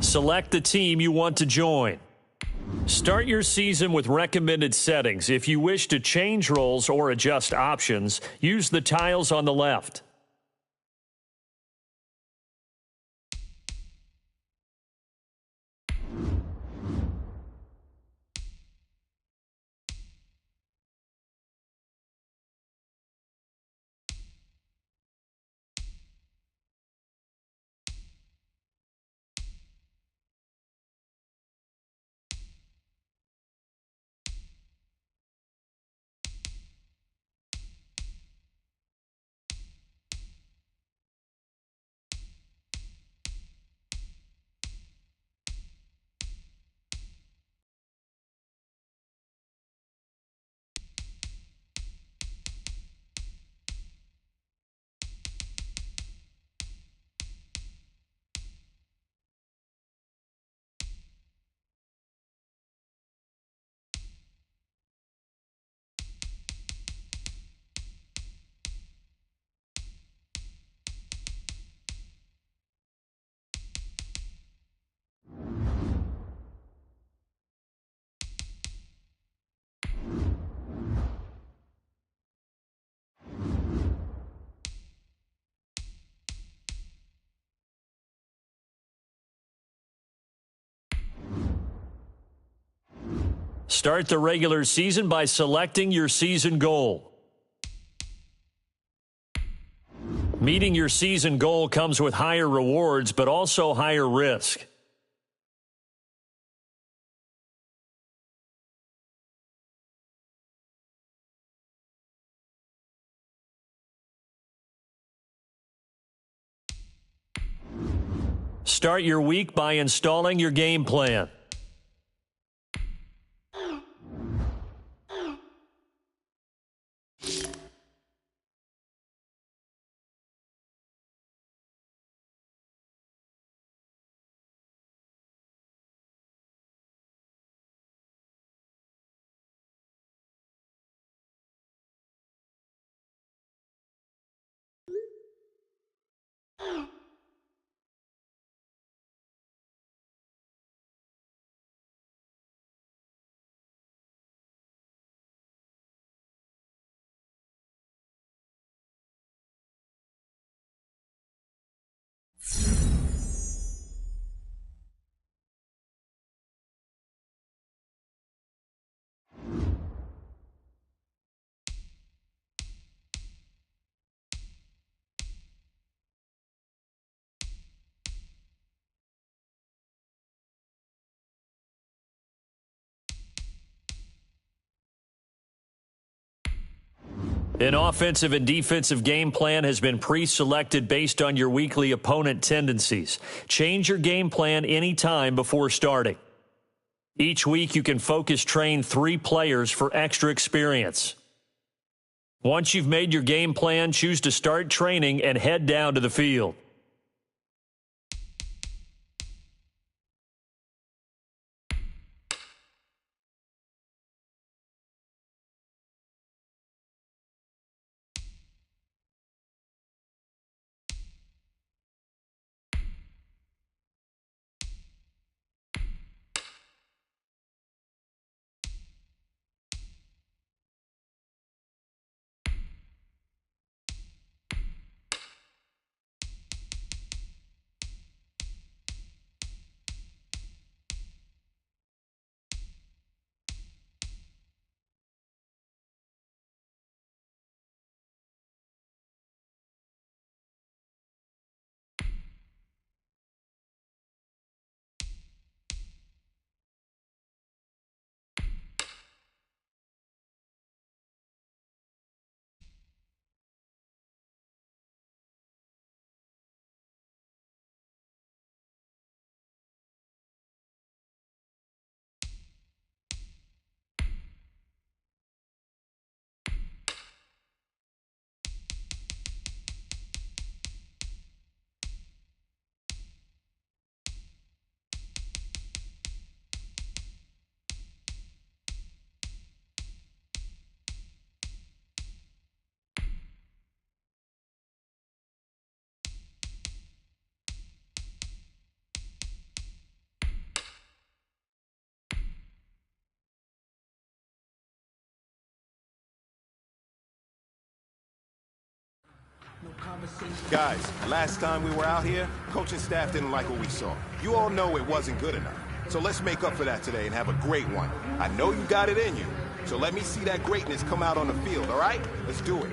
Select the team you want to join. Start your season with recommended settings. If you wish to change roles or adjust options, use the tiles on the left. Start the regular season by selecting your season goal. Meeting your season goal comes with higher rewards, but also higher risk. Start your week by installing your game plan. An offensive and defensive game plan has been pre-selected based on your weekly opponent tendencies. Change your game plan anytime before starting. Each week you can focus train 3 players for extra experience. Once you've made your game plan, choose to start training and head down to the field. Guys, last time we were out here, coaching staff didn't like what we saw. You all know it wasn't good enough. So let's make up for that today and have a great one. I know you got it in you, so let me see that greatness come out on the field, all right? Let's do it.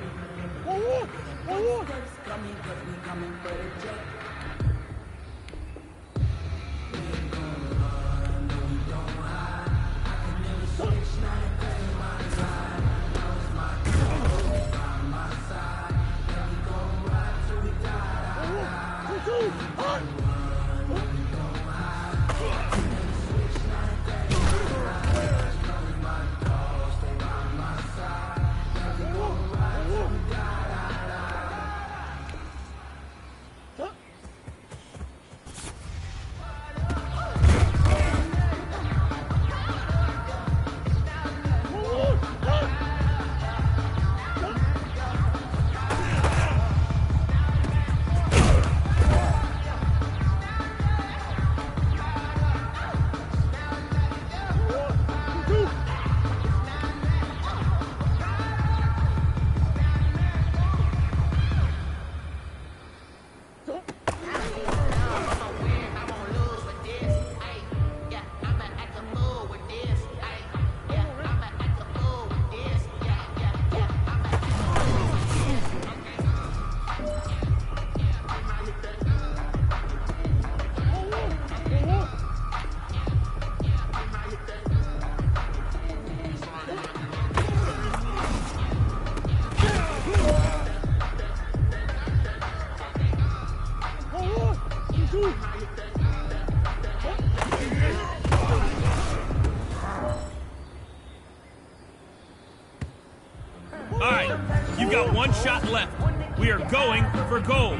All right, you've got one shot left. We are going for gold.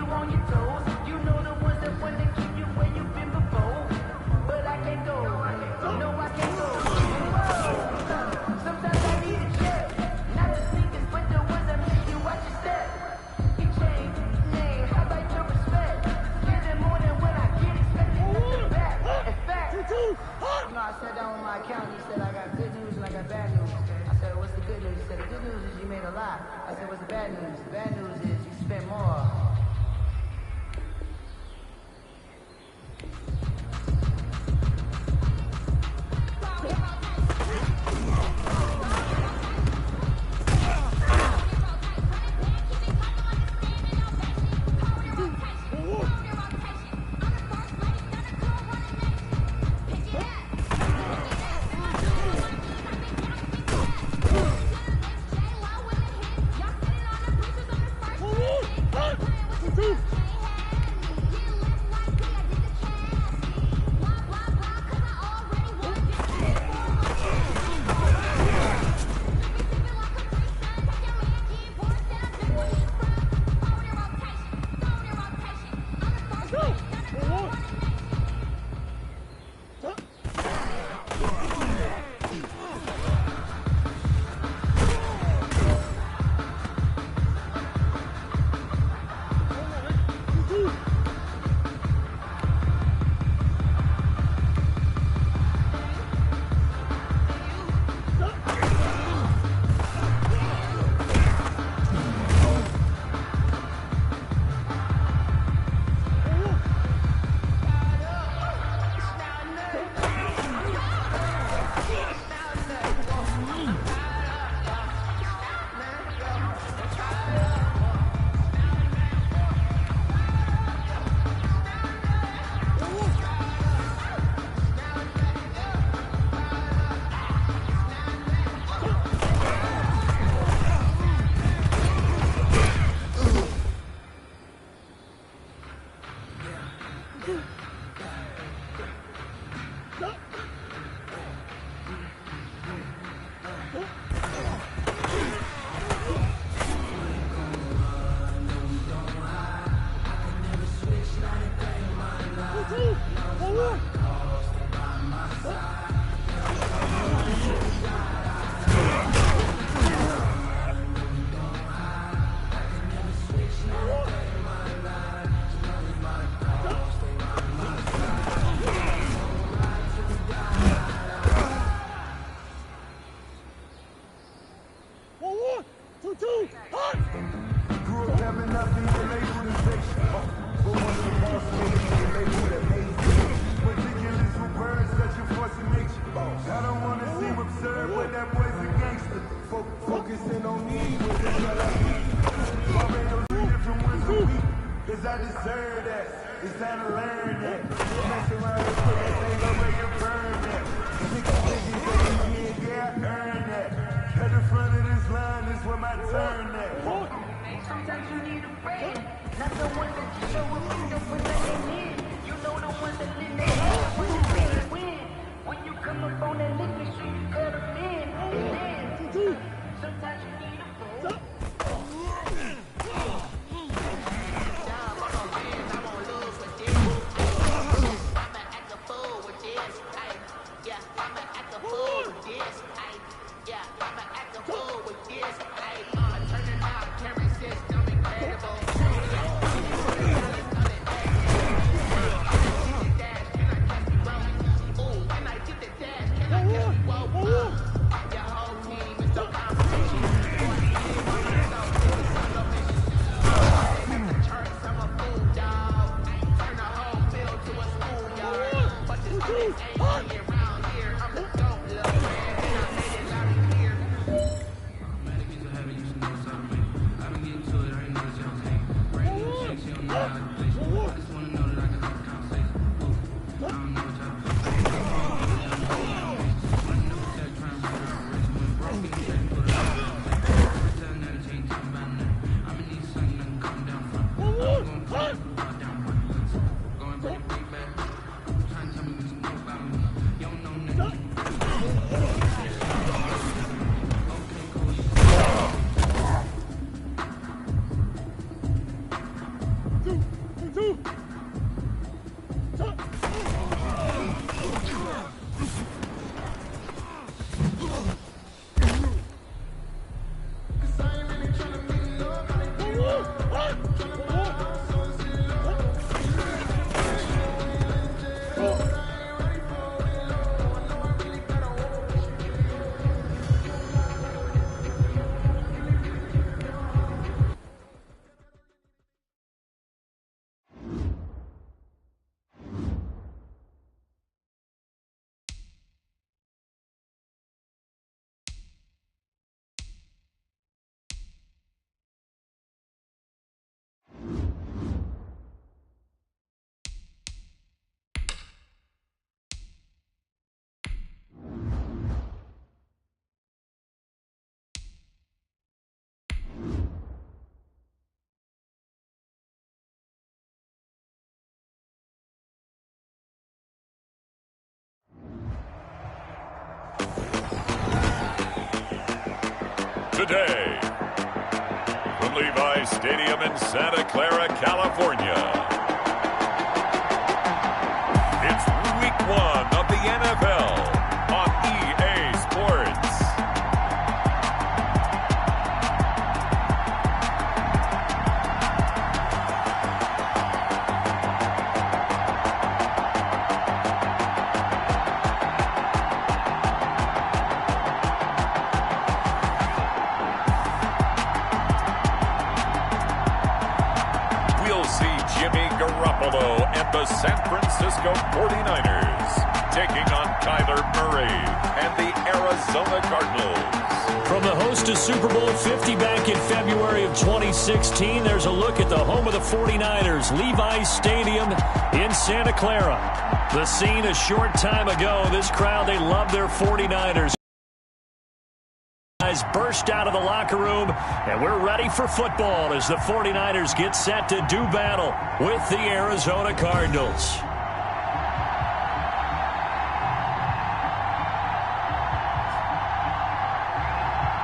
I sat down with my accountant. He said, I got good news and I got bad news. I said, what's the good news? He said, the good news is you made a lot. I said, what's the bad news? The bad news is you spent more. It's time to learn that. Mess around and put that thing up where you burn that. Yeah, earn that. At the front of this line is where my turn at. Sometimes you need a friend, not the one that you show up when you put that in. You know the one that live their head when you really win. When you come up on that lick, make sure you cut them in. Sometimes you need a friend. Today, from Levi's Stadium in Santa Clara, California, it's Week 1 of the NFL on EA Sports. And the San Francisco 49ers taking on Kyler Murray and the Arizona Cardinals. From the host of Super Bowl 50 back in February of 2016, there's a look at the home of the 49ers, Levi's Stadium in Santa Clara. The scene a short time ago. This crowd, they love their 49ers. Burst out of the locker room, and we're ready for football as the 49ers get set to do battle with the Arizona Cardinals.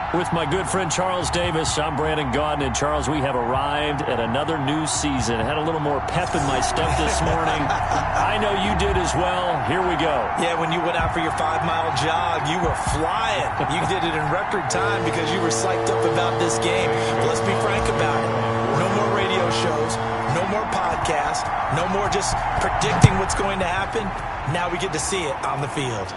With my good friend Charles Davis, I'm Brandon Gaudin. And Charles, we have arrived at another new season. I had a little more pep in my step this morning. I know you did as well. Here we go. Yeah, when you went out for your 5-mile jog, you were flying. You did it in record time because you were psyched up about this game. But let's be frank about it. No more radio shows, no more podcasts, no more just predicting what's going to happen. Now we get to see it on the field.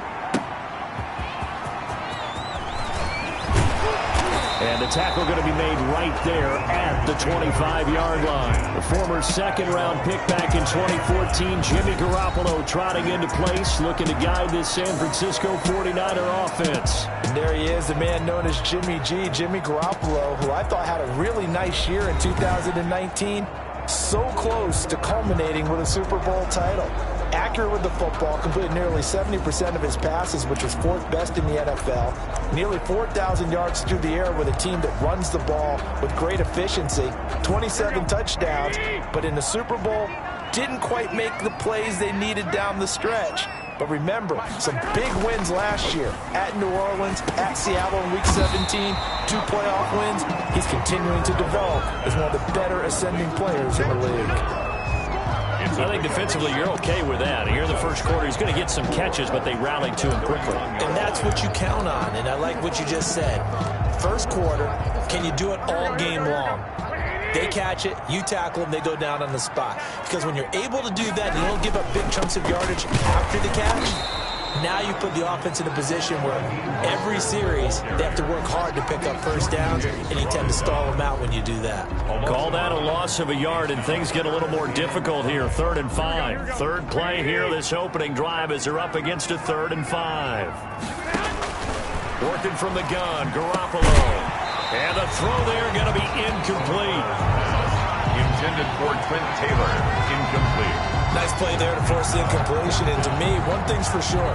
And the tackle going to be made right there at the 25-yard line. The former second-round pick back in 2014, Jimmy Garoppolo trotting into place, looking to guide this San Francisco 49er offense. And there he is, the man known as Jimmy G, Jimmy Garoppolo, who I thought had a really nice year in 2019. so close to culminating with a Super Bowl title. Accurate with the football, completed nearly 70% of his passes, which was 4th best in the NFL. Nearly 4,000 yards through the air with a team that runs the ball with great efficiency. 27 touchdowns, but in the Super Bowl, didn't quite make the plays they needed down the stretch. But remember, some big wins last year at New Orleans, at Seattle in Week 17, 2 playoff wins. He's continuing to develop as one of the better ascending players in the league. I think defensively you're okay with that. Here in the first quarter, he's going to get some catches, but they rallied to him quickly. And that's what you count on, and I like what you just said. First quarter, can you do it all game long? They catch it, you tackle them, they go down on the spot. Because when you're able to do that, you don't give up big chunks of yardage after the catch, now you put the offense in a position where every series they have to work hard to pick up first downs, and you tend to stall them out when you do that. Call that a loss of a yard, and things get a little more difficult here. 3rd and 5. Third play here, this opening drive, as they're up against a 3rd and 5. Working from the gun, Garoppolo. And the throw there going to be incomplete. Intended for Trent Taylor. Incomplete. Nice play there to force the incompletion. And to me, one thing's for sure.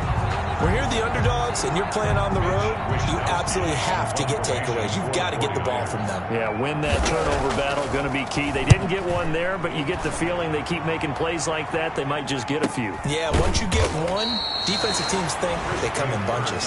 When you're the underdogs and you're playing on the road, you absolutely have to get takeaways. You've got to get the ball from them. Yeah, win that turnover battle, going to be key. They didn't get one there, but you get the feeling they keep making plays like that, they might just get a few. Yeah, once you get one, defensive teams think they come in bunches.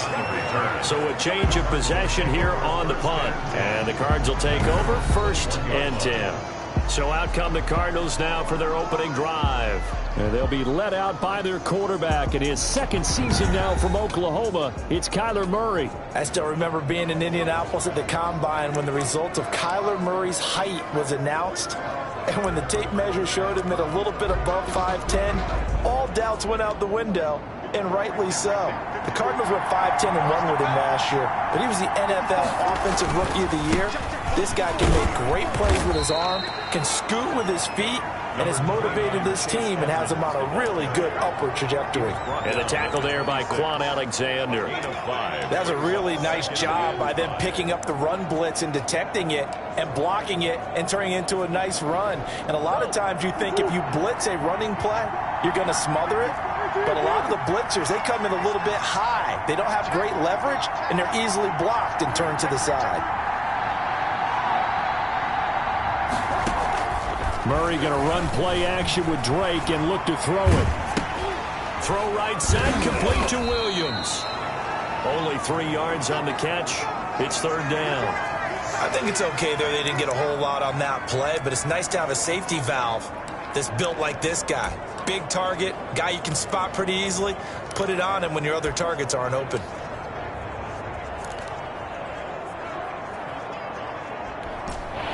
So a change of possession here on the punt. And the Cards will take over 1st and 10. So out come the Cardinals now for their opening drive. And they'll be led out by their quarterback in his 2nd season now from Oklahoma. It's Kyler Murray. I still remember being in Indianapolis at the Combine when the result of Kyler Murray's height was announced. And when the tape measure showed him at a little bit above 5'10", all doubts went out the window, and rightly so. The Cardinals went 5-10 and won with him last year, but he was the NFL Offensive Rookie of the Year. This guy can make great plays with his arm, can scoot with his feet, and has motivated this team and has them on a really good upward trajectory. And the tackle there by Quan Alexander. That was a really nice job by them picking up the run blitz and detecting it and blocking it and turning it into a nice run. And a lot of times you think if you blitz a running play, you're going to smother it. But a lot of the blitzers, they come in a little bit high. They don't have great leverage, and they're easily blocked and turned to the side. Murray going to run play action with Drake and look to throw it. Throw right side, complete to Williams. Only 3 yards on the catch. It's 3rd down. I think it's okay there. They didn't get a whole lot on that play, but it's nice to have a safety valve that's built like this guy. Big target, guy you can spot pretty easily. Put it on him when your other targets aren't open.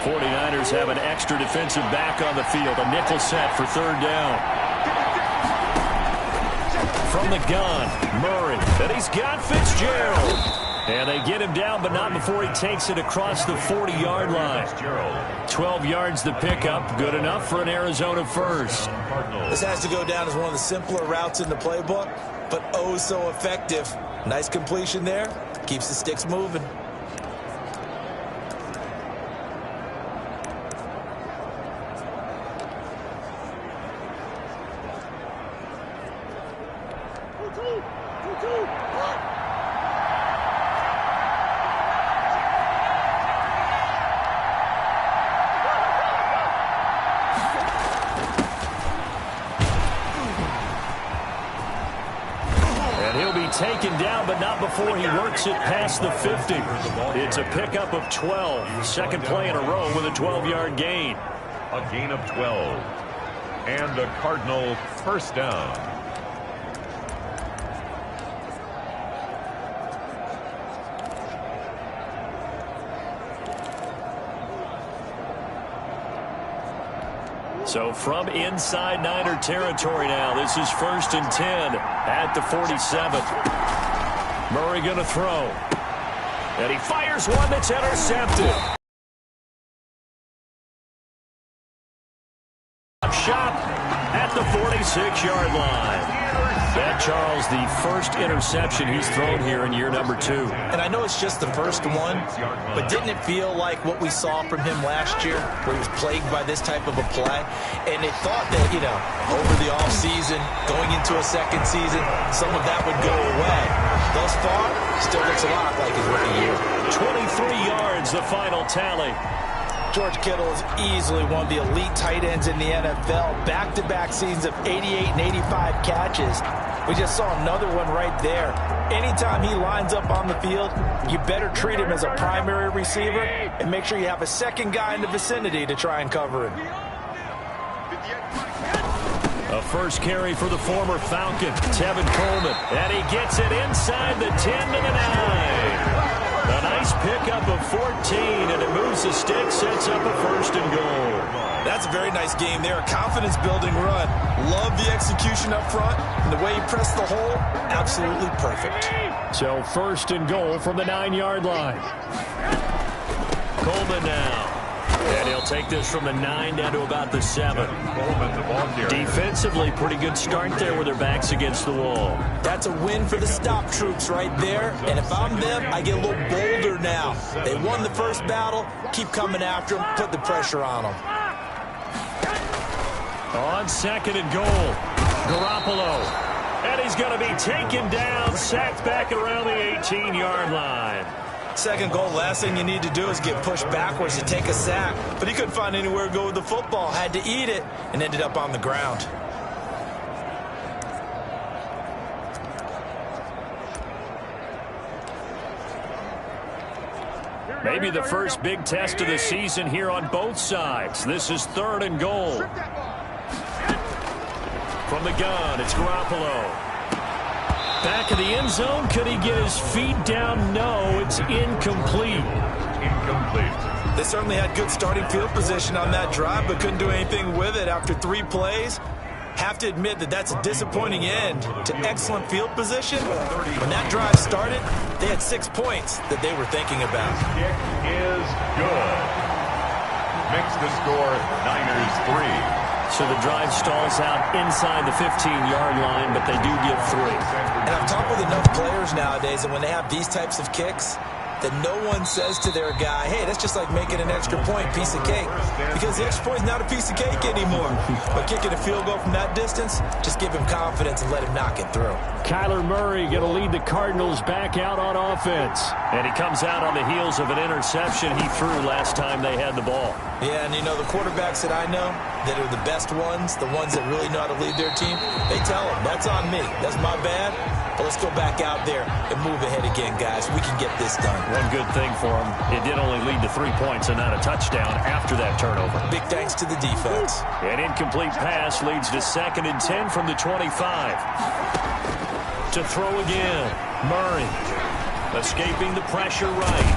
'49ers have an extra defensive back on the field. A nickel set for 3rd down. From the gun, Murray. And he's got Fitzgerald. And they get him down, but not before he takes it across the 40-yard line. 12 yards the pickup. Good enough for an Arizona first. This has to go down as one of the simpler routes in the playbook, but oh so effective. Nice completion there. Keeps the sticks moving. Taken down, but not before he works it past the 50. It's a pickup of 12. Second play in a row with a 12-yard gain. A gain of 12. And a Cardinal first down. So from inside Niner territory now, this is 1st and 10 at the 47. Murray going to throw. And he fires one that's intercepted. Shot at the 46-yard line. That, Charles, the first interception he's thrown here in year number 2. And I know it's just the first one, but didn't it feel like what we saw from him last year, where he was plagued by this type of a play? And they thought that, over the offseason, going into a second season, some of that would go away. Thus far, still looks a lot like his rookie year. 23 yards, the final tally. George Kittle is easily one of the elite tight ends in the NFL. Back-to-back seasons of 88 and 85 catches. We just saw another one right there. Anytime he lines up on the field, you better treat him as a primary receiver and make sure you have a second guy in the vicinity to try and cover him. A first carry for the former Falcon, Tevin Coleman. And he gets it inside the 10 to the 9. A nice pickup of 14, and it moves the stick, sets up a 1st and goal. That's a very nice game there. A confidence-building run. Love the execution up front, and the way he pressed the hole, absolutely perfect. So 1st and goal from the 9-yard line. Coleman now. And he'll take this from the 9 down to about the 7. Defensively, pretty good start there with their backs against the wall. That's a win for the stop troops right there. And if I'm them, I get a little bolder now. They won the first battle. Keep coming after them. Put the pressure on them. On 2nd and goal, Garoppolo. And he's going to be taken down, sacked back around the 18-yard line. Second goal, last thing you need to do is get pushed backwards to take a sack. But he couldn't find anywhere to go with the football. Had to eat it and ended up on the ground. Maybe the first big test of the season here on both sides. This is 3rd and goal. From the gun, it's Garoppolo. Back of the end zone. Could he get his feet down? No, it's incomplete. They certainly had good starting field position on that drive, but couldn't do anything with it after 3 plays. Have to admit that that's a disappointing end to excellent field position. When that drive started, they had 6 points that they were thinking about. Kick is good. Makes the score Niners 3. So the drive stalls out inside the 15-yard line, but they do give 3. And I've talked with enough players nowadays that when they have these types of kicks, that no one says to their guy, hey, that's just like making an extra point, piece of cake. Because the extra point is not a piece of cake anymore. But kicking a field goal from that distance, just give him confidence and let him knock it through. Kyler Murray going to lead the Cardinals back out on offense. And he comes out on the heels of an interception he threw last time they had the ball. Yeah, and the quarterbacks that I know that are the best ones, the ones that really know how to lead their team, they tell them, that's on me. That's my bad. But let's go back out there and move ahead again, guys. We can get this done. One good thing for him, it did only lead to 3 points and not a touchdown after that turnover. Big thanks to the defense. An incomplete pass leads to 2nd and 10 from the 25. To throw again, Murray. Escaping the pressure right.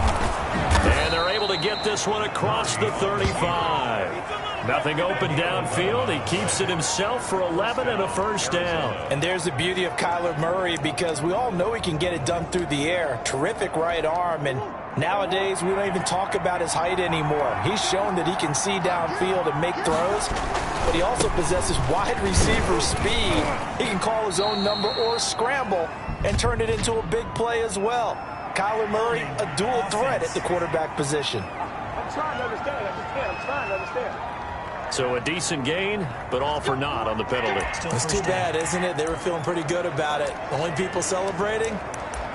And they're able to get this one across the 35. Nothing open downfield. He keeps it himself for 11 and a 1st down. And there's the beauty of Kyler Murray, because we all know he can get it done through the air. Terrific right arm. And nowadays, we don't even talk about his height anymore. He's shown that he can see downfield and make throws. But he also possesses wide receiver speed. He can call his own number or scramble and turn it into a big play as well. Kyler Murray, a dual threat at the quarterback position. I'm trying to understand. I'm trying to understand. So a decent gain, but all for naught on the penalty. It's too bad, isn't it? They were feeling pretty good about it. The only people celebrating,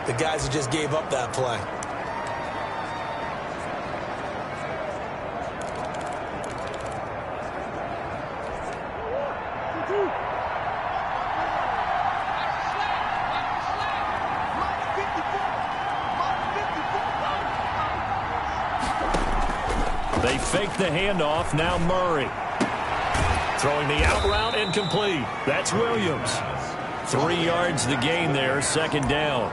the guys who just gave up that play. They fake the handoff. Now Murray. Throwing the out route, incomplete. That's Williams. 3 yards the gain there, 2nd down.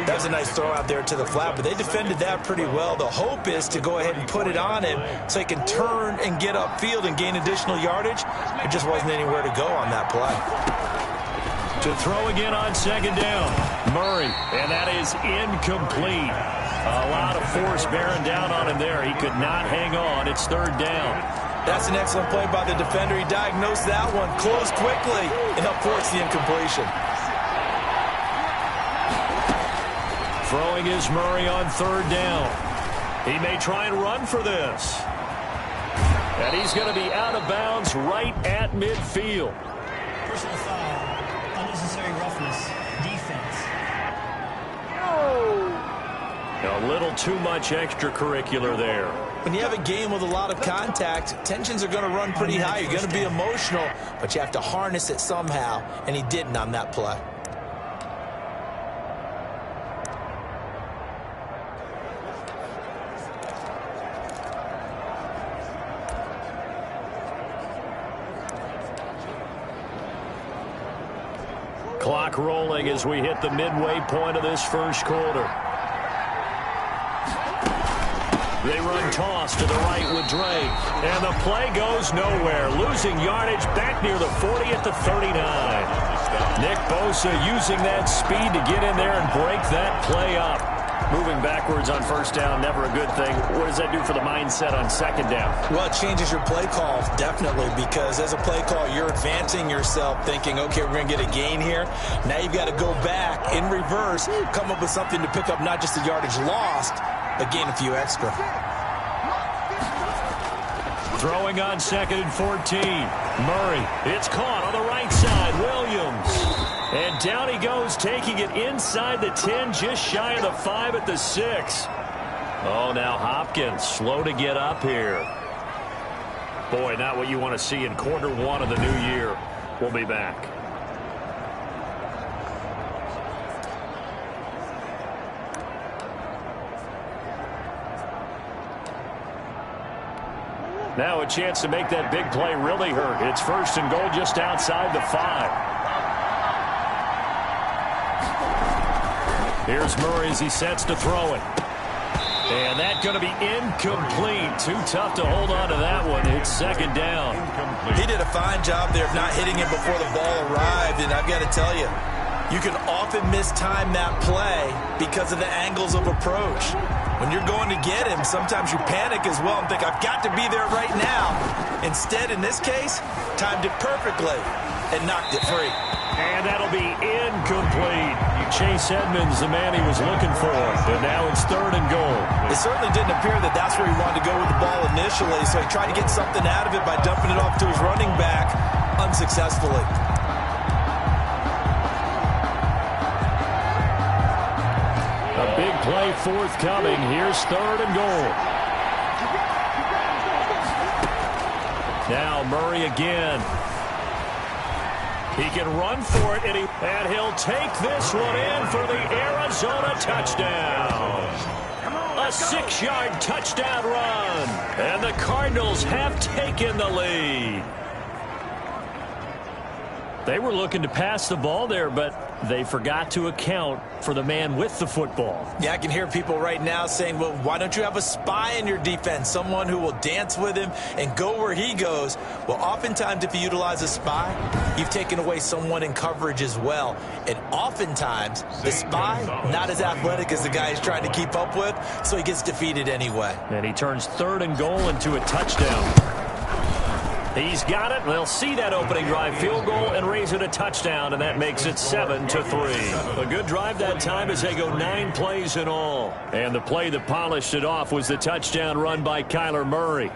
That was a nice throw out there to the flat, but they defended that pretty well. The hope is to go ahead and put it on him so he can turn and get upfield and gain additional yardage. There just wasn't anywhere to go on that play. To throw again on 2nd down. Murray, and that is incomplete. A lot of force bearing down on him there. He could not hang on. It's 3rd down. That's an excellent play by the defender. He diagnosed that one, closed quickly, and helped force the incompletion. Throwing is Murray on third down. He may try and run for this. And he's going to be out of bounds right at midfield. Personal foul, unnecessary roughness, defense. A little too much extracurricular there. When you have a game with a lot of contact, tensions are going to run pretty high. You're going to be emotional, but you have to harness it somehow, and he didn't on that play. Clock rolling as we hit the midway point of this first quarter. They run toss to the right with Drake. And the play goes nowhere. Losing yardage back near the 40 at the 39. Nick Bosa using that speed to get in there and break that play up. Moving backwards on first down, never a good thing. What does that do for the mindset on second down? Well, it changes your play call, definitely, because as a play call, you're advancing yourself thinking, okay, we're going to get a gain here. Now you've got to go back in reverse, come up with something to pick up not just the yardage lost, but gain a few extra. Throwing on 2nd and 14. Murray, it's caught on the right side. Williams. And down he goes, taking it inside the 10, just shy of the 5 at the 6. Oh, now Hopkins, slow to get up here. Boy, not what you want to see in quarter one of the new year. We'll be back. Now a chance to make that big play really hurt. It's 1st and goal just outside the 5. Here's Murray as he sets to throw it. And that's going to be incomplete. Too tough to hold on to that one. It's 2nd down. He did a fine job there of not hitting him before the ball arrived. And I've got to tell you, you can often mistime that play because of the angles of approach. When you're going to get him, sometimes you panic as well and think, I've got to be there right now. Instead, in this case, timed it perfectly and knocked it free. And that'll be incomplete. Chase Edmonds, the man he was looking for. And now it's 3rd and goal. It certainly didn't appear that that's where he wanted to go with the ball initially, so he tried to get something out of it by dumping it off to his running back unsuccessfully. A big play forthcoming. Here's 3rd and goal. Now Murray again. He can run for it, and he'll take this one in for the Arizona touchdown. A 6-yard touchdown run, and the Cardinals have taken the lead. They were looking to pass the ball there, but they forgot to account for the man with the football. Yeah, I can hear people right now saying, well, why don't you have a spy in your defense, someone who will dance with him and go where he goes? Well, oftentimes if you utilize a spy, you've taken away someone in coverage as well. And oftentimes, the spy, not as athletic as the guy he's trying to keep up with, so he gets defeated anyway. And he turns 3rd and goal into a touchdown. He's got it. They'll see that opening drive field goal and raise it a touchdown, and that makes it 7-3. A good drive that time as they go 9 plays in all. And the play that polished it off was the touchdown run by Kyler Murray.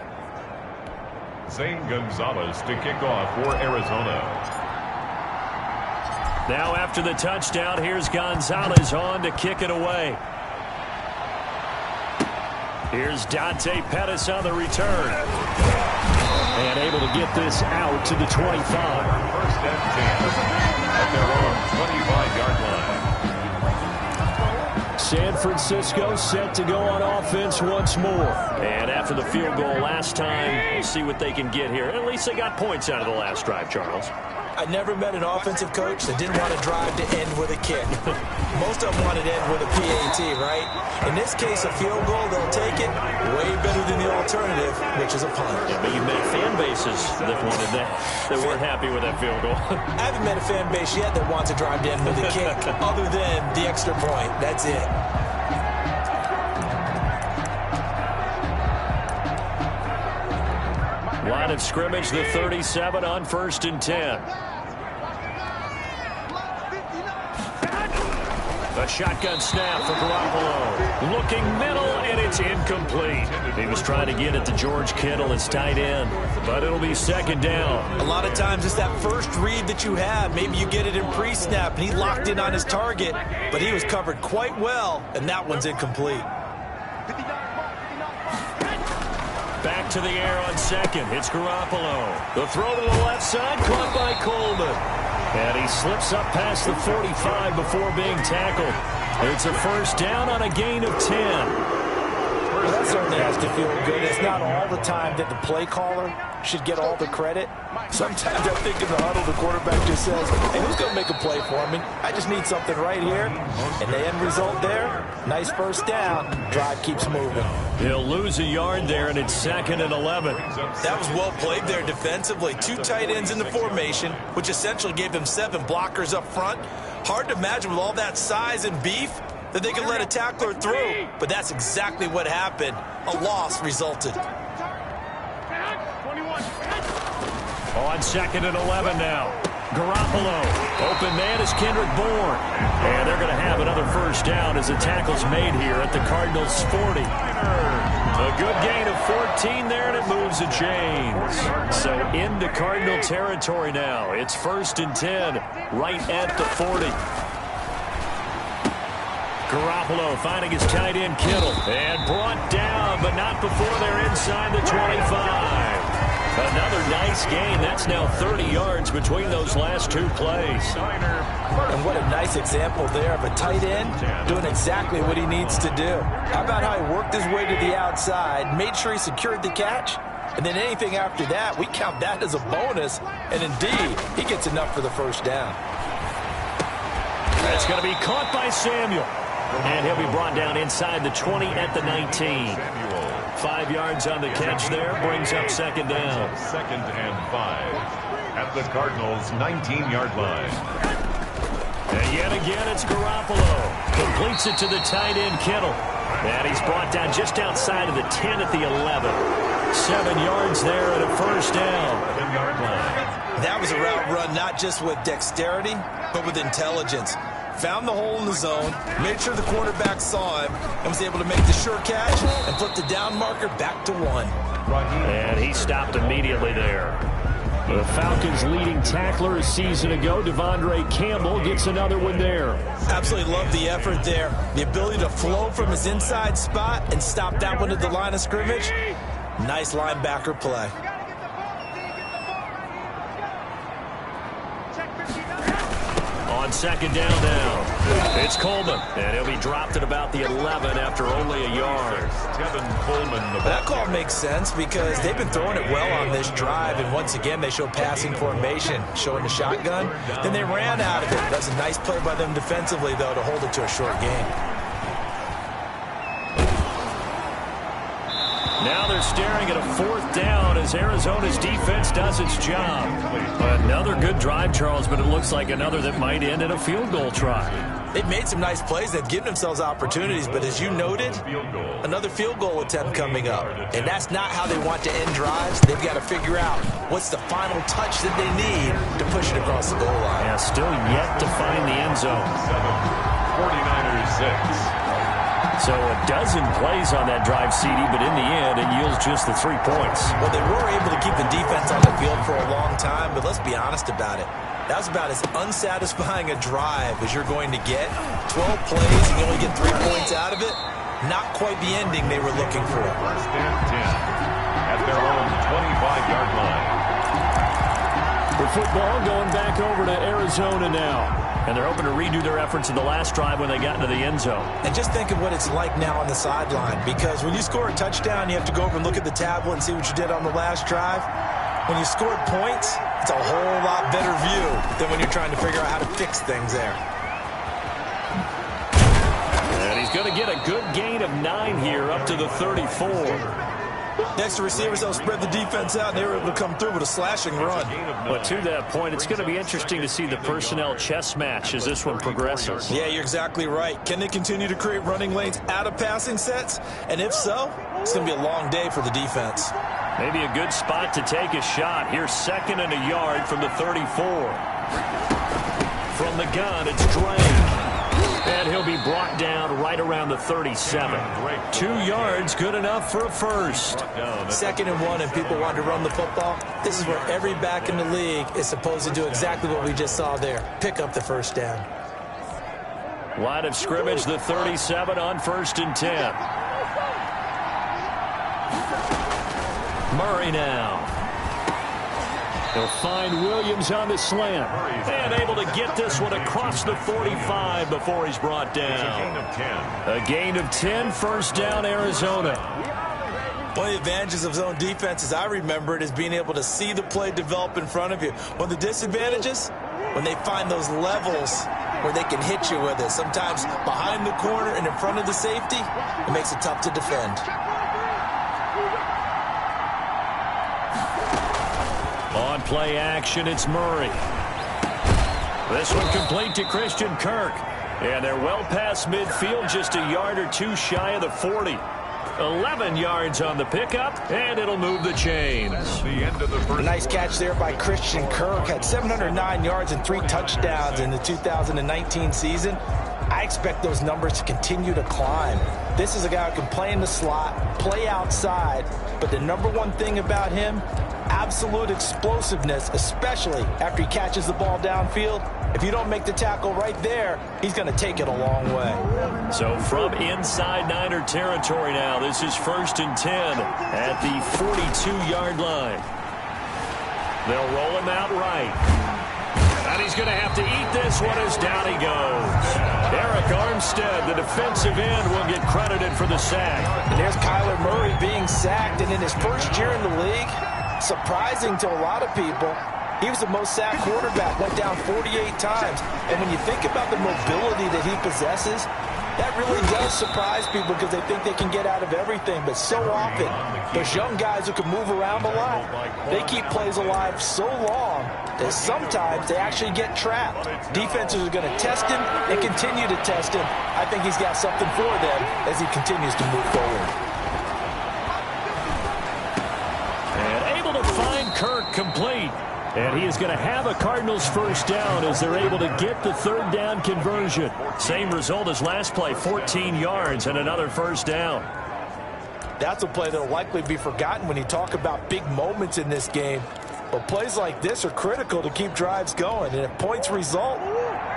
Zane Gonzalez to kick off for Arizona. Now after the touchdown, here's Gonzalez on to kick it away. Here's Dante Pettis on the return. And able to get this out to the 25. 1st and 10 at their own 25-yard line. San Francisco set to go on offense once more. And after the field goal last time, we'll see what they can get here. At least they got points out of the last drive, Charles. I never met an offensive coach that didn't want to drive to end with a kick. Most of them wanted to end with a PAT, right? In this case, a field goal, they'll take it way better than the alternative, which is a punt. Yeah, but you've met fan bases that wanted that weren't happy with that field goal. I haven't met a fan base yet that wants to drive to end with a kick other than the extra point. That's it. Line of scrimmage, the 37 on 1st and 10. A shotgun snap for Garoppolo. Looking middle, and it's incomplete. He was trying to get it to George Kittle, his tight end, but it'll be 2nd down. A lot of times it's that first read that you have. Maybe you get it in pre-snap, and he locked in on his target, but he was covered quite well, and that one's incomplete. Back to the air on 2nd. It's Garoppolo. The throw to the left side, caught by Coleman. And he slips up past the 45 before being tackled. It's a 1st down on a gain of 10. Well, that certainly has to feel good. It's not all the time that the play caller should get all the credit. Sometimes I think in the huddle, the quarterback just says, hey, who's going to make a play for me? I just need something right here. And the end result there, nice 1st down. Drive keeps moving. He'll lose a yard there, and it's 2nd and 11. That was well played there defensively. 2 tight ends in the formation, which essentially gave them 7 blockers up front. Hard to imagine with all that size and beef that they could let a tackler through. But that's exactly what happened. A loss resulted. On 2nd and 11 now. Garoppolo. Open man is Kendrick Bourne. And they're going to have another 1st down as the tackle's made here at the Cardinals' 40. A good gain of 14 there, and it moves the chains. So into Cardinal territory now. It's 1st and 10, right at the 40. Garoppolo finding his tight end Kittle. And brought down, but not before they're inside the 25. Another nice gain. That's now 30 yards between those last 2 plays. And what a nice example there of a tight end doing exactly what he needs to do. How about how he worked his way to the outside, made sure he secured the catch, and then anything after that, we count that as a bonus. And indeed, he gets enough for the 1st down. That's going to be caught by Samuel. And he'll be brought down inside the 20 at the 19. 5 yards on the catch there, brings up 2nd down. 2nd and 5 at the Cardinals' 19-yard line. And yet again, it's Garoppolo. Completes it to the tight end, Kittle. And he's brought down just outside of the 10 at the 11. 7 yards there and a 1st down. 7-yard line. That was a route run not just with dexterity, but with intelligence. Found the hole in the zone, made sure the quarterback saw him, and was able to make the sure catch and flip the down marker back to 1. And he stopped immediately there. The Falcons' leading tackler a season ago, Devondre Campbell, gets another one there. Absolutely love the effort there. The ability to flow from his inside spot and stop that one at the line of scrimmage. Nice linebacker play. On 2nd down now, it's Coleman, and he'll be dropped at about the 11 after only a yard. That call makes sense because they've been throwing it well on this drive, and once again they show passing formation, showing the shotgun. Then they ran out of it. That's a nice play by them defensively, though, to hold it to a short gain. Now they're staring at a 4th down as Arizona's defense does its job. Another good drive, Charles, but it looks like another that might end in a field goal try. They've made some nice plays. They've given themselves opportunities, but as you noted, another field goal attempt coming up. And that's not how they want to end drives. They've got to figure out what's the final touch that they need to push it across the goal line. Yeah, still yet to find the end zone. 49ers 6. So a dozen plays on that drive, CD, but in the end, it yields just the 3 points. Well, they were able to keep the defense on the field for a long time, but let's be honest about it. That was about as unsatisfying a drive as you're going to get. 12 plays and you only get 3 points out of it. Not quite the ending they were looking for. 1st and 10 at their own 25-yard line. The football going back over to Arizona now. And they're hoping to redo their efforts in the last drive when they got into the end zone. And just think of what it's like now on the sideline, because when you score a touchdown, you have to go over and look at the tablet and see what you did on the last drive. When you scored points, it's a whole lot better view than when you're trying to figure out how to fix things there. And he's going to get a good gain of 9 here up to the 34. Next to receivers, they'll spread the defense out, and they were able to come through with a slashing run. But to that point, it's going to be interesting to see the personnel chess match as this one progresses. Yeah, you're exactly right. Can they continue to create running lanes out of passing sets? And if so, it's going to be a long day for the defense. Maybe a good spot to take a shot. Here's 2nd and a yard from the 34. From the gun, it's Drake. And he'll be brought down right around the 37. 2 yards, good enough for a first. 2nd and 1, and people want to run the football. This is where every back in the league is supposed to do exactly what we just saw there. Pick up the first down. Line of scrimmage, the 37 on 1st and 10. Murray now. He'll find Williams on the slant. And able to get this one across the 45 before he's brought down. A gain of 10, first down, Arizona. One of the advantages of zone defense, as I remember it, is being able to see the play develop in front of you. One of the disadvantages, when they find those levels where they can hit you with it. Sometimes behind the corner and in front of the safety, it makes it tough to defend. On play action, it's Murray. This one complete to Christian Kirk. And they're well past midfield, just a yard or two shy of the 40. 11 yards on the pickup, and it'll move the chains. A nice catch there by Christian Kirk. Had 709 yards and 3 touchdowns in the 2019 season. I expect those numbers to continue to climb. This is a guy who can play in the slot, play outside, but the number one thing about him, absolute explosiveness, especially after he catches the ball downfield. If you don't make the tackle right there, he's going to take it a long way. So from inside Niner territory now, this is 1st and 10 at the 42-yard line. They'll roll him out right. And he's going to have to eat this one as down he goes. Eric Armstead, the defensive end, will get credited for the sack. And there's Kyler Murray being sacked, and in his first year in the league, surprising to a lot of people, he was the most sacked quarterback, went down 48 times. And when you think about the mobility that he possesses, that really does surprise people because they think they can get out of everything. But so often, those young guys who can move around a lot, they keep plays alive so long that sometimes they actually get trapped. Defenses are going to test him and continue to test him. I think he's got something for them as he continues to move forward. And able to find Kirk complete. And he is going to have a Cardinals first down as they're able to get the 3rd down conversion. Same result as last play, 14 yards and another first down. That's a play that will likely be forgotten when you talk about big moments in this game. But plays like this are critical to keep drives going. And if points result,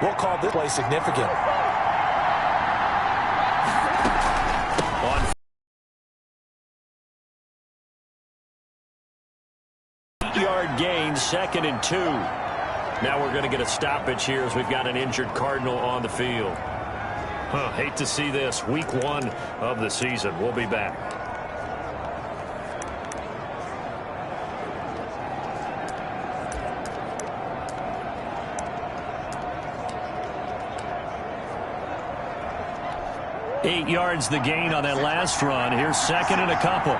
we'll call this play significant. Yard gain, 2nd and 2. Now we're going to get a stoppage here as we've got an injured Cardinal on the field. Hate to see this. Week 1 of the season. We'll be back. Eight yards the gain on that last run. Here's 2nd and a couple.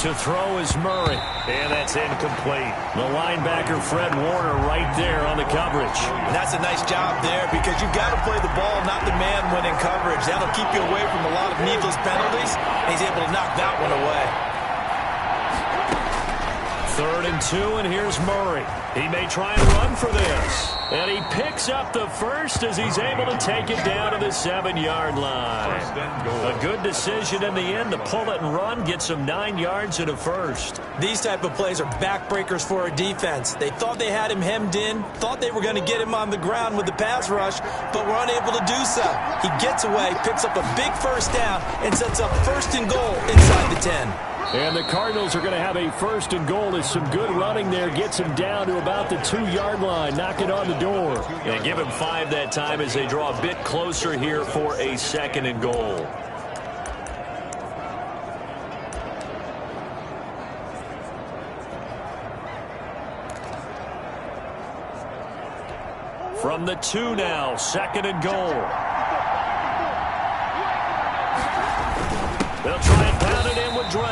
To throw is Murray, and that's incomplete. The linebacker, Fred Warner, right there on the coverage. And that's a nice job there because you've got to play the ball, not the man when in coverage. That'll keep you away from a lot of needless penalties, and he's able to knock that one away. 3rd and 2, and here's Murray. He may try and run for this. And he picks up the first as he's able to take it down to the 7-yard line. A good decision in the end to pull it and run, get some 9 yards and a first. These type of plays are backbreakers for a defense. They thought they had him hemmed in, thought they were going to get him on the ground with the pass rush, but were unable to do so. He gets away, picks up a big first down, and sets up 1st and goal inside the 10. And the Cardinals are going to have a 1st and goal as some good running there gets him down to about the 2-yard line, knocking on the door. And give him 5 that time as they draw a bit closer here for a 2nd and goal. From the 2 now, 2nd and goal. They'll try and pound it in with Drake.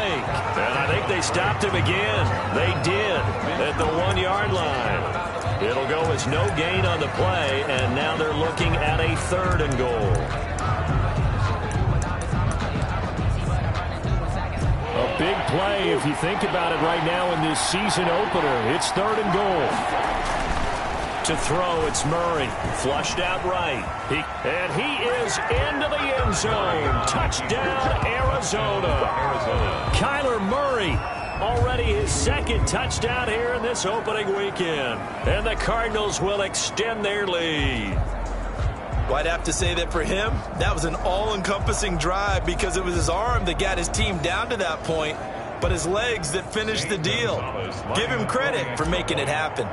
And I think they stopped him again. They did at the 1-yard line. It'll go as no gain on the play, and now they're looking at a 3rd and goal. Big play if you think about it right now in this season opener. It's 3rd and goal. To throw, it's Murray. Flushed out right. And he is into the end zone. Touchdown, Arizona. Kyler Murray, already his 2nd touchdown here in this opening weekend. And the Cardinals will extend their lead. Well, I'd have to say that for him, that was an all-encompassing drive because it was his arm that got his team down to that point, but his legs that finished the deal. Give him credit for making it happen.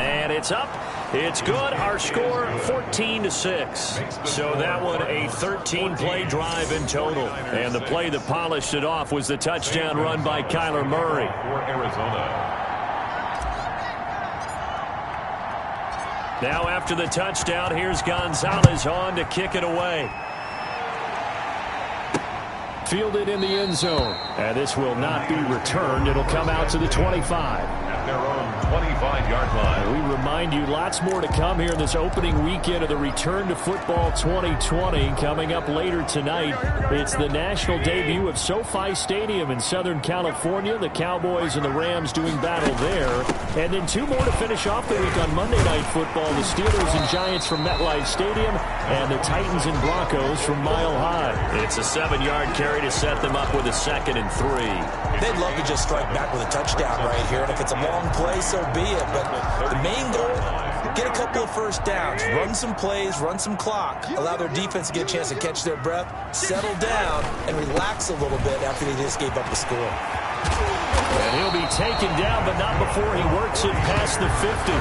And it's up. It's good. Our score, 14-6. So that one, a 13-play drive in total. And the play that polished it off was the touchdown run by Kyler Murray. For Arizona. Now after the touchdown, here's Gonzalez on to kick it away. Fielded in the end zone. And this will not be returned. It'll come out to the 25. At their own 25-yard line. We remind you, lots more to come here in this opening weekend of the Return to Football 2020. Coming up later tonight, it's the national debut of SoFi Stadium in Southern California. The Cowboys and the Rams doing battle there. And then 2 more to finish off the week on Monday Night Football. The Steelers and Giants from MetLife Stadium and the Titans and Broncos from Mile High. It's a 7-yard carry to set them up with a 2nd and 3. They'd love to just strike back with a touchdown right here, and if it's a long play, so be it. But the main goal, get a couple of first downs, run some plays, run some clock, allow their defense to get a chance to catch their breath, settle down, and relax a little bit after they just gave up the score. And he'll be taken down, but not before he works it past the 50.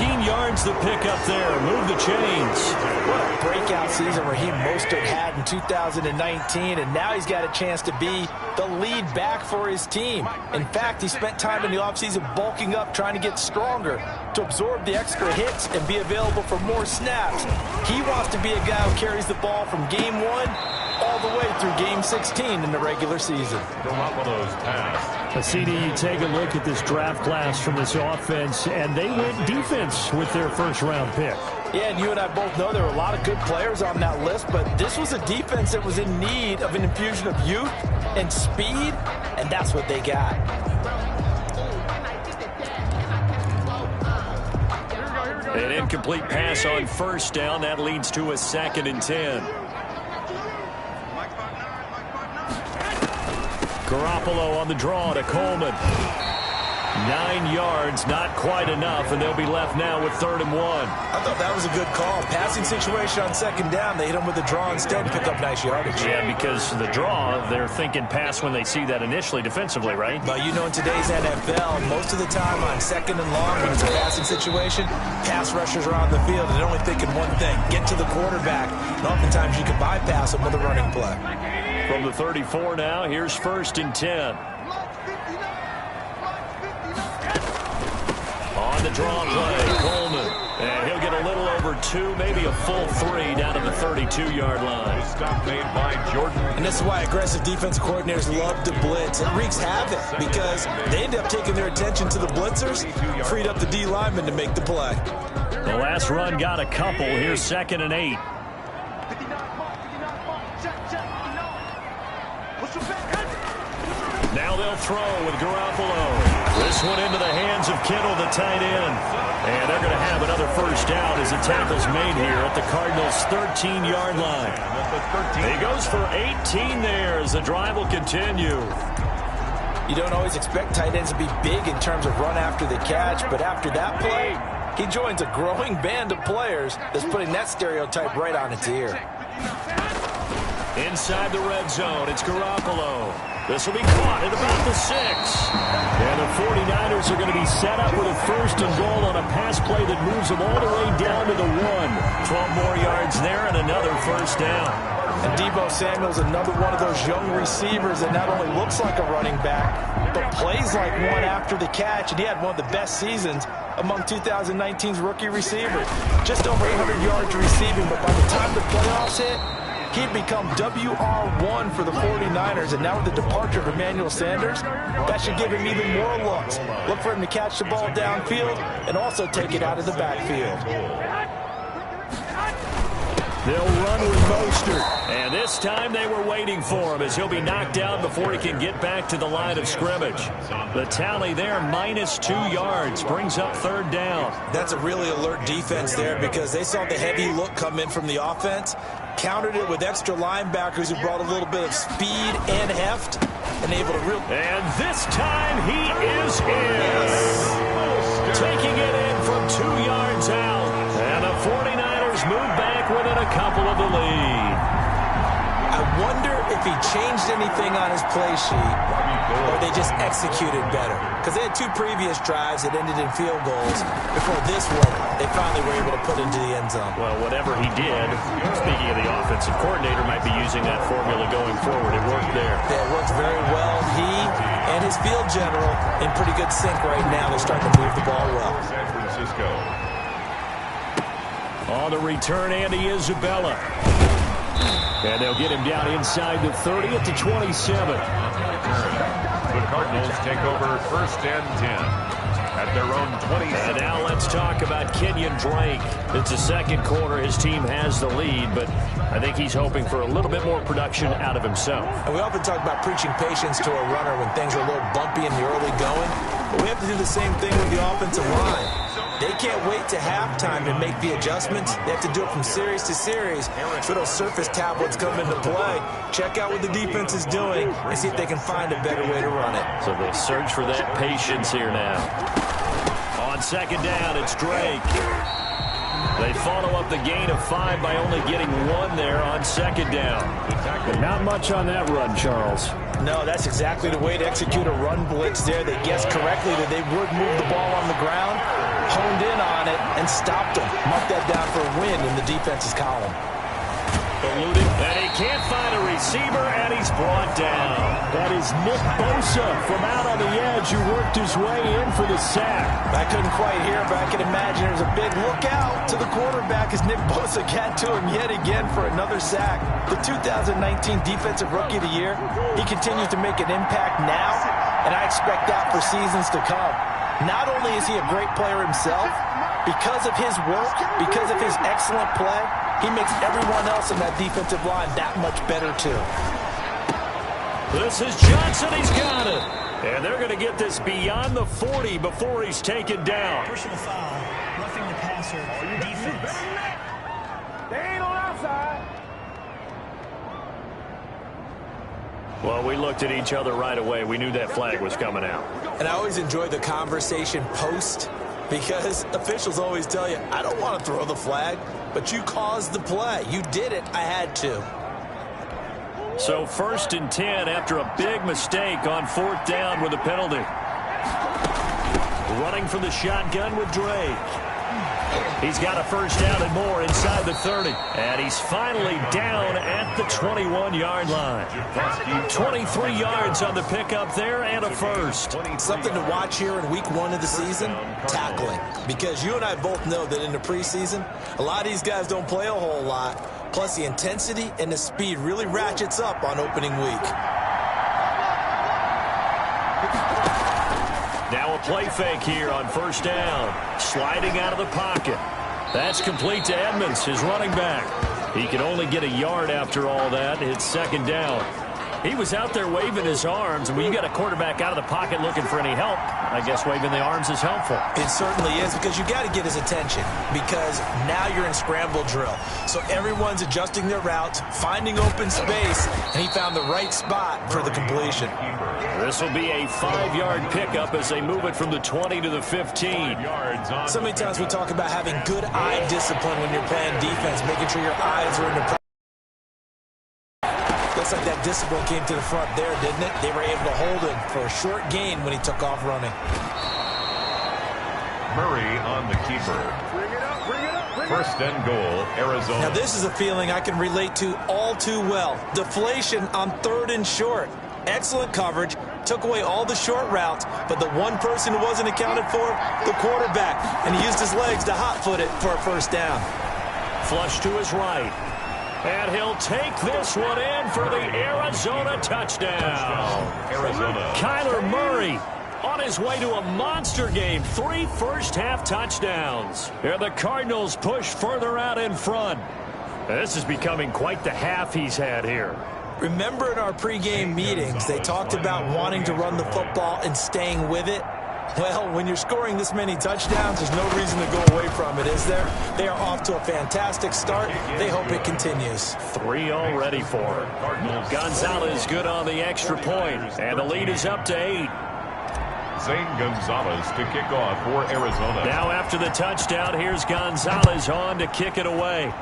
19 yards the pickup there. Move the chains. What a breakout season Raheem Mostert had in 2019, and now he's got a chance to be the lead back for his team. In fact, he spent time in the offseason bulking up, trying to get stronger, to absorb the extra hits and be available for more snaps. He wants to be a guy who carries the ball from game 1 all the way through game 16 in the regular season. CD, you take a look at this draft class from this offense, and they went defense with their first-round pick. Yeah, and you and I both know there were a lot of good players on that list, but this was a defense that was in need of an infusion of youth and speed, and that's what they got. An incomplete pass on first down. That leads to a 2nd and 10. Garoppolo on the draw to Coleman. 9 yards, not quite enough, and they'll be left now with 3rd and 1. I thought that was a good call. Passing situation on 2nd down. They hit him with a draw instead and pick up nice yardage. Yeah, because the draw, they're thinking pass when they see that initially defensively, right? But you know, in today's NFL, most of the time on 2nd and long, when it's a passing situation, pass rushers are on the field and they're only thinking one thing, get to the quarterback. And oftentimes you can bypass them with a running play. From the 34 now, here's 1st and 10. On the draw play, Coleman. And he'll get a little over 2, maybe a full 3 down to the 32-yard line. Stop made by Jordan. And this is why aggressive defense coordinators love to blitz. It wreaks havoc because they end up taking their attention to the blitzers, freed up the D lineman to make the play. The last run got a couple. Here's 2nd and 8. Now they'll throw with Garoppolo. This one into the hands of Kittle, the tight end. And they're going to have another first down as the tackle's made here at the Cardinals' 13-yard line. He goes for 18 there as the drive will continue. You don't always expect tight ends to be big in terms of run after the catch, but after that play, he joins a growing band of players that's putting that stereotype right on its ear. Inside the red zone, it's Garoppolo. This will be caught at about the 6. And the 49ers are going to be set up with a 1st and goal on a pass play that moves them all the way down to the 1. 12 more yards there and another first down. And Deebo Samuel's another one of those young receivers that not only looks like a running back, but plays like one after the catch. And he had one of the best seasons among 2019's rookie receivers. Just over 800 yards receiving, but by the time the playoffs hit, he'd become WR1 for the 49ers, and now with the departure of Emmanuel Sanders, that should give him even more looks. Look for him to catch the ball downfield and also take it out of the backfield. They'll run with Mostert. And this time they were waiting for him as he'll be knocked down before he can get back to the line of scrimmage. The tally there, -2 yards, brings up 3rd down. That's a really alert defense there because they saw the heavy look come in from the offense, countered it with extra linebackers who brought a little bit of speed and heft, and able to really... And this time he is in. Taking it in from 2 yards out. And the 49ers move back within a couple of the lead. I wonder if he changed anything on his play sheet or they just executed better. Because they had 2 previous drives that ended in field goals. Before this one, they finally were able to put into the end zone. Well, whatever he did, speaking of the offensive coordinator, might be using that formula going forward. It worked there. Yeah, it worked very well. He and his field general in pretty good sync right now. They're starting to move the ball well. San Francisco. On the return, Andy Isabella. And they'll get him down inside the 30 at the 27. The Cardinals take over 1st and 10 at their own 27. And now let's talk about Kenyon Drake. It's the second quarter. His team has the lead, but I think he's hoping for a little bit more production out of himself. And we often talk about preaching patience to a runner when things are a little bumpy in the early going. But we have to do the same thing with the offensive line. They can't wait to halftime to make the adjustments. They have to do it from series to series. So those surface tablets come into play. Check out what the defense is doing and see if they can find a better way to run it. So they'll search for that patience here now. On 2nd down, it's Drake. They follow up the gain of 5 by only getting 1 there on 2nd down. But not much on that run, Charles. No, that's exactly the way to execute a run blitz there. They guessed correctly that they would move the ball on the ground, honed in on it, and stopped them. Mark that down for a win in the defense's column. Eluded, and he can't find a receiver, and he's brought down. That is Nick Bosa from out on the edge who worked his way in for the sack. I couldn't quite hear, but I can imagine there was a big look out to the quarterback as Nick Bosa got to him yet again for another sack. The 2019 Defensive Rookie of the Year, he continues to make an impact now, and I expect that for seasons to come. Not only is he a great player himself, because of his work, because of his excellent play, he makes everyone else in that defensive line that much better too. This is Johnson. He's got it. And they're going to get this beyond the 40 before he's taken down. Personal foul, roughing the passer, defense. They ain't on our side. Well, we looked at each other right away. We knew that flag was coming out. And I always enjoy the conversation post because officials always tell you, I don't want to throw the flag, but you caused the play. You did it. I had to. So 1st and 10 after a big mistake on 4th down with a penalty. Running from the shotgun with Drake. He's got a 1st down and more inside the 30. And he's finally down at the 21-yard line. 23 yards on the pickup there and a 1st. Something to watch here in week 1 of the season, tackling. Because you and I both know that in the preseason, a lot of these guys don't play a whole lot. Plus the intensity and the speed really ratchets up on opening week. Now a play fake here on 1st down. Sliding out of the pocket. That's complete to Edmonds, his running back. He can only get a yard after all that. It's 2nd down. He was out there waving his arms. When you got a quarterback out of the pocket looking for any help, I guess waving the arms is helpful. It certainly is because you got to get his attention because now you're in scramble drill. So everyone's adjusting their routes, finding open space, and he found the right spot for the completion. This will be a 5-yard pickup as they move it from the 20 to the 15. So many times we talk about having good eye discipline when you're playing defense, making sure your eyes are in the... Looks like that discipline came to the front there, didn't it? They were able to hold him for a short gain when he took off running. Murray on the keeper. 1st and goal, Arizona. Now this is a feeling I can relate to all too well. Deflation on 3rd and short. Excellent coverage. Took away all the short routes, but the one person who wasn't accounted for, the quarterback. And he used his legs to hot-foot it for a 1st down. Flush to his right. And he'll take this one in for the Arizona touchdown. Arizona. Kyler Murray on his way to a monster game. 3 first-half touchdowns. And the Cardinals push further out in front. This is becoming quite the half he's had here. Remember in our pregame meetings, they talked about wanting to run the football and staying with it? Well, when you're scoring this many touchdowns, there's no reason to go away from it, is there? They are off to a fantastic start. They hope it continues. 3 already for him. Gonzalez good on the extra point, and the lead is up to 8. Zane Gonzalez to kick off for Arizona. Now after the touchdown, here's Gonzalez on to kick it away.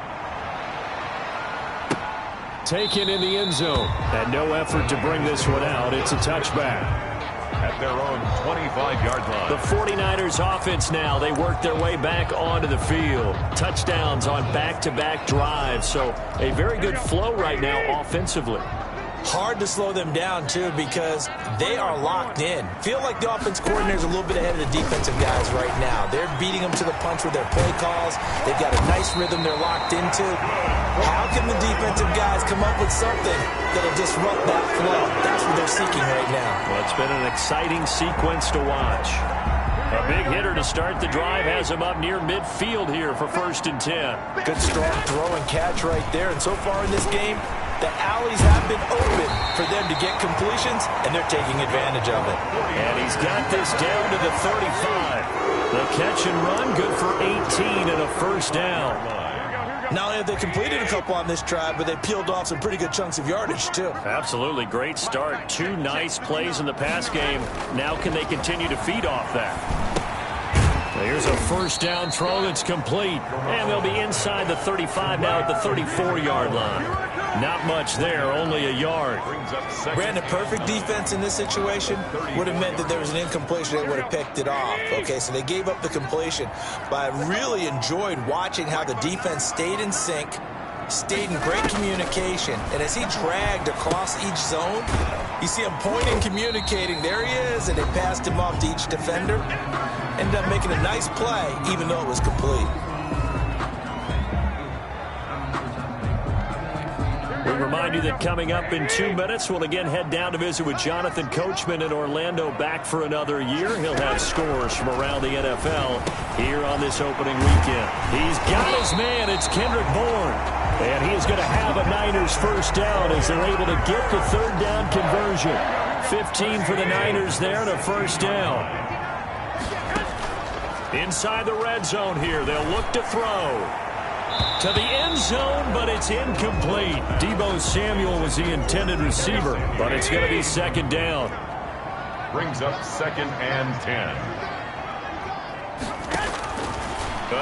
Taken in the end zone. And no effort to bring this one out. It's a touchback. At their own 25-yard line. The 49ers offense now. They work their way back onto the field. Touchdowns on back-to-back drives. So a very good flow right now offensively. Hard to slow them down, too, because they are locked in. Feel like the offense coordinator is a little bit ahead of the defensive guys right now. They're beating them to the punch with their play calls. They've got a nice rhythm they're locked into. How can the defensive guys come up with something that'll disrupt that flow? That's what they're seeking right now. Well, it's been an exciting sequence to watch. A big hitter to start the drive has him up near midfield here for 1st and 10. Good strong throw and catch right there. And so far in this game, the alleys have been open for them to get completions, and they're taking advantage of it. And he's got this down to the 35. The catch and run, good for 18 and a 1st down. Not only have they completed a couple on this drive, but they peeled off some pretty good chunks of yardage, too. Absolutely. Great start. 2 nice plays in the pass game. Now can they continue to feed off that? Here's a 1st down throw that's complete. And they'll be inside the 35 now at the 34-yard line. Not much there, only a yard. Brandon, perfect defense in this situation would have meant that there was an incompletion. They would have picked it off. Okay, so they gave up the completion. But I really enjoyed watching how the defense stayed in sync, stayed in great communication. And as he dragged across each zone, you see him pointing, communicating. There he is, and they passed him off to each defender. Ended up making a nice play, even though it was complete. We remind you that coming up in 2 minutes, we'll again head down to visit with Jonathan Coachman in Orlando, back for another year. He'll have scores from around the NFL here on this opening weekend. He's got his man. It's Kendrick Bourne. And he is going to have a Niners 1st down as they're able to get the 3rd down conversion. 15 for the Niners there and a 1st down. Inside the red zone here, they'll look to throw. To the end zone, but it's incomplete. Deebo Samuel was the intended receiver, but it's going to be 2nd down. Brings up 2nd and 10.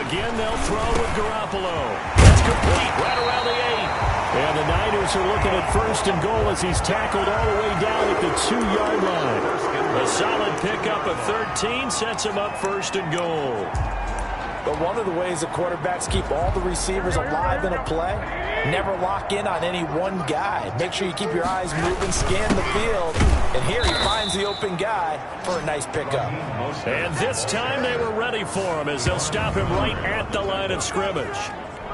Again, they'll throw with Garoppolo. That's complete right around the 8. And the Niners are looking at 1st and goal as he's tackled all the way down at the 2-yard line. A solid pickup of 13 sets him up 1st and goal. But one of the ways the quarterbacks keep all the receivers alive in a play, never lock in on any one guy. Make sure you keep your eyes moving, scan the field. And here he finds the open guy for a nice pickup. And this time they were ready for him as they'll stop him right at the line of scrimmage.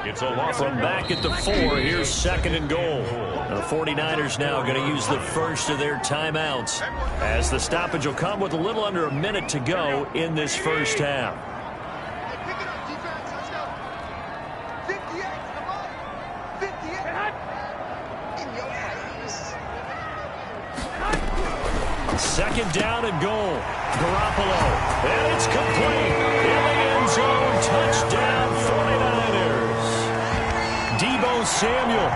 It's a loss from back at the 4. Here's 2nd and goal. The 49ers now going to use the first of their timeouts as the stoppage will come with a little under a minute to go in this 1st half. Second down and goal. Garoppolo. And it's complete. In the end zone. Touchdown 49ers. Deebo Samuel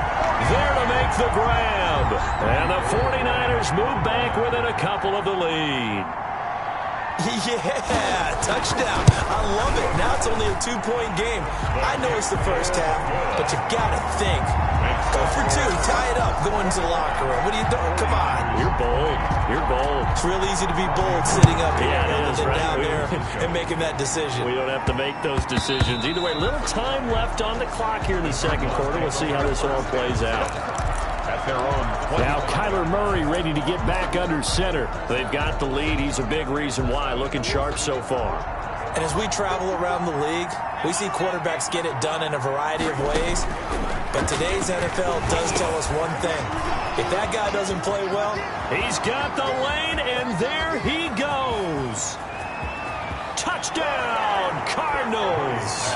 there to make the grab. And the 49ers move back within a couple of the lead. Yeah, touchdown. I love it. Now it's only a 2-point game. I know it's the 1st half, but you got to think. Go for 2, tie it up, go into the locker room. What are you doing? Come on. You're bold. You're bold. It's real easy to be bold sitting up here rather than right. down there and making that decision. We don't have to make those decisions. Either way, little time left on the clock here in the 2nd quarter. We'll see how this all plays out. At their own 20. Now Kyler Murray ready to get back under center. They've got the lead. He's a big reason why. Looking sharp so far. And as we travel around the league, we see quarterbacks get it done in a variety of ways. But today's NFL does tell us one thing. If that guy doesn't play well, he's got the lane, and there he goes. Touchdown, Cardinals.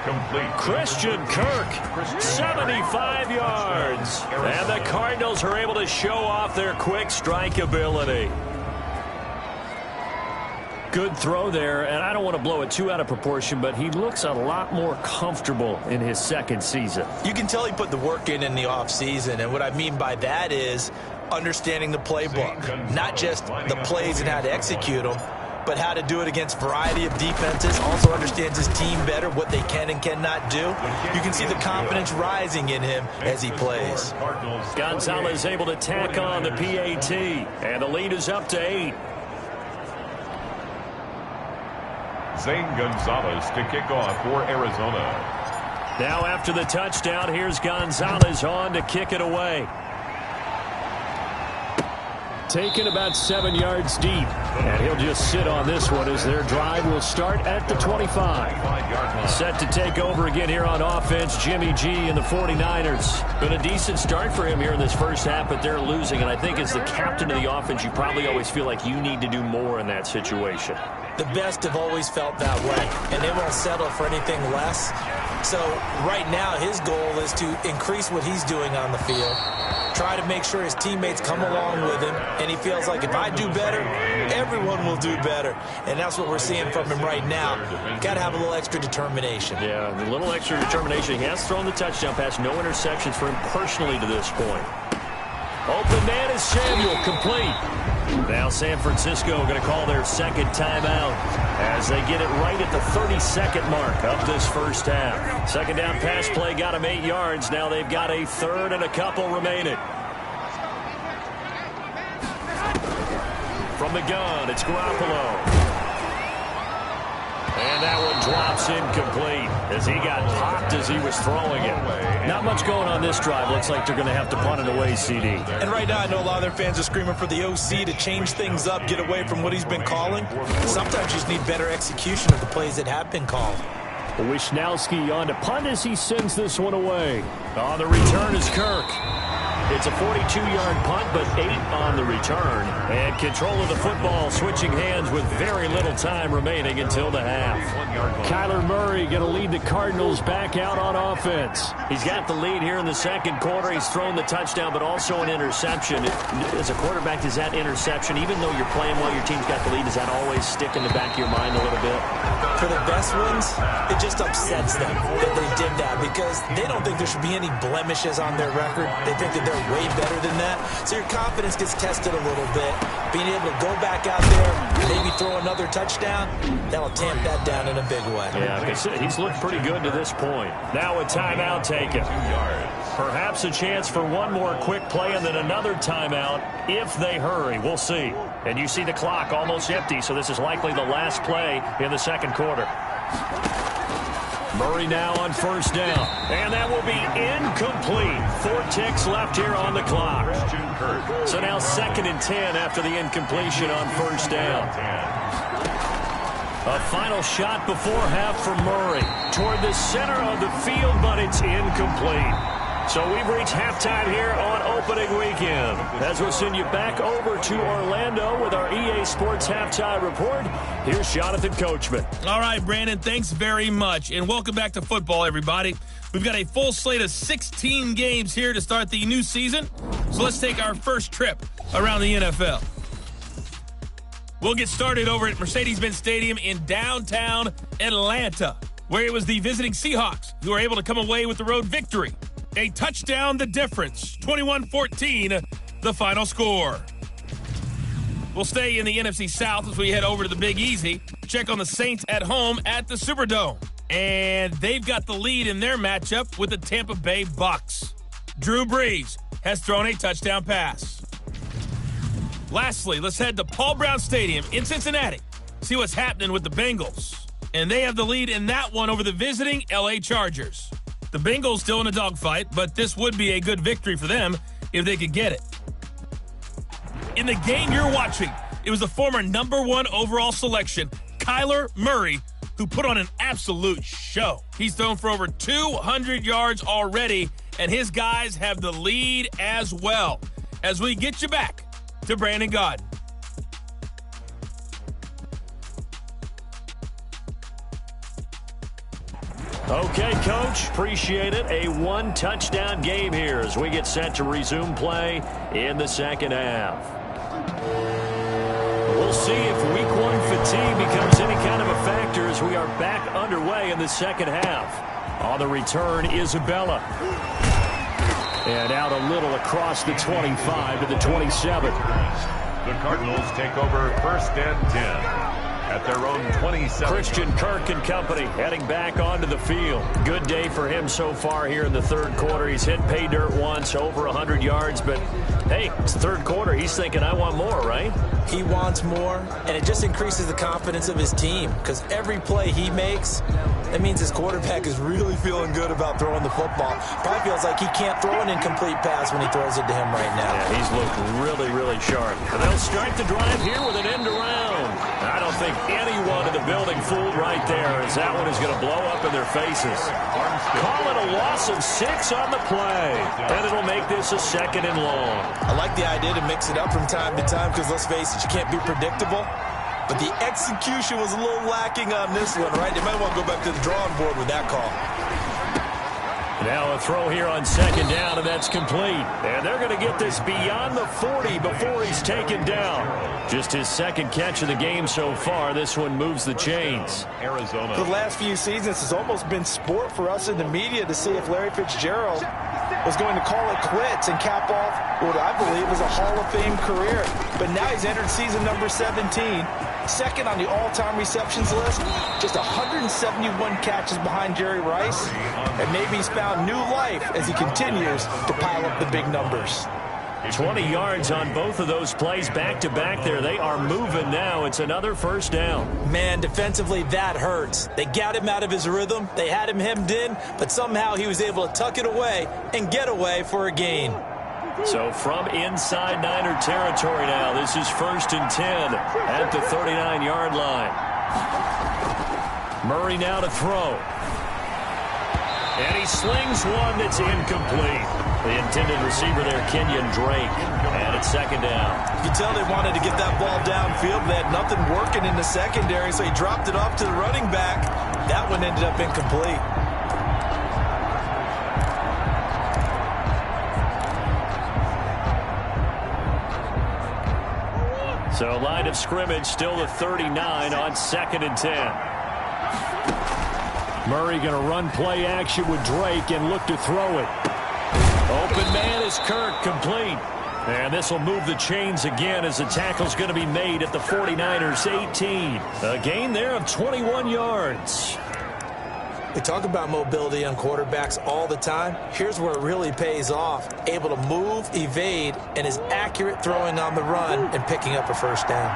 Complete. Christian Kirk, 75 yards. And the Cardinals are able to show off their quick strike ability. Good throw there, and I don't want to blow it too out of proportion, but he looks a lot more comfortable in his second season. You can tell he put the work in the offseason, and what I mean by that is understanding the playbook, not just the plays and how to execute them, but how to do it against a variety of defenses. Also understands his team better, what they can and cannot do. You can see the confidence rising in him as he plays. Gonzalez able to tack on the PAT, and the lead is up to 8. Zane Gonzalez to kick off for Arizona. Now after the touchdown, here's Gonzalez on to kick it away. Taken about 7 yards deep, and he'll just sit on this one as their drive will start at the 25. Set to take over again here on offense, Jimmy G and the 49ers. Been a decent start for him here in this first half, but they're losing, and I think as the captain of the offense, you probably always feel like you need to do more in that situation. The best have always felt that way, and they won't settle for anything less. So right now his goal is to increase what he's doing on the field, try to make sure his teammates come along with him, and he feels like if I do better, everyone will do better. And that's what we're seeing from him right now. Got to have a little extra determination. Yeah, a little extra determination. He has thrown the touchdown pass, no interceptions for him personally to this point. Open man is Samuel, complete. Now San Francisco going to call their second timeout as they get it right at the 32nd mark of this first half. Second down pass play got them 8 yards. Now they've got a third and a couple remaining. From the gun, it's Garoppolo. And that one drops incomplete as he got popped as he was throwing it. Not much going on this drive. Looks like they're going to have to punt it away, CD. And right now I know a lot of their fans are screaming for the OC to change things up, get away from what he's been calling. Sometimes you just need better execution of the plays that have been called. Wisnowski on to punt as he sends this one away. On the return is Kirk. It's a 42-yard punt, but 8 on the return. And control of the football switching hands with very little time remaining until the half. Kyler Murray going to lead the Cardinals back out on offense. He's got the lead here in the second quarter. He's thrown the touchdown, but also an interception. As a quarterback, does that interception, even though you're playing while your team's got the lead, does that always stick in the back of your mind a little bit? For the best ones, it just upsets them that they did that because they don't think there should be any blemishes on their record. They think that they're way better than that. So your confidence gets tested a little bit. Being able to go back out there, maybe throw another touchdown, that'll tamp that down in a big way. Yeah, he's looked pretty good to this point. Now a timeout taken. Perhaps a chance for one more quick play and then another timeout if they hurry. We'll see. And you see the clock almost empty, so this is likely the last play in the second quarter. Murray now on first down. And that will be incomplete. 4 ticks left here on the clock. So now 2nd and 10 after the incompletion on first down. A final shot before half from Murray. Toward the center of the field, but it's incomplete. So we've reached halftime here on opening weekend. As we'll send you back over to Orlando with our EA Sports Halftime Report, here's Jonathan Coachman. All right, Brandon, thanks very much. And welcome back to football, everybody. We've got a full slate of 16 games here to start the new season. So let's take our first trip around the NFL. We'll get started over at Mercedes-Benz Stadium in downtown Atlanta, where it was the visiting Seahawks who were able to come away with the road victory. A touchdown, the difference. 21-14, the final score. We'll stay in the NFC South as we head over to the Big Easy. Check on the Saints at home at the Superdome. And they've got the lead in their matchup with the Tampa Bay Bucks. Drew Brees has thrown a touchdown pass. Lastly, let's head to Paul Brown Stadium in Cincinnati. See what's happening with the Bengals. And they have the lead in that one over the visiting LA Chargers. The Bengals still in a dogfight, but this would be a good victory for them if they could get it. In the game you're watching, it was the former #1 overall selection, Kyler Murray, who put on an absolute show. He's thrown for over 200 yards already, and his guys have the lead as well. As we get you back to Brandon Gaudin. Okay, Coach, appreciate it. A one-touchdown game here as we get set to resume play in the second half. We'll see if Week 1 fatigue becomes any kind of a factor as we are back underway in the second half. On the return, Isabella. And out a little across the 25 to the 27. The Cardinals take over 1st and 10. At their own 27. Christian Kirk and company heading back onto the field. Good day for him so far here in the third quarter. He's hit pay dirt once, over 100 yards, but hey, it's the third quarter. He's thinking, I want more, right? He wants more, and it just increases the confidence of his team because every play he makes, that means his quarterback is really feeling good about throwing the football. Probably feels like he can't throw an incomplete pass when he throws it to him right now. Yeah, he's looked really, really sharp. And they'll start the drive here with an end around. I don't think anyone in the building fooled right there, as that one is going to blow up in their faces. Call it a loss of 6 on the play, and it'll make this a 2nd and long. I like the idea to mix it up from time to time because, let's face it, you can't be predictable. But the execution was a little lacking on this one, right? They might want to go back to the drawing board with that call. Now a throw here on 2nd down, and that's complete. And they're going to get this beyond the 40 before he's taken down. Just his 2nd catch of the game so far. This one moves the chains. Arizona. The last few seasons has almost been sport for us in the media to see if Larry Fitzgerald was going to call it quits and cap off what I believe is a Hall of Fame career. But now he's entered season number 17. 2nd on the all-time receptions list, just 171 catches behind Jerry Rice, and maybe he's found new life as he continues to pile up the big numbers. 20 yards on both of those plays back-to-back there. They are moving now. It's another 1st down. Man, defensively, that hurts. They got him out of his rhythm. They had him hemmed in, but somehow he was able to tuck it away and get away for a gain. So from inside Niner territory now, this is 1st and 10 at the 39-yard line. Murray now to throw. And he slings one that's incomplete. The intended receiver there, Kenyon Drake. And it's 2nd down. You can tell they wanted to get that ball downfield. They had nothing working in the secondary, so he dropped it off to the running back. That one ended up incomplete. So line of scrimmage still the 39 on 2nd and 10. Murray going to run play action with Drake and look to throw it. Open man is Kirk, complete. And this will move the chains again as the tackle's going to be made at the 49ers 18. A gain there of 21 yards. We talk about mobility on quarterbacks all the time. Here's where it really pays off. Able to move, evade, and is accurate throwing on the run and picking up a 1st down.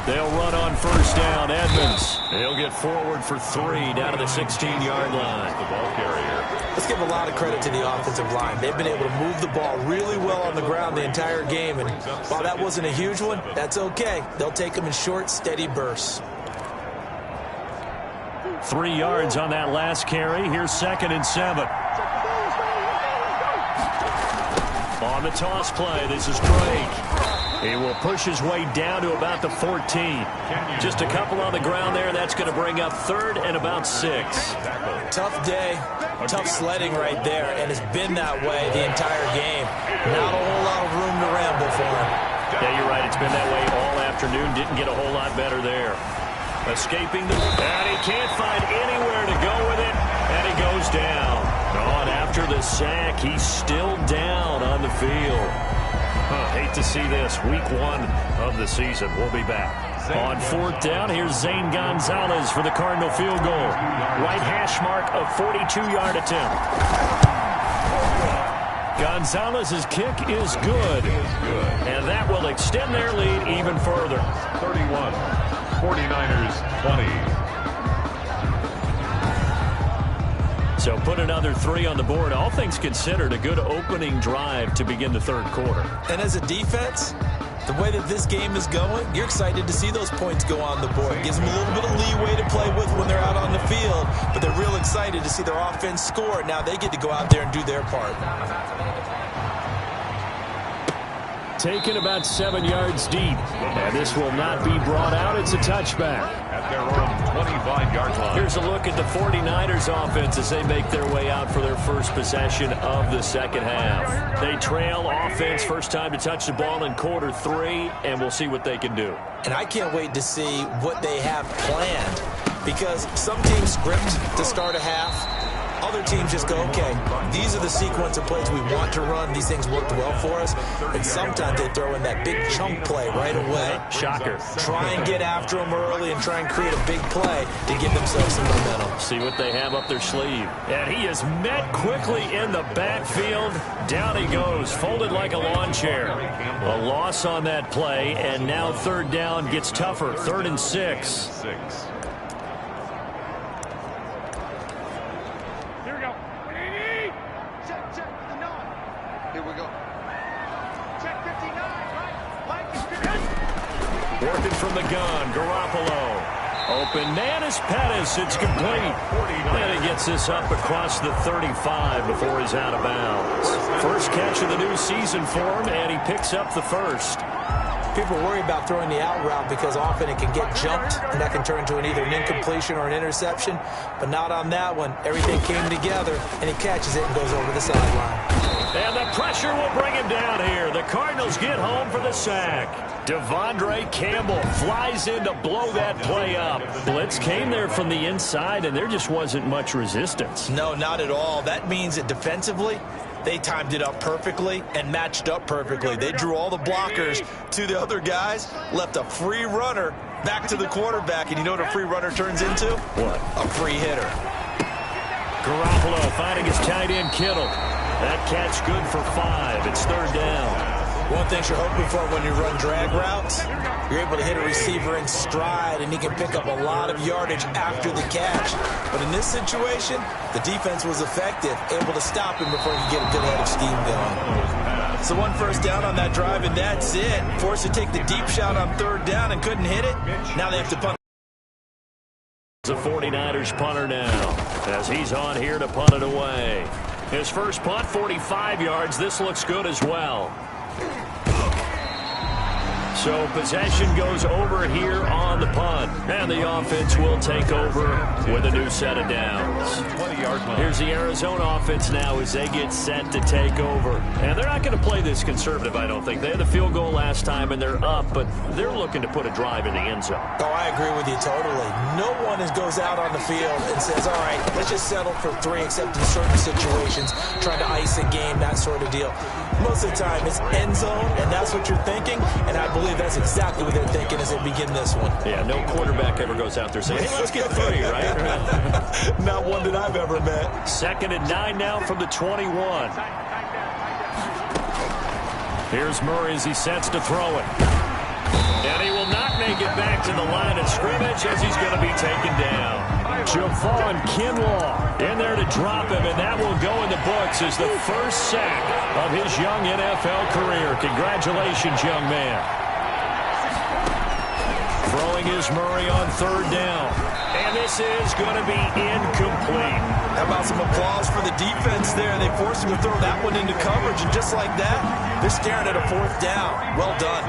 They'll run on 1st down. Edmonds. He'll get forward for 3 down to the 16-yard line. The ball carrier. Let's give a lot of credit to the offensive line. They've been able to move the ball really well on the ground the entire game. And while that wasn't a huge one, that's okay. They'll take them in short, steady bursts. 3 yards on that last carry. Here's 2nd and 7. On the toss play, this is Drake. He will push his way down to about the 14. Just a couple on the ground there. That's going to bring up 3rd and about 6. Tough day, tough sledding right there, and it's been that way the entire game. Not a whole lot of room to ramble for him. Yeah, you're right. It's been that way all afternoon. Didn't get a whole lot better there. Escaping the... And he can't find anywhere to go with it, and he goes down. Oh, and after the sack, he's still down on the field. Hate to see this. Week 1 of the season. We'll be back. On 4th down, here's Zane Gonzalez for the Cardinal field goal. Right hash mark of 42-yard attempt. Gonzalez's kick is good. And that will extend their lead even further. 31, 49ers 20. So put another 3 on the board. All things considered, a good opening drive to begin the third quarter. And as a defense, the way that this game is going, you're excited to see those points go on the board. Gives them a little bit of leeway to play with when they're out on the field, but they're real excited to see their offense score. Now they get to go out there and do their part. taken about 7 yards deep. And this will not be brought out. It's a touchback. At their own 25-yard line. Here's a look at the 49ers offense as they make their way out for their first possession of the second half. They trail offense, first time to touch the ball in quarter 3, and we'll see what they can do. And I can't wait to see what they have planned, because some teams script to start a half. Other teams just go, okay, these are the sequence of plays we want to run. These things worked well for us. And sometimes they throw in that big chunk play right away. Shocker. Try and get after them early and try and create a big play to give themselves some momentum. See what they have up their sleeve. And he is met quickly in the backfield. Down he goes, folded like a lawn chair. A loss on that play, and now third down gets tougher. 3rd and 6. Working from the gun, Garoppolo. Open man is Pettis. It's complete. And he gets this up across the 35 before he's out of bounds. First catch of the new season for him, and he picks up the first. People worry about throwing the out route because often it can get jumped, and that can turn into either an incompletion or an interception. But not on that one. Everything came together, and he catches it and goes over the sideline. And the pressure will bring him down here. The Cardinals get home for the sack. Devondre Campbell flies in to blow that play up. Blitz came there from the inside, and there just wasn't much resistance. No, not at all. That means that defensively, they timed it up perfectly and matched up perfectly. They drew all the blockers to the other guys, left a free runner back to the quarterback. And you know what a free runner turns into? What? A free hitter. Garoppolo finding his tight end Kittle. That catch good for 5. It's 3rd down. One thing you're hoping for when you run drag routes, you're able to hit a receiver in stride, and he can pick up a lot of yardage after the catch. But in this situation, the defense was effective, able to stop him before he could get a good head of steam going. So 1 first down on that drive, and that's it. Forced to take the deep shot on 3rd down and couldn't hit it. Now they have to punt. The 49ers punter now, as he's on here to punt it away. His first punt, 45 yards. This looks good as well. So possession goes over here on the punt. And the offense will take over with a new set of downs. 20-yard line. Here's the Arizona offense now as they get set to take over. And they're not going to play this conservative, I don't think. They had the field goal last time, and they're up, but they're looking to put a drive in the end zone. Oh, I agree with you totally. No one goes out on the field and says, all right, let's just settle for 3, except in certain situations, trying to ice a game, that sort of deal. Most of the time, it's end zone, and that's what you're thinking, and I believe that's exactly what they're thinking as they begin this one. Yeah, no quarterback ever goes out there saying, hey, let's get 3, right? Not one that I've ever met. 2nd and 9 now from the 21. Here's Murray as he sets to throw it. And he will not make it back to the line of scrimmage as he's going to be taken down. Javon Kinlaw in there to drop him, and that will go in the books as the first sack of his young NFL career. Congratulations, young man. Throwing is Murray on 3rd down. And this is going to be incomplete. How about some applause for the defense there? They forced him to throw that one into coverage, and just like that, they're staring at a 4th down. Well done.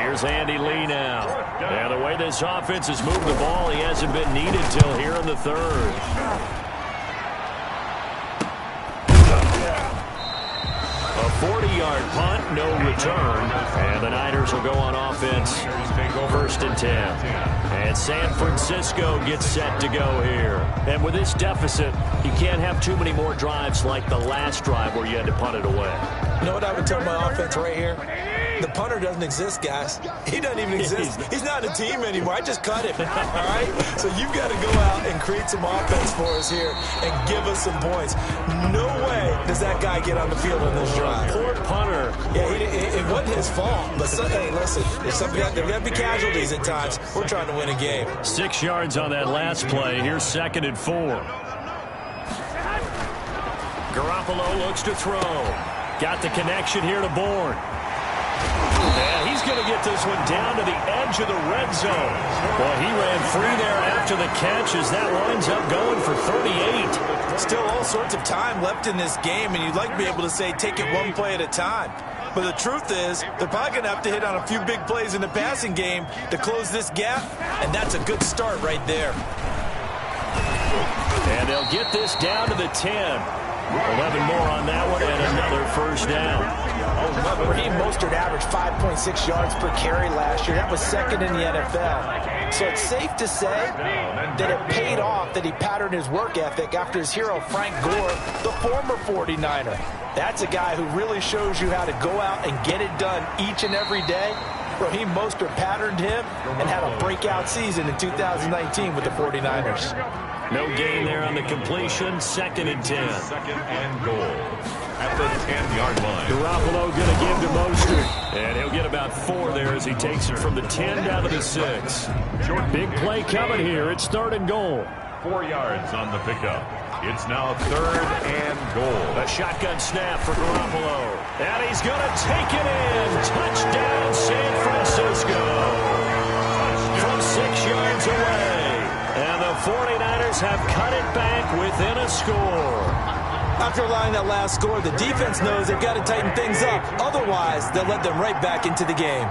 Here's Andy Lee now. And the way this offense has moved the ball, he hasn't been needed till here in the 3rd. A 40-yard punt, no return. And the Niners will go on offense. 1st and 10. And San Francisco gets set to go here. And with this deficit, you can't have too many more drives like the last drive where you had to punt it away. You know what I would tell my offense right here? The punter doesn't exist, guys. He doesn't even exist. He's not a team anymore. I just cut him. All right? So you've got to go out and create some offense for us here and give us some points. No way does that guy get on the field on this drive. Poor punter. Yeah, it wasn't his fault. But hey, listen, there got to be casualties at times. We're trying to win a game. 6 yards on that last play. Here's 2nd and 4. Garoppolo looks to throw. Got the connection here to Bourne. And he's going to get this one down to the edge of the red zone. Well, he ran free there after the catch as that winds up going for 38. Still all sorts of time left in this game, and you'd like to be able to say take it one play at a time. But the truth is, they're probably going to have to hit on a few big plays in the passing game to close this gap, and that's a good start right there. And they'll get this down to the 10. 11 more on that one and another first down. Raheem Mostert averaged 5.6 yards per carry last year. That was second in the NFL. So it's safe to say that it paid off that he patterned his work ethic after his hero Frank Gore, the former 49er. That's a guy who really shows you how to go out and get it done each and every day. Raheem Mostert patterned him and had a breakout season in 2019 with the 49ers. No gain there on the completion. Second and 10. Second and goal at the 10-yard line. Garoppolo going to give to Mostert. And he'll get about 4 there as he takes it from the 10 down to the 6. Big play coming here. It's third and goal. 4 yards on the pickup. It's now third and goal. A shotgun snap for Garoppolo. And he's going to take it in. Touchdown, San Francisco. From 6 yards away. And the 49ers have cut it back within a score. After allowing that last score, the defense knows they've got to tighten things up. Otherwise, they'll let them right back into the game.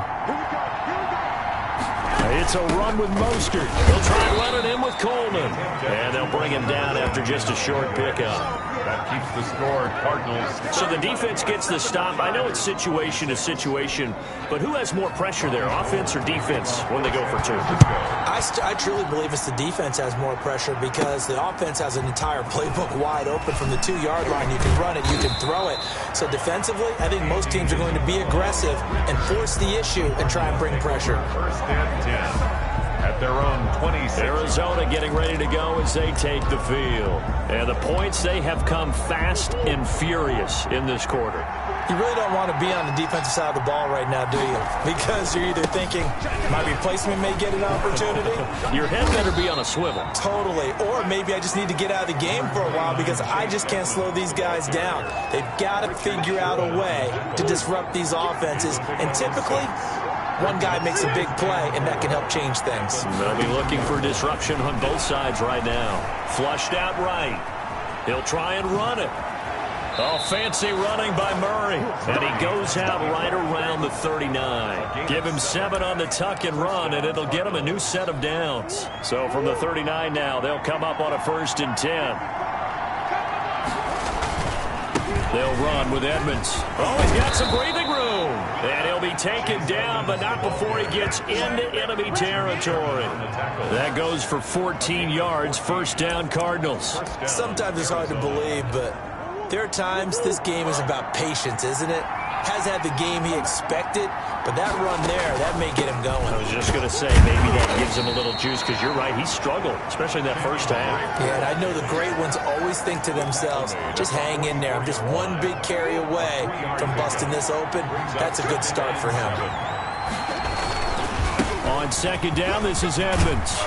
It's a run with Mostert. They'll try and run it in with Coleman. And they'll bring him down after just a short pickup. That keeps the score, Cardinals. So the defense gets the stop. I know it's situation to situation, but who has more pressure there, offense or defense, when they go for 2? I truly believe it's the defense has more pressure because the offense has an entire playbook wide open from the 2-yard line. You can run it, you can throw it. So defensively, I think most teams are going to be aggressive and force the issue and try and bring pressure. First and 10. At their own 26. Arizona getting ready to go as they take the field. And the points, they have come fast and furious in this quarter. You really don't want to be on the defensive side of the ball right now, do you? Because you're either thinking, my replacement may get an opportunity. Your head better be on a swivel. Totally. Or maybe I just need to get out of the game for a while because I just can't slow these guys down. They've got to figure out a way to disrupt these offenses. And typically, one guy makes a big play, and that can help change things. They'll be looking for disruption on both sides right now. Flushed out right. He'll try and run it. Oh, fancy running by Murray. And he goes out right around the 39. Give him 7 on the tuck and run, and it'll get him a new set of downs. So from the 39 now, they'll come up on a 1st and 10. They'll run with Edmonds. Oh, he's got some breathing room. And he'll be taken down, but not before he gets into enemy territory. That goes for 14 yards. First down, Cardinals. Sometimes it's hard to believe, but there are times this game is about patience, isn't it? Has had the game he expected, but that run there, that may get him going. I was just going to say, maybe that gives him a little juice, because you're right, he struggled, especially in that first half. Yeah, and I know the great ones always think to themselves, just hang in there. I'm just one big carry away from busting this open. That's a good start for him. On second down, this is Edmonds.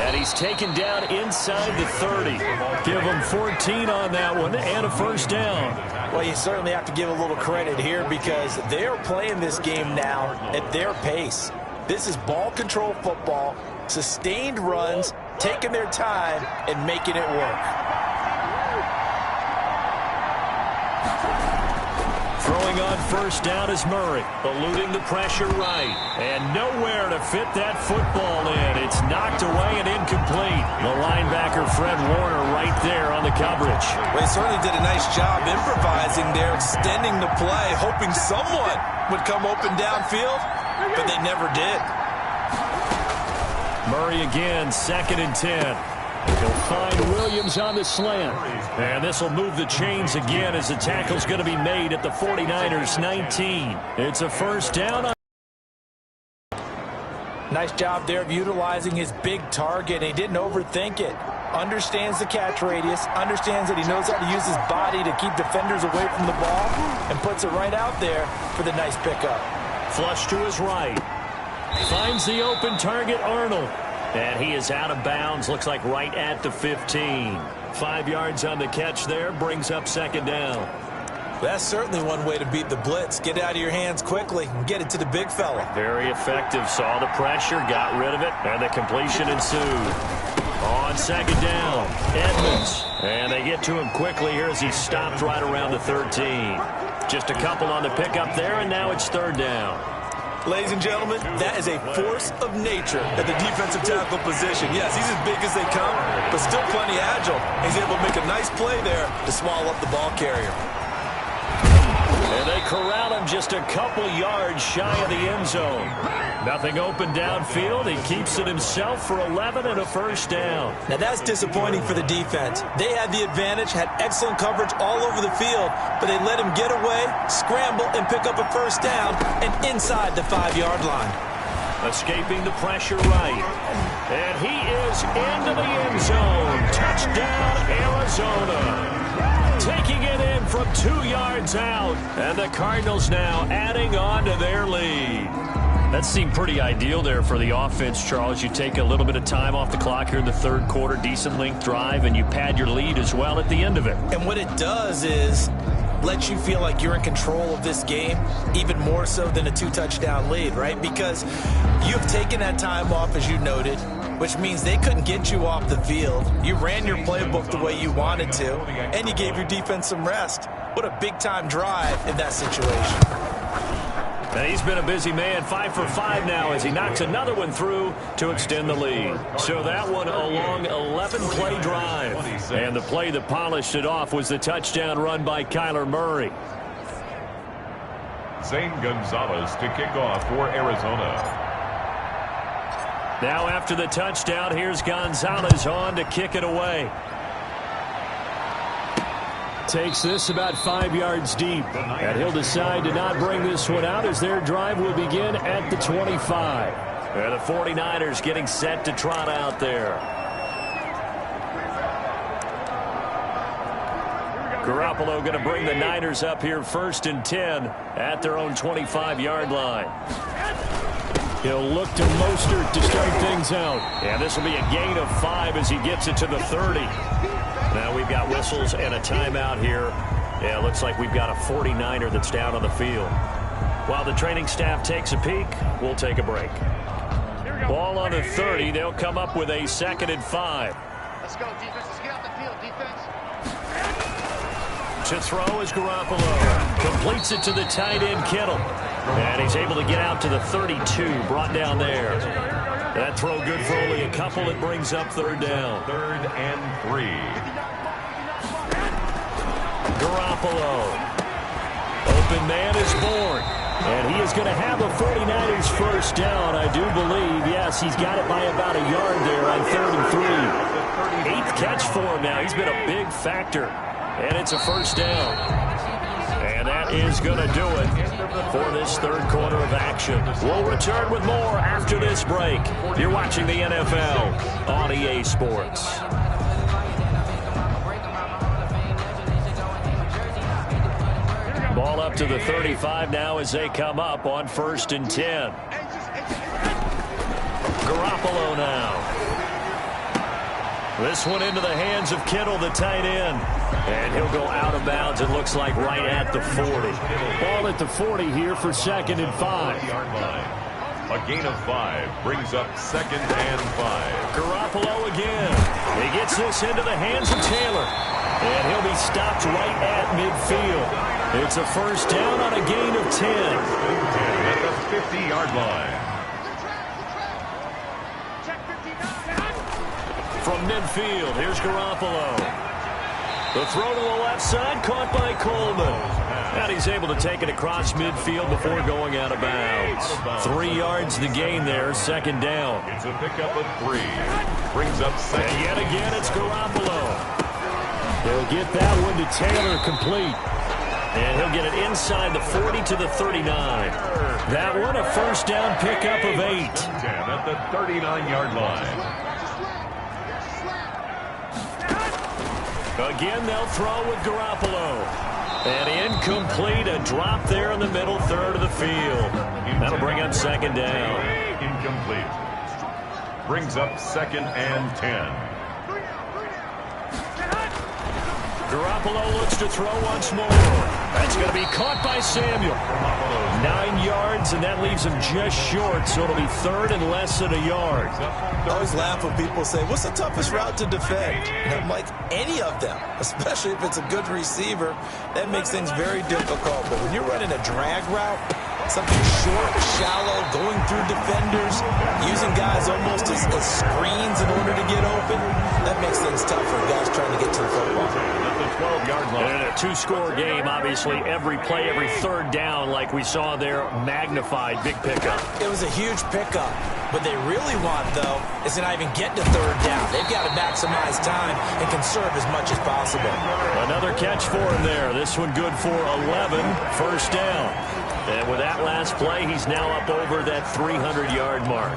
And he's taken down inside the 30. Give him 14 on that one and a first down. Well, you certainly have to give a little credit here because they're playing this game now at their pace. This is ball control football, sustained runs, taking their time, and making it work. Throwing on first down is Murray, eluding the pressure right, and nowhere to fit that football in. It's knocked away and incomplete. The linebacker, Fred Warner, right there on the coverage. Well, he certainly did a nice job improvising there, extending the play, hoping someone would come open downfield, but they never did. Murray again, 2nd and 10. He'll find Williams on the slant. And this will move the chains again as the tackle's going to be made at the 49ers 19. It's a first down. Nice job there of utilizing his big target. He didn't overthink it. Understands the catch radius. Understands that he knows how to use his body to keep defenders away from the ball. And puts it right out there for the nice pickup. Flush to his right. Finds the open target, Arnold. And he is out of bounds, looks like right at the 15. 5 yards on the catch there, brings up second down. That's certainly one way to beat the blitz. Get it out of your hands quickly and get it to the big fella. Very effective. Saw the pressure, got rid of it, and the completion ensued. On second down, Edmonds. And they get to him quickly here as he stopped right around the 13. Just a couple on the pickup there, and now it's third down. Ladies and gentlemen, that is a force of nature at the defensive tackle position. Yes, he's as big as they come, but still plenty agile. He's able to make a nice play there to swallow up the ball carrier. And they corral him just a couple yards shy of the end zone. Nothing open downfield. He keeps it himself for 11 and a first down. Now that's disappointing for the defense. They had the advantage, had excellent coverage all over the field, but they let him get away, scramble, and pick up a first down and inside the 5-yard line. Escaping the pressure right. And he is into the end zone. Touchdown, Arizona. Taking it in from 2 yards out. And the Cardinals now adding on to their lead. That seemed pretty ideal there for the offense, Charles. You take a little bit of time off the clock here in the third quarter, decent length drive, and you pad your lead as well at the end of it. And what it does is let you feel like you're in control of this game, even more so than a 2-touchdown lead, right? Because you've taken that time off, as you noted, which means they couldn't get you off the field. You ran your playbook the way you wanted to, and you gave your defense some rest. What a big-time drive in that situation. And he's been a busy man, 5 for 5 now as he knocks another one through to extend the lead. So that one a long 11-play drive. And the play that polished it off was the touchdown run by Kyler Murray. Zane Gonzalez to kick off for Arizona. Now after the touchdown, here's Gonzalez on to kick it away. Takes this about 5 yards deep. And he'll decide to not bring this one out as their drive will begin at the 25. And the 49ers getting set to trot out there. Garoppolo going to bring the Niners up here 1st and 10 at their own 25-yard line. He'll look to Mostert to start things out. And this will be a gain of 5 as he gets it to the 30. Now we've got whistles and a timeout here. Yeah, it looks like we've got a 49er that's down on the field. While the training staff takes a peek, we'll take a break. Ball on the 30. They'll come up with a 2nd and 5. Let's go, defense. Let's get off the field, defense. To throw is Garoppolo. Completes it to the tight end, Kittle. And he's able to get out to the 32, brought down there. That throw good for only a couple. It brings up 3rd down. 3rd and 3. Garoppolo. Open man is born. And he is going to have a 49ers first down, I do believe. Yes, he's got it by about a yard there on 3rd and 3. 8th catch for him now. He's been a big factor. And it's a first down. And that is going to do it for this third quarter of action. We'll return with more after this break. You're watching the NFL on EA Sports. Ball up to the 35 now as they come up on 1st and 10. Garoppolo now. This one into the hands of Kittle, the tight end. And he'll go out of bounds, it looks like, right at the 40. Ball at the 40 here for 2nd and 5. A gain of 5 brings up 2nd and 5. Garoppolo again. He gets this into the hands of Taylor. And he'll be stopped right at midfield. It's a first down on a gain of 10. At the 50-yard line. From midfield, here's Garoppolo. The throw to the left side, caught by Coleman. And he's able to take it across midfield before going out of bounds. 3 yards the gain there, 2nd down. It's a pickup of 3. Brings up 2nd. And yet again, it's Garoppolo. They'll get that one to Taylor complete. And he'll get it inside the 40 to the 39. That one, a first down pickup of 8. 10 at the 39-yard line. Again, they'll throw with Garoppolo. And incomplete, a drop there in the middle third of the field. That'll bring up 2nd down. Incomplete. Brings up 2nd and 10. Garoppolo looks to throw once more. That's going to be caught by Samuel. 9 yards, and that leaves him just short, so it'll be third and less than a yard. I always laugh when people say, what's the toughest route to defend? And I'm like, any of them, especially if it's a good receiver. That makes things very difficult. But when you're running a drag route, something short, shallow, going through defenders, using guys almost as screens in order to get open, that makes things tough for guys trying to get to the football. 12-yard line. And in a two-score game, obviously, every play, every third down, like we saw there, magnified. Big pickup. It was a huge pickup. What they really want, though, is to not even get to third down. They've got to maximize time and conserve as much as possible. Another catch for him there. This one good for 11. First down. And with that last play, he's now up over that 300-yard mark.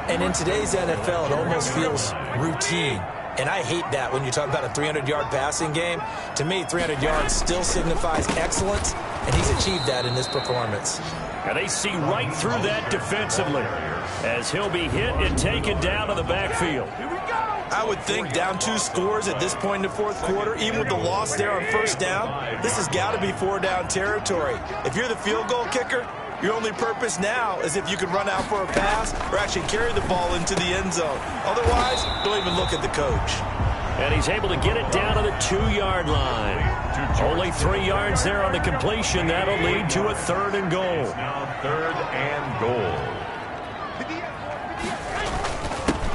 And in today's NFL, it almost feels routine. And I hate that when you talk about a 300-yard passing game. To me, 300 yards still signifies excellence, and he's achieved that in this performance. And they see right through that defensively as he'll be hit and taken down to the backfield. I would think down 2 scores at this point in the fourth quarter, even with the loss there on first down, this has got to be 4-down territory. If you're the field goal kicker, your only purpose now is if you can run out for a pass or actually carry the ball into the end zone. Otherwise, don't even look at the coach. And he's able to get it down to the 2-yard line. Only 3 yards there on the completion. That'll lead to a third and goal. Now third and goal.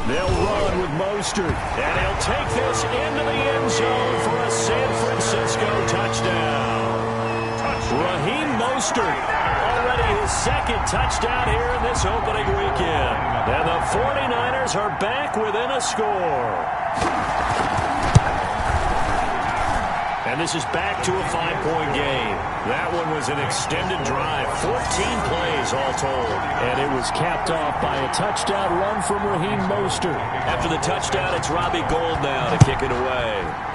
They'll run with Mostert. And he'll take this into the end zone for a San Francisco touchdown. Raheem Mostert. Already his second touchdown here in this opening weekend. And the 49ers are back within a score. And this is back to a 5-point game. That one was an extended drive. 14 plays all told. And it was capped off by a touchdown run from Raheem Mostert. After the touchdown, it's Robbie Gould now to kick it away.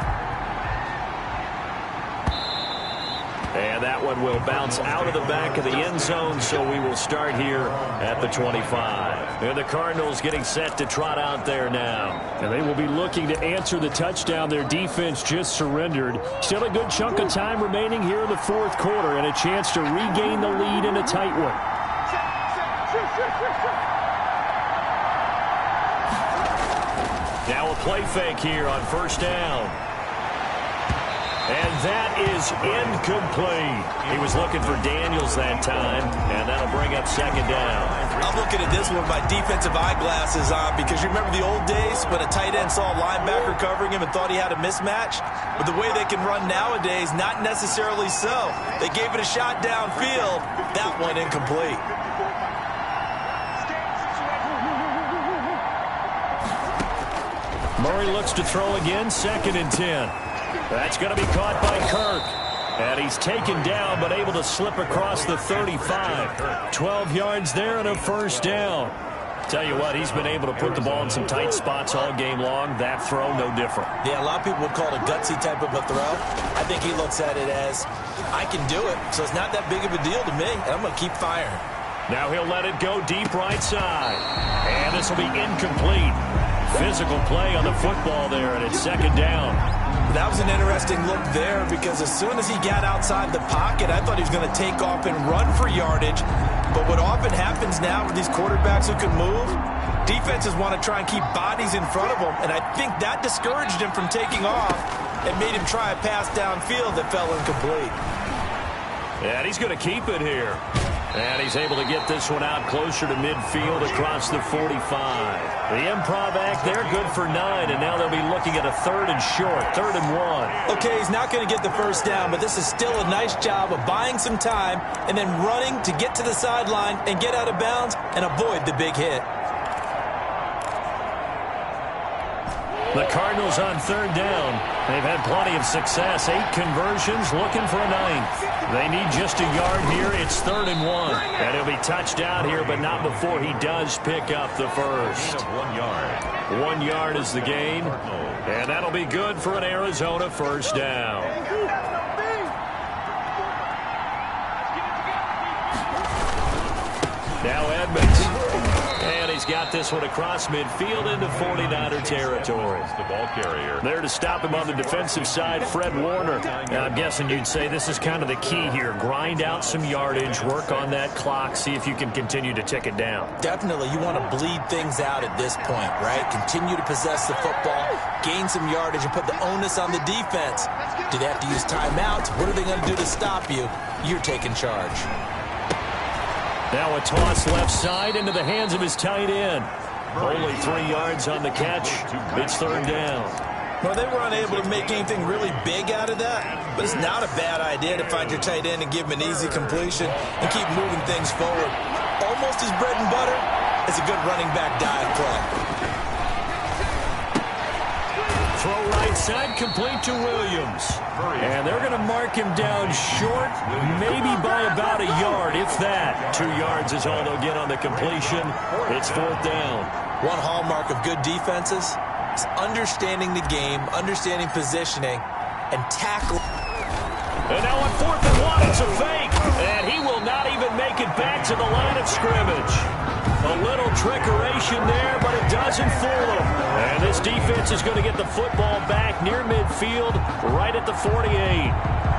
And that one will bounce out of the back of the end zone, so we will start here at the 25. And the Cardinals getting set to trot out there now. And they will be looking to answer the touchdown their defense just surrendered. Still a good chunk of time remaining here in the fourth quarter and a chance to regain the lead in a tight one. Now a play fake here on first down. And that is incomplete. He was looking for Daniels that time, and that'll bring up second down. I'm looking at this with my defensive eyeglasses on because you remember the old days when a tight end saw a linebacker covering him and thought he had a mismatch? But the way they can run nowadays, not necessarily so. They gave it a shot downfield. That one incomplete. Murray looks to throw again, 2nd and 10. That's going to be caught by Kirk. And he's taken down, but able to slip across the 35. 12 yards there and a first down. Tell you what, he's been able to put the ball in some tight spots all game long. That throw, no different. Yeah, a lot of people would call it a gutsy type of a throw. I think he looks at it as, I can do it, so it's not that big of a deal to me, and I'm going to keep firing. Now he'll let it go deep right side. And this will be incomplete. Physical play on the football there, and it's second down. That was an interesting look there because as soon as he got outside the pocket, I thought he was going to take off and run for yardage. But what often happens now with these quarterbacks who can move, defenses want to try and keep bodies in front of them. And I think that discouraged him from taking off and made him try a pass downfield that fell incomplete. And he's going to keep it here. And he's able to get this one out closer to midfield across the 45. The improv act there, good for 9, and now they'll be looking at a 3rd and short, 3rd and 1. Okay, he's not going to get the first down, but this is still a nice job of buying some time and then running to get to the sideline and get out of bounds and avoid the big hit. The Cardinals on 3rd down. They've had plenty of success. 8 conversions, looking for a 9th. They need just a yard here. It's 3rd and 1. And he'll be touched out here, but not before he does pick up the first. 1 yard. 1 yard is the gain. And that'll be good for an Arizona first down. Now Edmonds. And he's got this one across midfield into 49er territory. The ball carrier. There to stop him on the defensive side, Fred Warner. Now, I'm guessing you'd say this is kind of the key here. Grind out some yardage, work on that clock, see if you can continue to tick it down. Definitely, you want to bleed things out at this point, right? Continue to possess the football, gain some yardage, and put the onus on the defense. Do they have to use timeouts? What are they going to do to stop you? You're taking charge. Now a toss left side into the hands of his tight end. Only 3 yards on the catch. It's third down. Well, they were unable to make anything really big out of that, but it's not a bad idea to find your tight end and give him an easy completion and keep moving things forward. Almost as bread and butter as a good running back dive play. Throw right side, complete to Williams. And they're going to mark him down short, maybe by about a yard, if that. 2 yards is all they'll get on the completion. It's fourth down. One hallmark of good defenses is understanding the game, understanding positioning, and tackling. And now on 4th and 1, it's a fake. And he will not even make it back to the line of scrimmage. A little trickeration there, but it doesn't fool him. And this defense is going to get the football back near midfield, right at the 48.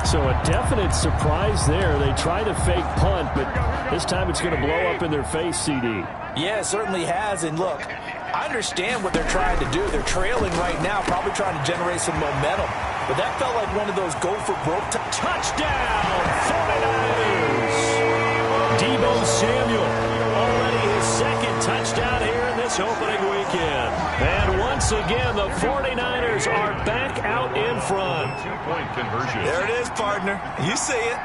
So a definite surprise there. They try to fake punt, but this time it's going to blow up in their face, CD. Yeah, it certainly has. And look, I understand what they're trying to do. They're trailing right now, probably trying to generate some momentum. But that felt like one of those go-for-broke touchdown 49ers. Deebo Samuel, already his second touchdown here in this opening weekend. And once again, the 49ers are back out in front. 2-point conversion. There it is, partner. You see it.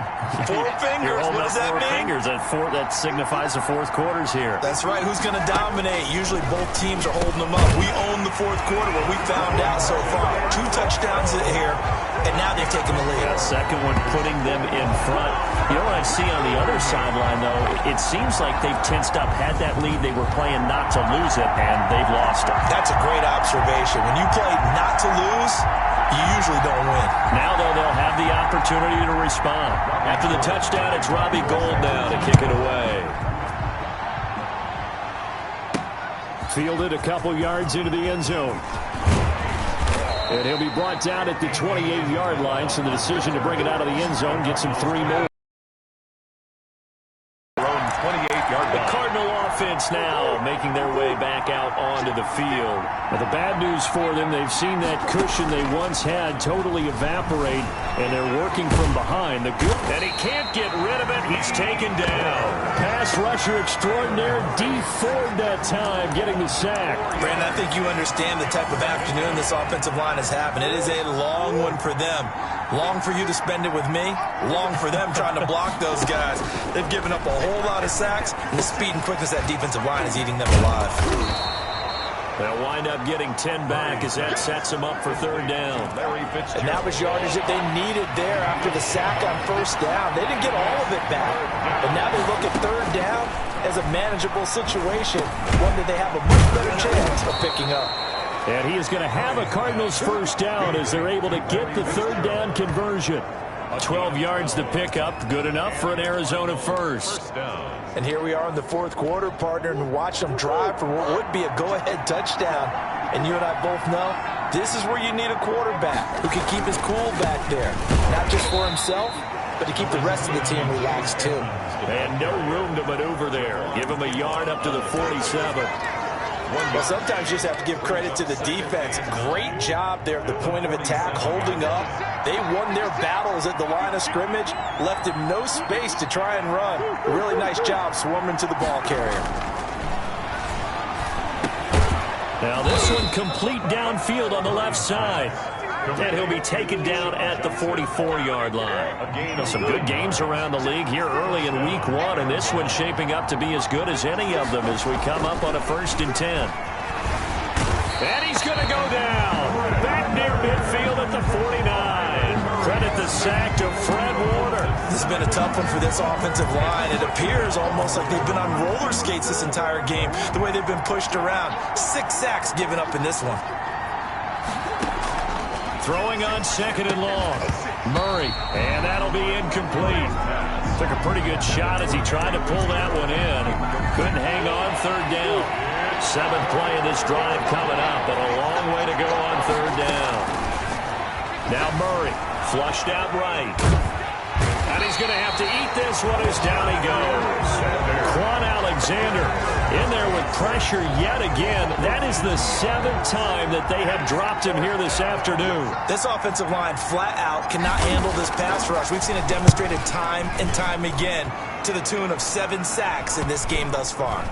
4 fingers. What does that mean? Fingers. That signifies the fourth quarter's here. That's right. Who's going to dominate? Usually both teams are holding them up. We own the fourth quarter, what we found out so far. 2 touchdowns here, and now they've taken the lead. That second one putting them in front. You know what I see on the other sideline, though? It seems like they've tensed up, had that lead. They were playing not to lose it, and they've lost it. That's a great observation. When you play not to lose, you usually don't win. Now, though, they'll have the opportunity to respond. After the touchdown, it's Robbie Gould now to kick it away. Fielded a couple yards into the end zone. And he'll be brought down at the 28-yard line, so the decision to bring it out of the end zone gets him 3 more. The Cardinal offense now making their way back out onto the field. Now, the bad news for them, they've seen that cushion they once had totally evaporate, and they're working from behind. The good, and he can't get rid of it. He's taken down. Pass rusher extraordinaire, D. Ford that time getting the sack. Brandon, I think you understand the type of afternoon this offensive line is having. It is a long one for them. Long for you to spend it with me. Long for them trying to block those guys. They've given up a whole lot of sacks, and the speed and quickness of that defensive line is eating them alive. They'll wind up getting 10 back as that sets them up for third down. And that was yardage that they needed there after the sack on first down. They didn't get all of it back. But now they look at third down as a manageable situation, one that they have a much better chance of picking up. And he is going to have a Cardinals first down as they're able to get the third down conversion. 12 yards to pick up, good enough for an Arizona first. And here we are in the fourth quarter, partner, and watch them drive for what would be a go-ahead touchdown. And you and I both know this is where you need a quarterback who can keep his cool back there, not just for himself, but to keep the rest of the team relaxed too. And no room to maneuver there. Give him a yard up to the 47. Well, sometimes you just have to give credit to the defense. Great job there at the point of attack, holding up. They won their battles at the line of scrimmage, left him no space to try and run. Really nice job swarming to the ball carrier. Now this one complete downfield on the left side. And he'll be taken down at the 44-yard line. Some good games around the league here early in week 1, and this one's shaping up to be as good as any of them as we come up on a 1st and 10. And he's going to go down. Back near midfield at the 49. Credit the sack to Fred Warner. This has been a tough one for this offensive line. It appears almost like they've been on roller skates this entire game, the way they've been pushed around. 6 sacks given up in this one. Throwing on 2nd and long. Murray, and that'll be incomplete. Took a pretty good shot as he tried to pull that one in. Couldn't hang on 3rd down. Seventh play of this drive coming up, but a long way to go on third down. Now Murray, flushed out right. And he's going to have to eat this one as down he goes. Quan Alexander in there with pressure yet again. That is the 7th time that they have dropped him here this afternoon. This offensive line flat out cannot handle this pass rush. We've seen it demonstrated time and time again to the tune of 7 sacks in this game thus far.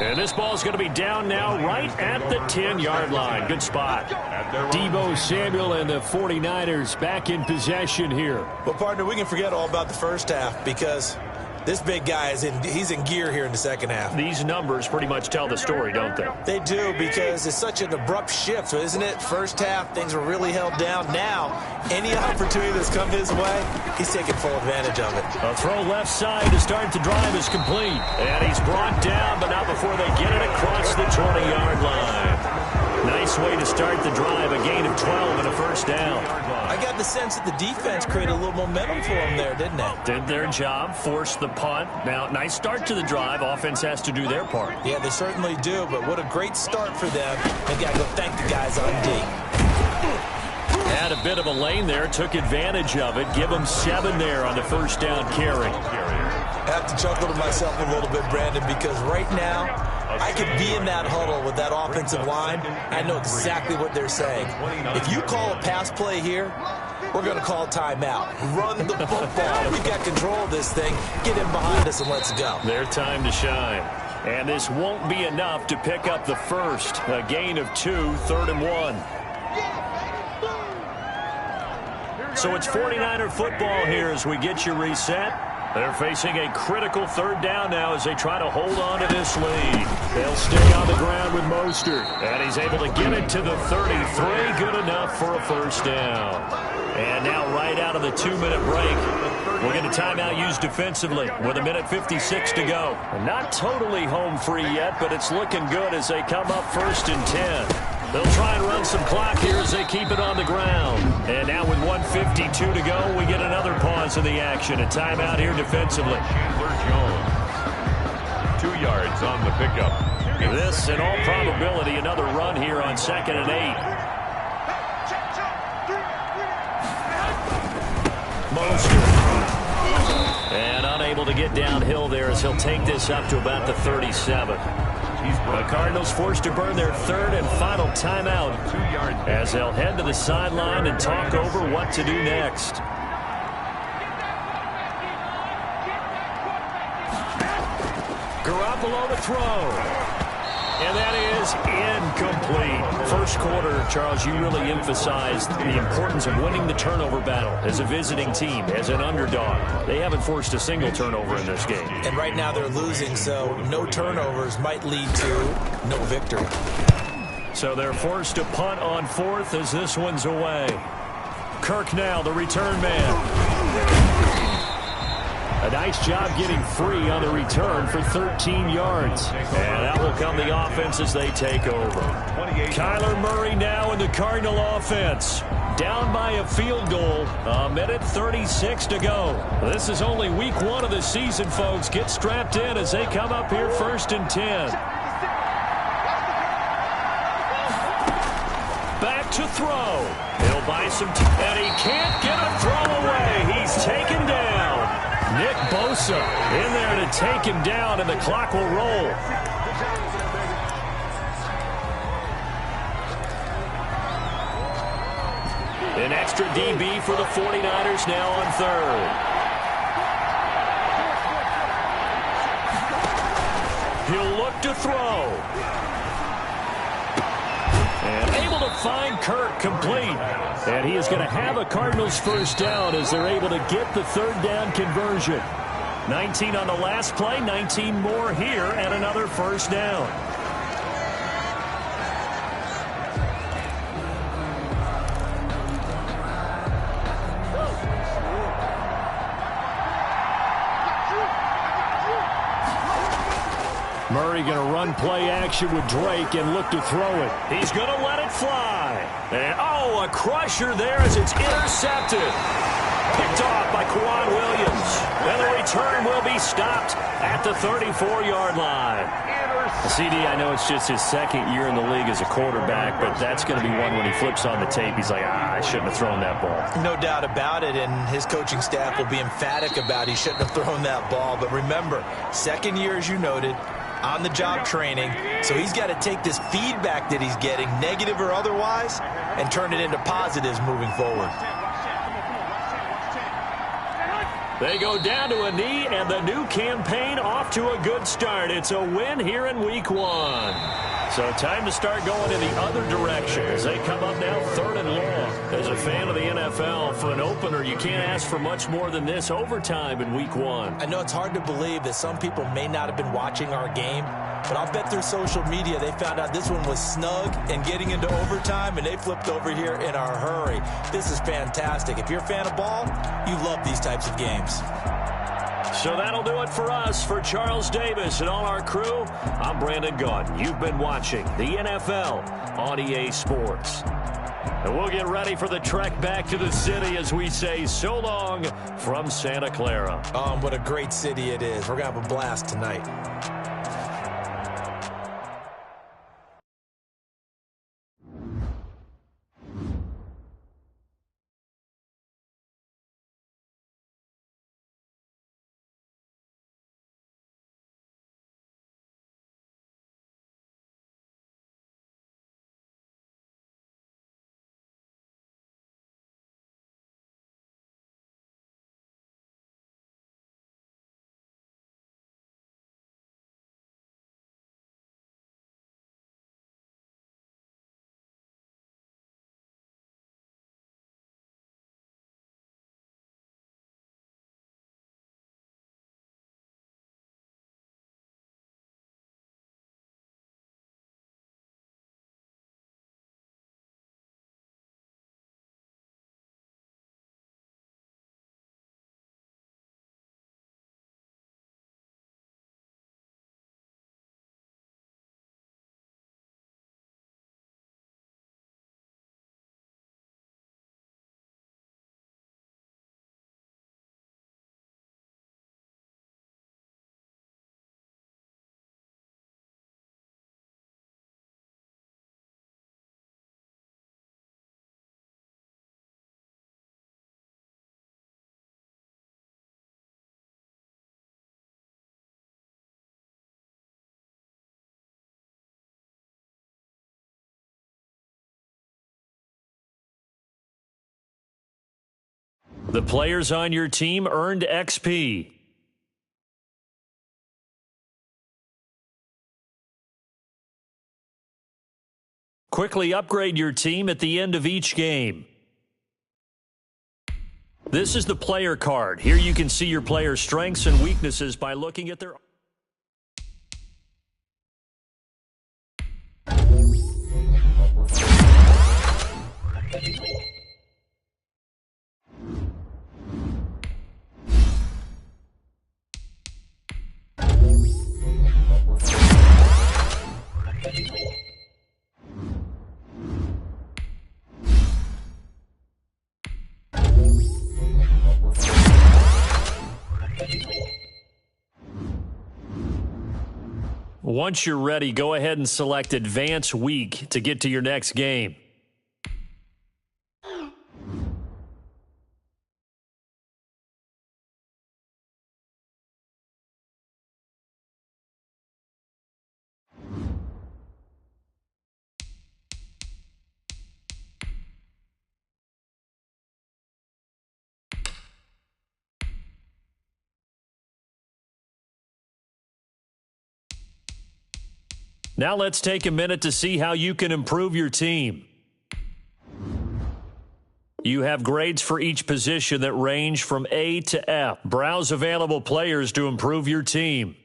And this ball is going to be down now right at the 10-yard line. Good spot. Deebo Samuel and the 49ers back in possession here. Well, partner, we can forget all about the first half because this big guy he's in gear here in the second half. These numbers pretty much tell the story, don't they? They do, because it's such an abrupt shift, isn't it? First half, things were really held down. Now, any opportunity that's come his way, he's taking full advantage of it. A throw left side to start the drive is complete. And he's brought down, but not before they get it across the 20-yard line. Nice way to start the drive, a gain of 12 and a first down. I got the sense that the defense created a little momentum for them there, didn't they? Did their job, forced the punt. Now, nice start to the drive. Offense has to do their part. Yeah, they certainly do, but what a great start for them. They got to go thank the guys on D. Had a bit of a lane there, took advantage of it. Give them 7 there on the first down carry. I have to chuckle to myself a little bit, Brandon, because right now I could be in that huddle with that offensive line. I know exactly what they're saying. If you call a pass play here, we're going to call timeout. Run the football. We've got control of this thing. Get in behind us and let's go. Their time to shine. And this won't be enough to pick up the first. A gain of 2, 3rd and 1. So it's 49er football here as we get you reset. They're facing a critical 3rd down now as they try to hold on to this lead. They'll stay on the ground with Mostert. And he's able to get it to the 33. Good enough for a first down. And now right out of the 2-minute break, we'll get a timeout used defensively with 1:56 to go. Not totally home free yet, but it's looking good as they come up 1st and 10. They'll try and run some clock here as they keep it on the ground. And now with 1:52 to go, we get another pause in the action. A timeout here defensively. Chandler Jones. 2 yards on the pickup. This, in all probability, another run here on 2nd and 8. Mostert. And unable to get downhill there as he'll take this up to about the 37. The Cardinals forced to burn their 3rd and final timeout as they'll head to the sideline and talk over what to do next. Garoppolo to throw. And that is incomplete. First quarter, Charles, you really emphasized the importance of winning the turnover battle as a visiting team, as an underdog. They haven't forced a single turnover in this game. And right now they're losing, so no turnovers might lead to no victory. So they're forced to punt on 4th as this one's away. Kirk now, the return man. A nice job getting free on the return for 13 yards. And that will come the offense as they take over. Kyler Murray now in the Cardinal offense. Down by a field goal. 1:36 to go. This is only week 1 of the season, folks. Get strapped in as they come up here 1st and 10. Back to throw. He'll buy some and he can't get a throw away. He's taken down. Nick Bosa in there to take him down, and the clock will roll. An extra DB for the 49ers now on 3rd. He'll look to throw. And able to find Kirk complete. And he is going to have a Cardinals first down as they're able to get the 3rd down conversion. 19 on the last play, 19 more here, and another first down. Murray going to run play action with Drake and look to throw it. He's going to let it fly. And, a crusher there as it's intercepted. Picked off by Quan Williams. And the return will be stopped at the 34-yard line. CD, I know it's just his second year in the league as a quarterback, but that's going to be one when he flips on the tape, he's like, I shouldn't have thrown that ball. No doubt about it, and his coaching staff will be emphatic about he shouldn't have thrown that ball. But remember, second year, as you noted, on-the-job training, so he's got to take this feedback that he's getting, negative or otherwise, and turn it into positives moving forward. They go down to a knee, and the new campaign off to a good start. It's a win here in Week 1. So time to start going in the other direction as they come up now 3rd and long. As a fan of the NFL, for an opener, you can't ask for much more than this overtime in Week 1. I know it's hard to believe that some people may not have been watching our game, but I'll bet through social media they found out this one was snug and getting into overtime, and they flipped over here in a hurry. This is fantastic. If you're a fan of ball, you love these types of games. So that'll do it for us. For Charles Davis and all our crew, I'm Brandon Gaudin. You've been watching the NFL on EA Sports. And we'll get ready for the trek back to the city as we say so long from Santa Clara. What a great city it is. We're going to have a blast tonight. The players on your team earned XP. Quickly upgrade your team at the end of each game. This is the player card. Here you can see your player's strengths and weaknesses by looking at their... Once you're ready, go ahead and select Advance Week to get to your next game. Now let's take a minute to see how you can improve your team. You have grades for each position that range from A to F. Browse available players to improve your team.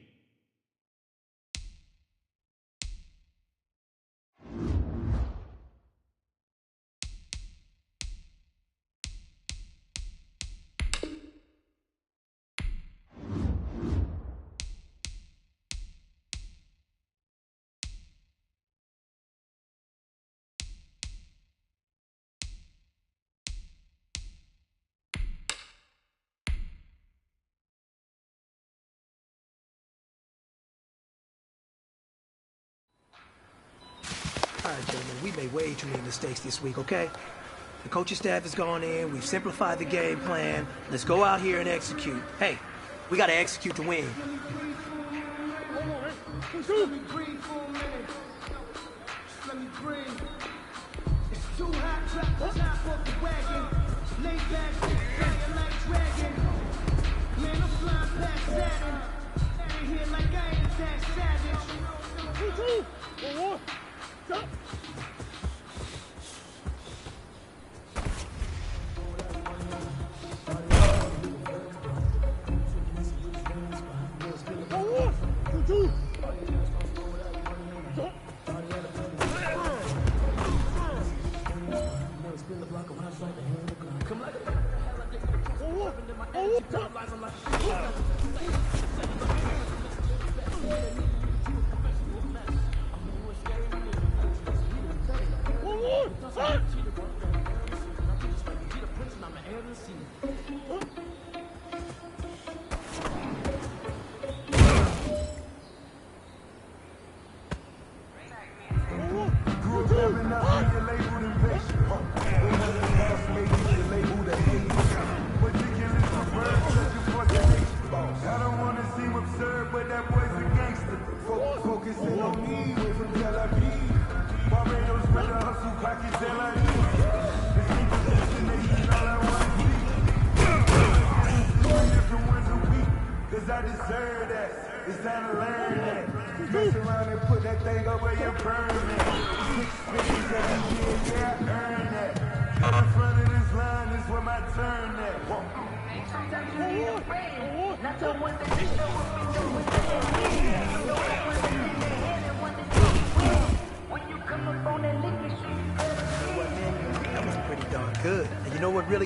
right, gentlemen, we made way too many mistakes this week, okay? The coaching staff has gone in, we've simplified the game plan. Let's go out here and execute. Hey, we gotta execute to win. Let me breathe for a minute. Let me breathe. It's too hot, top off the wagon. Lay back, flying like dragon. Man, I'm flying past Saturn. Out of here like I ain't that savage. Stop.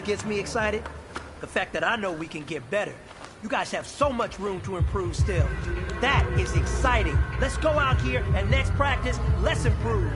Gets me excited? The fact that I know we can get better. You guys have so much room to improve still. That is exciting. Let's go out here and let's practice. Let's improve.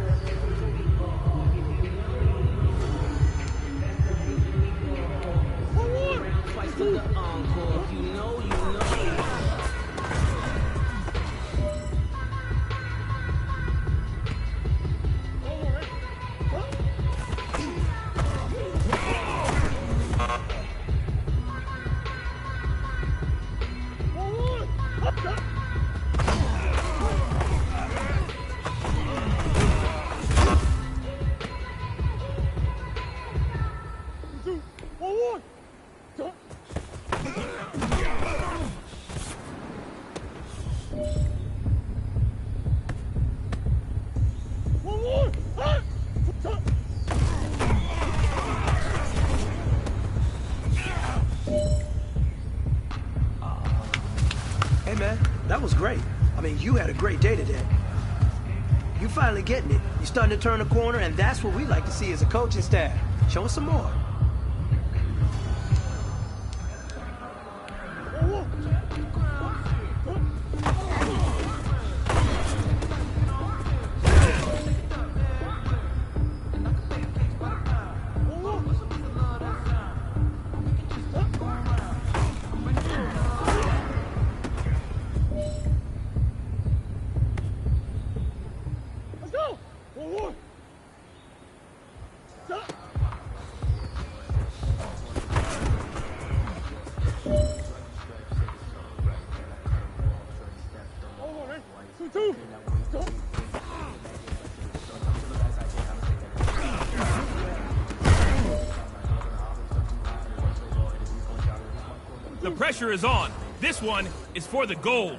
That was great. I mean, you had a great day today. You finally getting it. You're starting to turn the corner, and that's what we like to see as a coaching staff. Show us some more. The pressure is on. This one is for the gold.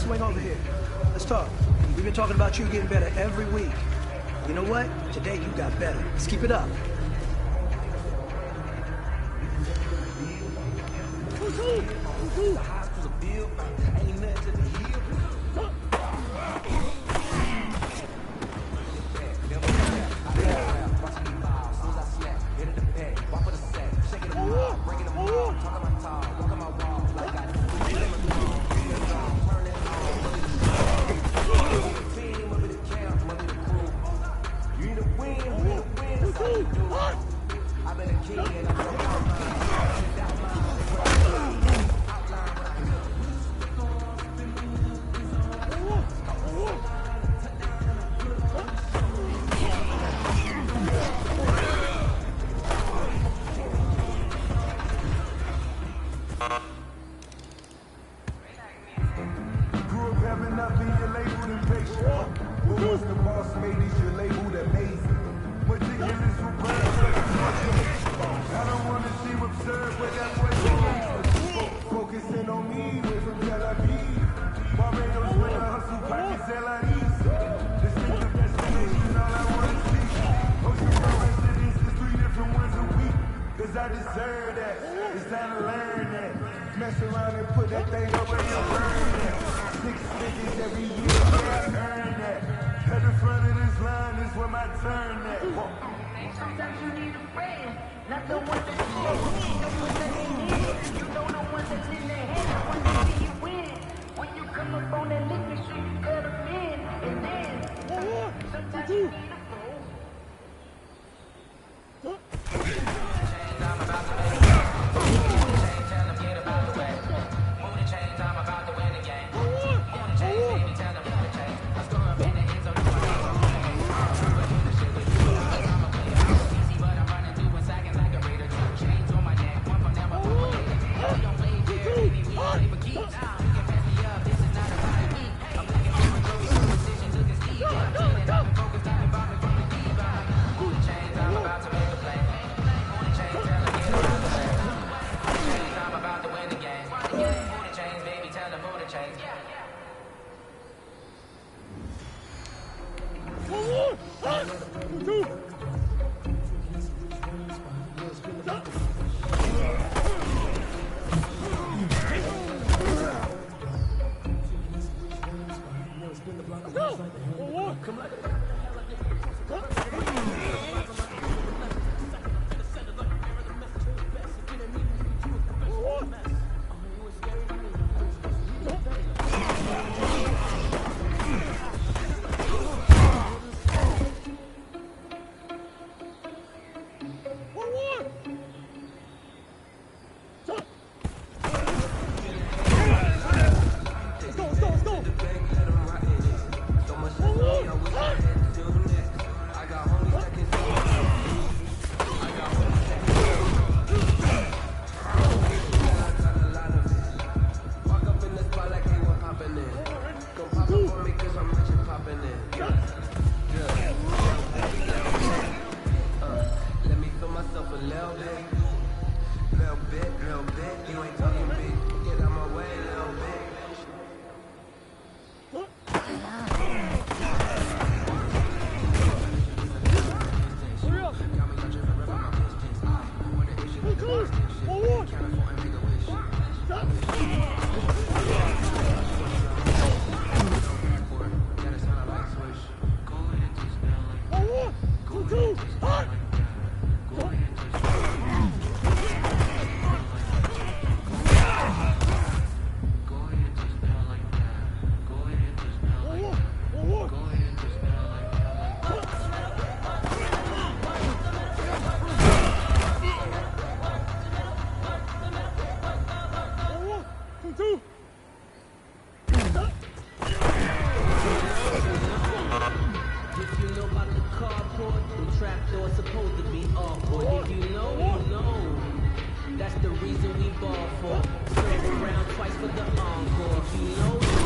Swing over here. Let's talk. We've been talking about you getting better every week. You know what? Today you got better. Let's keep it up. the reason we ball for. Serve around twice for the encore. You know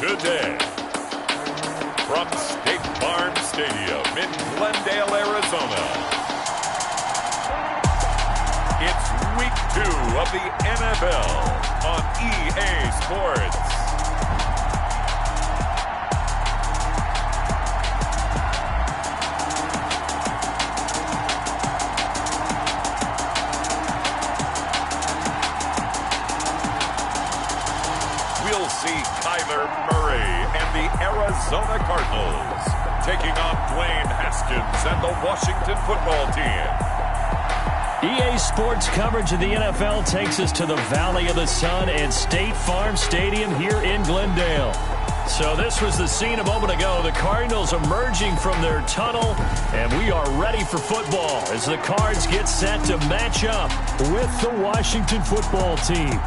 today. From State Farm Stadium in Glendale, Arizona, it's Week 2 of the NFL on EA Sports. We'll see Kyler Murray and the Arizona Cardinals taking on Dwayne Haskins and the Washington football team. EA Sports coverage of the NFL takes us to the Valley of the Sun and State Farm Stadium here in Glendale. So this was the scene a moment ago. The Cardinals emerging from their tunnel, and we are ready for football as the Cards get set to match up with the Washington football team.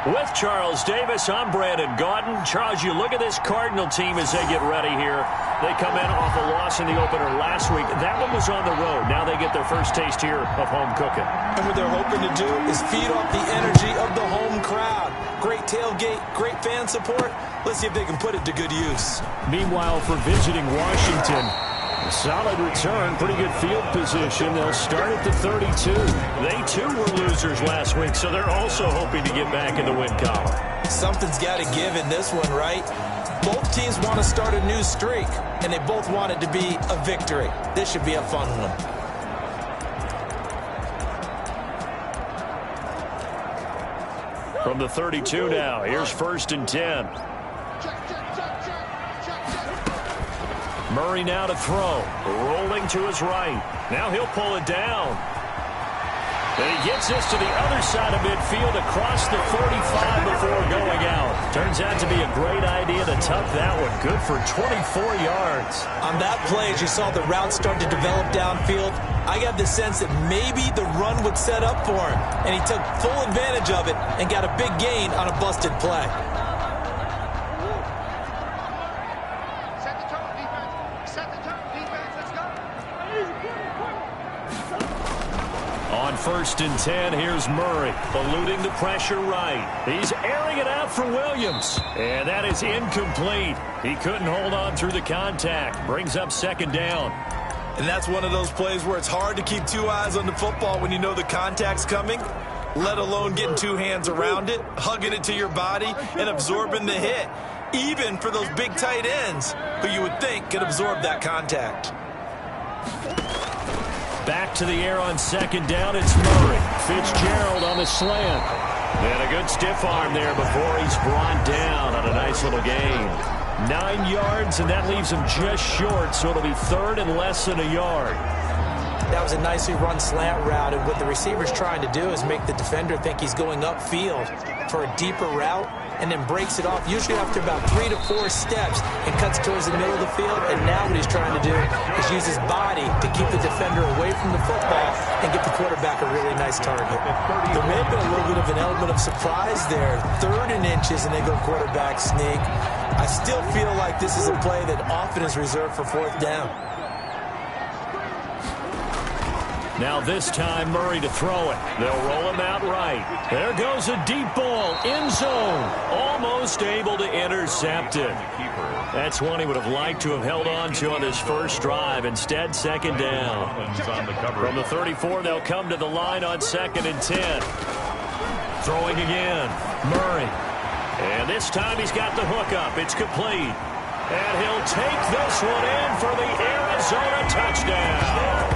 With Charles Davis, I'm Brandon Gaudin. Charles, you look at this Cardinal team as they get ready here. They come in off a loss in the opener last week. That one was on the road. Now they get their first taste here of home cooking. And what they're hoping to do is feed off the energy of the home crowd. Great tailgate, great fan support. Let's see if they can put it to good use. Meanwhile, for visiting Washington, a solid return, pretty good field position. They'll start at the 32. They, too, were losers last week, so they're also hoping to get back in the win column. Something's got to give in this one, right? Both teams want to start a new streak, and they both want it to be a victory. This should be a fun one. From the 32 now, here's 1st and 10. Murray now to throw. Rolling to his right. Now he'll pull it down. And he gets this to the other side of midfield across the 45 before going out. Turns out to be a great idea to tuck that one. Good for 24 yards. On that play, as you saw the route start to develop downfield, I got the sense that maybe the run would set up for him. And he took full advantage of it and got a big gain on a busted play. On 1st and 10, here's Murray, eluding the pressure right. He's airing it out for Williams, and that is incomplete. He couldn't hold on through the contact. Brings up 2nd down. And that's one of those plays where it's hard to keep two eyes on the football when you know the contact's coming, let alone getting two hands around it, hugging it to your body, and absorbing the hit, even for those big tight ends who you would think could absorb that contact. Back to the air on 2nd down, it's Murray. Fitzgerald on the slant. And a good stiff arm there before he's brought down on a nice little gain. 9 yards, and that leaves him just short, so it'll be 3rd and less than a yard. That was a nicely run slant route, and what the receiver's trying to do is make the defender think he's going upfield for a deeper route, and then breaks it off, usually after about 3 to 4 steps, and cuts towards the middle of the field. And now what he's trying to do is use his body to keep the defender away from the football and get the quarterback a really nice target. There may have been a little bit of an element of surprise there. 3rd and inches, and they go quarterback sneak. I still feel like this is a play that often is reserved for 4th down. Now this time, Murray to throw it. They'll roll him out right. There goes a deep ball, end zone. Almost able to intercept it. That's one he would have liked to have held on to on his first drive. Instead, 2nd down. From the 34, they'll come to the line on 2nd and 10. Throwing again, Murray. And this time he's got the hook up. It's complete. And he'll take this one in for the Arizona touchdown.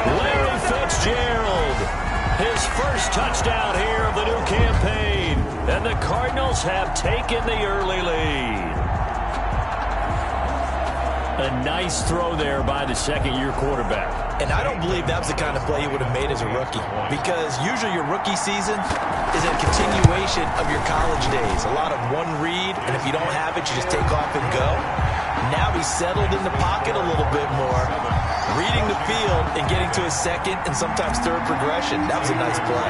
Larry Fitzgerald, his first touchdown here of the new campaign. And the Cardinals have taken the early lead. A nice throw there by the 2nd-year quarterback. And I don't believe that was the kind of play he would have made as a rookie, because usually your rookie season is a continuation of your college days. A lot of one read, and if you don't have it, you just take off and go. Now he's settled in the pocket a little bit more, reading the field and getting to his 2nd and sometimes 3rd progression. That was a nice play.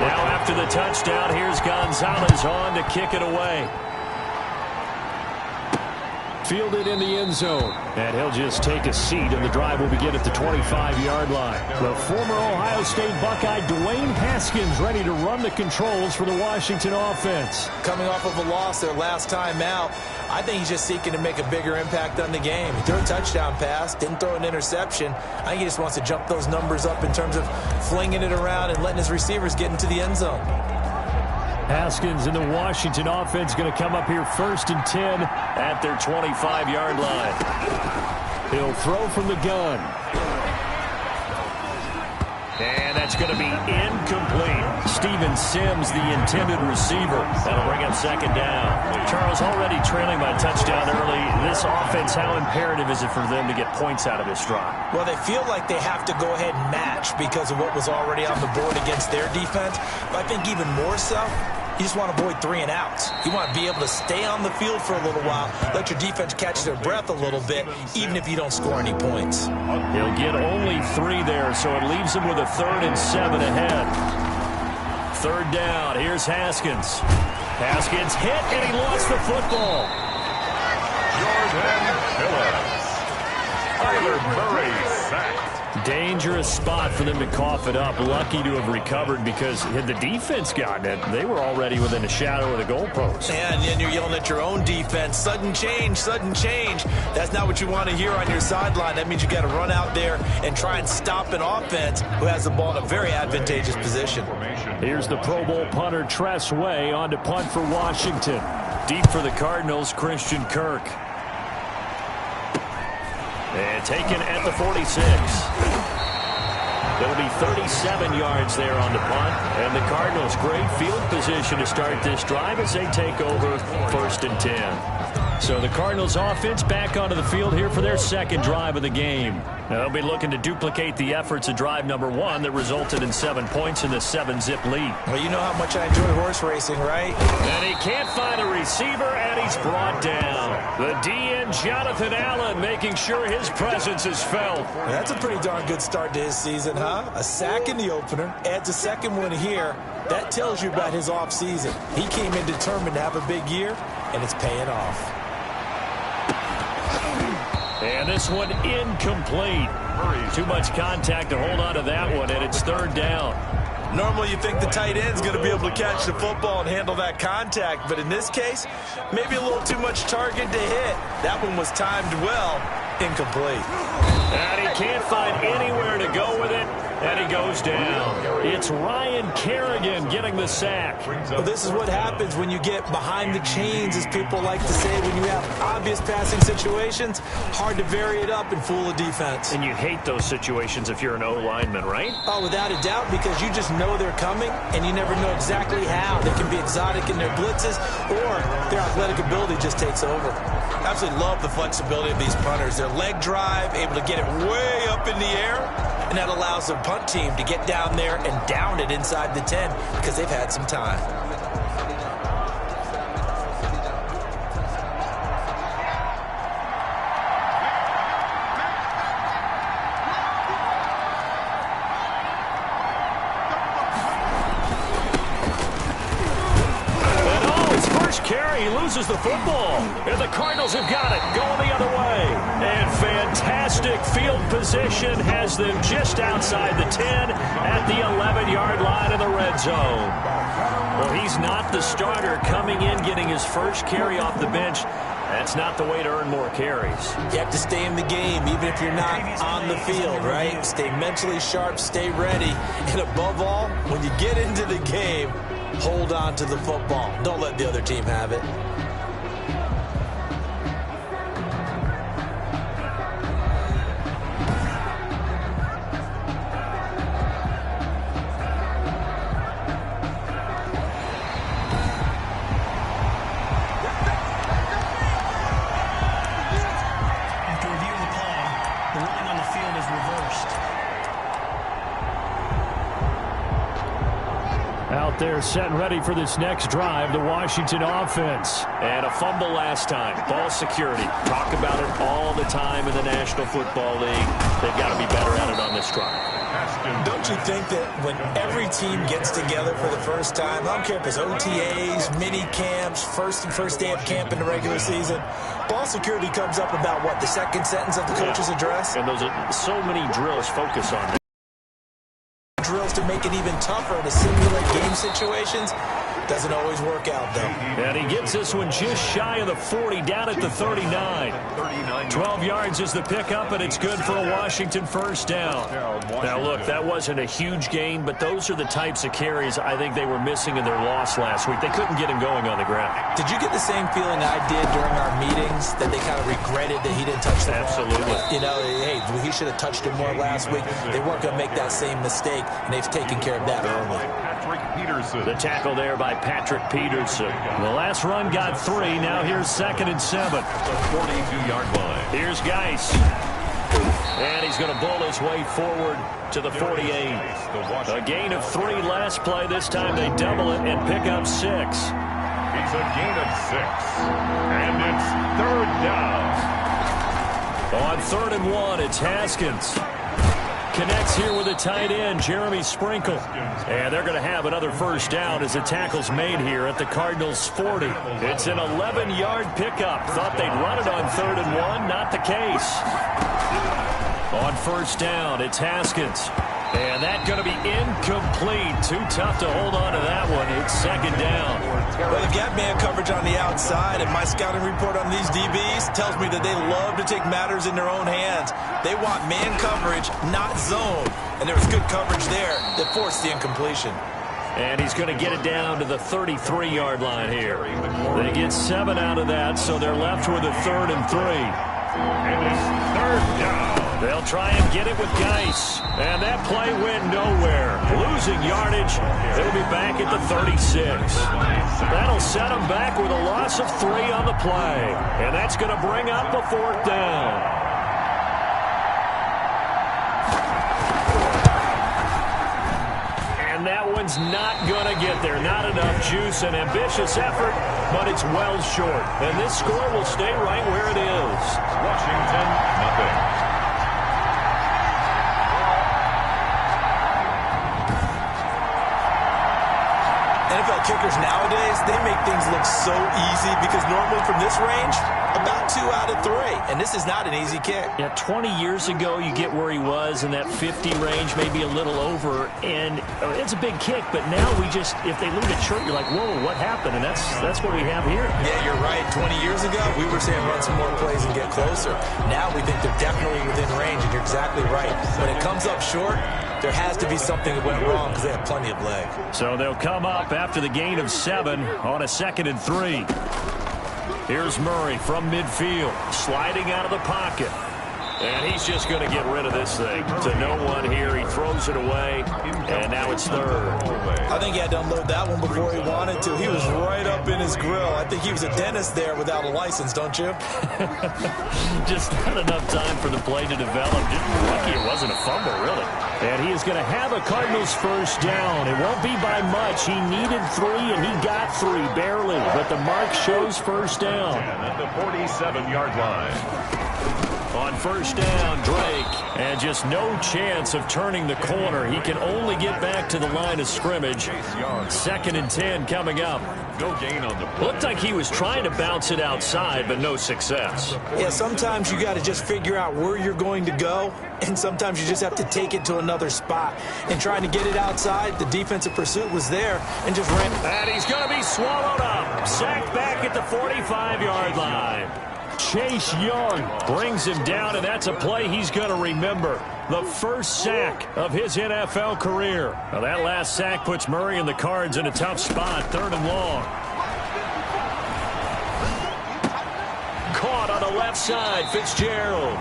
Now after the touchdown, here's Gonzalez on to kick it away. fielded in the end zone. And he'll just take a seat, and the drive will begin at the 25-yard line. The former Ohio State Buckeye Dwayne Haskins ready to run the controls for the Washington offense. Coming off of a loss their last time out, I think he's just seeking to make a bigger impact on the game. He threw a touchdown pass, didn't throw an interception. I think he just wants to jump those numbers up in terms of flinging it around and letting his receivers get into the end zone. Haskins in the Washington offense going to come up here 1st and 10 at their 25-yard line. He'll throw from the gun. And that's going to be incomplete. Steven Sims, the intended receiver. That'll bring up 2nd down. Charles, already trailing by a touchdown early. This offense, how imperative is it for them to get points out of this drive? Well, they feel like they have to go ahead and match because of what was already on the board against their defense. But I think even more so, you just want to avoid 3 and outs. You want to be able to stay on the field for a little while, let your defense catch their breath a little bit, even if you don't score any points. He'll get only 3 there, so it leaves him with a 3rd and 7 ahead. 3rd down. Here's Haskins. Haskins hit, and he lost the football. Jordan Phillips. Kyler Murray sacked. Dangerous spot for them to cough it up. Lucky to have recovered because had the defense gotten it, they were already within a shadow of the goalpost. And then you're yelling at your own defense. Sudden change, sudden change. That's not what you want to hear on your sideline. That means you got to run out there and try and stop an offense who has the ball in a very advantageous position. Here's the Pro Bowl punter Tress Way on to punt for Washington. Deep for the Cardinals, Christian Kirk. And taken at the 46. It'll be 37 yards there on the punt. And the Cardinals, great field position to start this drive as they take over 1st and 10. So the Cardinals offense back onto the field here for their 2nd drive of the game. Now they'll be looking to duplicate the efforts of drive number 1 that resulted in 7 points in the 7-zip lead. Well, you know how much I enjoy horse racing, right? And he can't find a receiver, and he's brought down. The DN, Jonathan Allen, making sure his presence is felt. That's a pretty darn good start to his season, huh? A sack in the opener, adds a 2nd one here. That tells you about his offseason. He came in determined to have a big year, and it's paying off. And this one incomplete. Too much contact to hold on to that one, and it's 3rd down. Normally you think the tight end's going to be able to catch the football and handle that contact, but in this case, maybe a little too much target to hit. That one was timed well, incomplete. And he can't find anywhere to go with it, and he goes down. It's Ryan Kerrigan getting the sack. Well, this is what happens when you get behind the chains, as people like to say, when you have obvious passing situations. Hard to vary it up and fool a defense. And you hate those situations if you're an O-lineman, right? Oh, without a doubt, because you just know they're coming, and you never know exactly how. They can be exotic in their blitzes, or their athletic ability just takes over. Absolutely love the flexibility of these punters. Their leg drive, able to get it way up in the air, and that allows the punt team to get down there and down it inside the 10 because they've had some time. He loses the football, and the Cardinals have got it, going the other way. And fantastic field position has them just outside the 10 at the 11-yard line in the red zone. Well, he's not the starter coming in, getting his first carry off the bench. That's not the way to earn more carries. You have to stay in the game, even if you're not on the field, right? Stay mentally sharp, stay ready, and above all, when you get into the game, hold on to the football. Don't let the other team have it. After reviewing the play, the running on the field is reversed. Out there set and ready for this next drive, the Washington offense. And a fumble last time. Ball security. Talk about it all the time in the National Football League. They've got to be better at it on this drive. Don't you think that when every team gets together for the first time, I don't care if it's OTAs, mini camps, first day of camp in the regular season, ball security comes up about what, the second sentence of the coach's address? And those are so many drills focus on that. Drills to make it even tougher to simulate game situations. Doesn't always work out, though. And he gets this one just shy of the 40, down at the 39. 12 yards is the pickup, and it's good for a Washington first down. Now, look, that wasn't a huge gain, but those are the types of carries I think they were missing in their loss last week. They couldn't get him going on the ground. Did you get the same feeling I did during our meetings, that they kind of regretted that he didn't touch the ball? Absolutely. You know, hey, he should have touched it more last week. They weren't going to make that same mistake, and they've taken care of that early. The tackle there by Patrick Peterson. The last run got 3. Now here's 2nd and 7. The 42-yard line. Here's Geis. And he's going to bull his way forward to the 48. A gain of 3 last play. This time they double it and pick up 6. It's a gain of 6. And it's 3rd down. On 3rd and 1, it's Haskins. Connects here with a tight end, Jeremy Sprinkle. And they're going to have another first down as the tackle's made here at the Cardinals' 40. It's an 11-yard pickup. Thought they'd run it on 3rd and 1. Not the case. On first down, it's Haskins. And that's going to be incomplete. Too tough to hold on to that one. It's 2nd down. Well, they've got man coverage on the outside, and my scouting report on these DBs tells me that they love to take matters in their own hands. They want man coverage, not zone. And there was good coverage there that forced the incompletion. And he's going to get it down to the 33-yard line here. They get 7 out of that, so they're left with a 3rd and 3. And it's 3rd down. They'll try and get it with Geis. And that play went nowhere. Losing yardage. They'll be back at the 36. That'll set them back with a loss of 3 on the play. And that's going to bring up a 4th down. And that one's not going to get there. Not enough juice. An ambitious effort, but it's well short. And this score will stay right where it is. Washington, nothing. NFL kickers nowadays, they make things look so easy because normally from this range, about 2 out of 3. And this is not an easy kick. Yeah, 20 years ago, you get where he was in that 50 range, maybe a little over. And it's a big kick, but now we just, if they leave it short, you're like, whoa, what happened? And that's what we have here. Yeah, you're right. 20 years ago, we were saying run some more plays and get closer. Now we think they're definitely within range, and you're exactly right. When it comes up short, there has to be something that went wrong because they have plenty of leg. So they'll come up after the gain of 7 on a 2nd and 3. Here's Murray from midfield, sliding out of the pocket. And he's just going to get rid of this thing to no one here. He throws it away, and now it's 3rd. I think he had to unload that one before he wanted to. He was right up in his grill. I think he was a dentist there without a license, don't you? Just not enough time for the play to develop. Just lucky it wasn't a fumble, really. And he is going to have a Cardinals first down. It won't be by much. He needed 3, and he got 3, barely. But the mark shows first down. At the 47-yard line. On first down, Drake. And just no chance of turning the corner. He can only get back to the line of scrimmage. 2nd and 10 coming up. No gain on the play. Looked like he was trying to bounce it outside, but no success. Yeah, sometimes you got to just figure out where you're going to go, and sometimes you just have to take it to another spot. And trying to get it outside, the defensive pursuit was there and just ran. And he's going to be swallowed up. Sacked back at the 45-yard line. Chase Young brings him down, and that's a play he's going to remember. The first sack of his NFL career. Now that last sack puts Murray and the Cards in a tough spot, 3rd and long. Caught on the left side, Fitzgerald.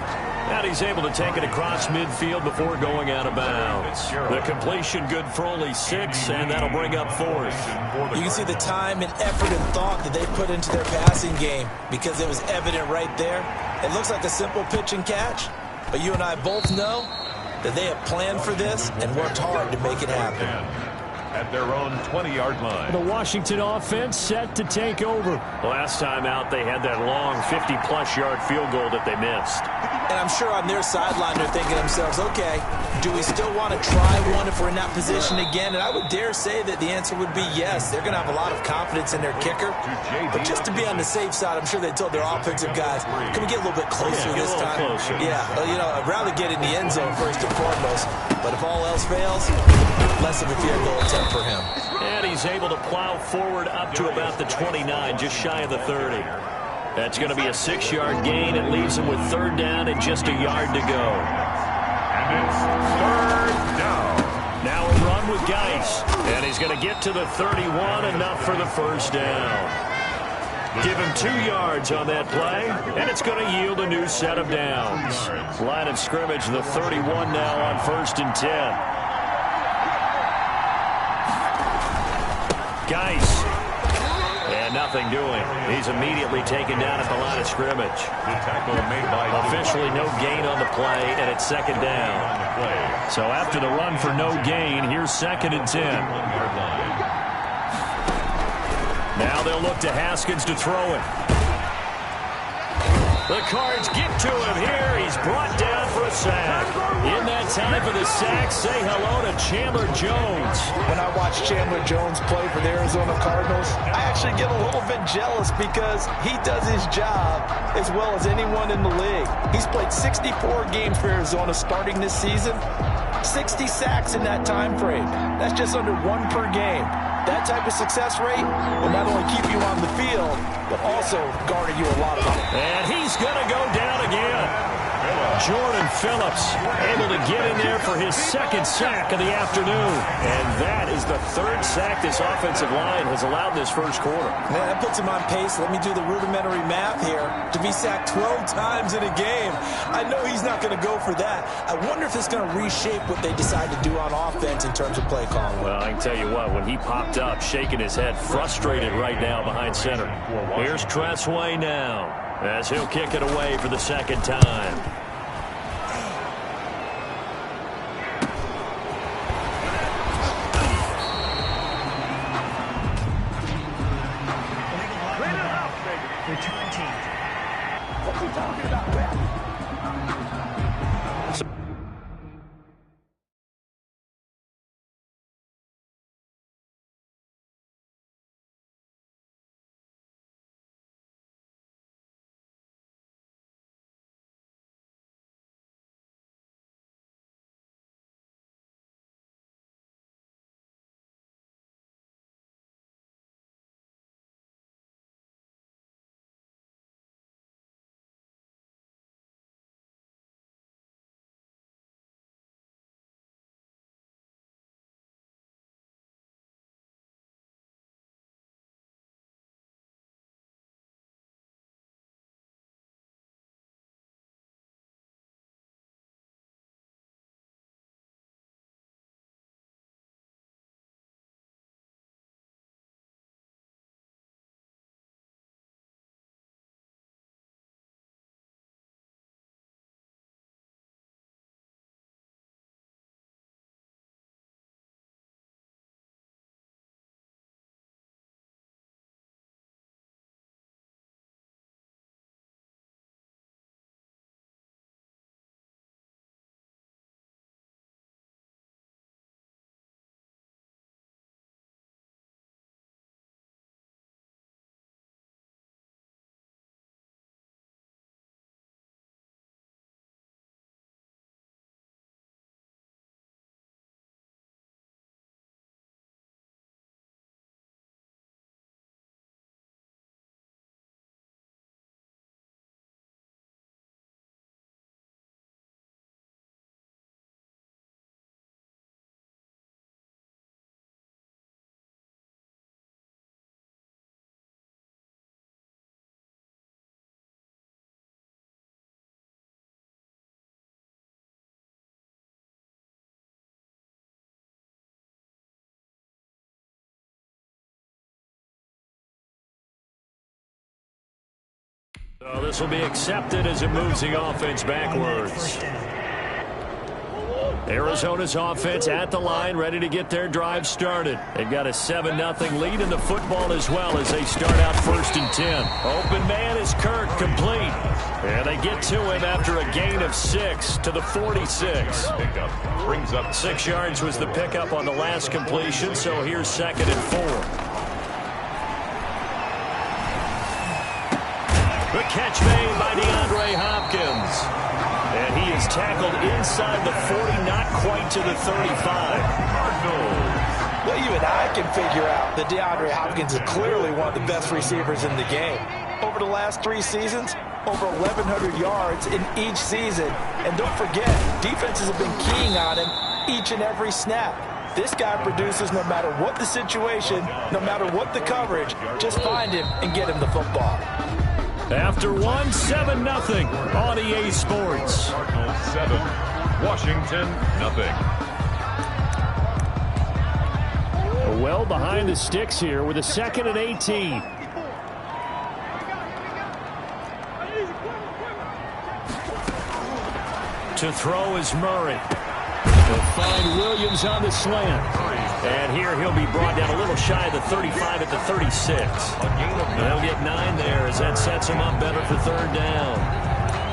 And he's able to take it across midfield before going out of bounds. The completion good for only 6, and that'll bring up 4th. You can see the time and effort and thought that they put into their passing game because it was evident right there. It looks like a simple pitch and catch, but you and I both know that they have planned for this and worked hard to make it happen. At their own 20-yard line. The Washington offense set to take over. Last time out, they had that long 50-plus yard field goal that they missed. And I'm sure on their sideline they're thinking to themselves, okay, do we still want to try one if we're in that position again? And I would dare say that the answer would be yes. They're going to have a lot of confidence in their kicker. But just to be on the safe side, I'm sure they told their offensive guys, can we get a little bit closer this time? Closer. Yeah, well, you know, I'd rather get in the end zone first and foremost. But if all else fails, less of a field goal attempt for him. And he's able to plow forward up to about the 29, just shy of the 30. That's going to be a 6-yard gain. It leaves him with 3rd down and just a yard to go. And it's 3rd down. Now a run with Geis. And he's going to get to the 31, enough for the 1st down. Give him 2 yards on that play, and it's going to yield a new set of downs. Line of scrimmage, the 31 now on 1st and 10. Geis. And nothing doing. He's immediately taken down at the line of scrimmage. The tackle made by officially no gain on the play, and it's 2nd down. So after the run for no gain, here's 2nd and 10. Now they'll look to Haskins to throw it. The Cards get to him here. He's brought down for a sack. In that time for the sack, say hello to Chandler Jones. When I watch Chandler Jones play for the Arizona Cardinals, I actually get a little bit jealous because he does his job as well as anyone in the league. He's played 64 games for Arizona starting this season. 60 sacks in that time frame. That's just under 1 per game. That type of success rate will not only keep you on the field, but also garner you a lot of money. And he's going to go down again. Jordan Phillips able to get in there for his 2nd sack of the afternoon. And that is the 3rd sack this offensive line has allowed this 1st quarter. Man, that puts him on pace. Let me do the rudimentary math here. To be sacked 12 times in a game, I know he's not going to go for that. I wonder if it's going to reshape what they decide to do on offense in terms of play calling. Well, I can tell you what, when he popped up, shaking his head, frustrated right now behind center. Here's Tressway now, as he'll kick it away for the 2nd time. Return team. What you talking about, ref? So this will be accepted as it moves the offense backwards. Arizona's offense at the line, ready to get their drive started. They've got a 7-0 lead in the football as well as they start out 1st and 10. Open man is Kirk, complete. And they get to him after a gain of 6 to the 46. Pickup brings up 6 yards was the pickup on the last completion, so here's 2nd and 4. The catch made by DeAndre Hopkins. And he is tackled inside the 40, not quite to the 35. Well, even I can figure out that DeAndre Hopkins is clearly one of the best receivers in the game. Over the last 3 seasons, over 1,100 yards in each season. And don't forget, defenses have been keying on him each and every snap. This guy produces no matter what the situation, no matter what the coverage. Just find him and get him the football. After 7-0 on EA Sports. Cardinals 7, Washington 0. Well behind the sticks here with a 2nd and 18. To throw is Murray. They'll find Williams on the slant. And here he'll be brought down a little shy of the 35 at the 36. They'll get 9 there as that sets him up better for 3rd down.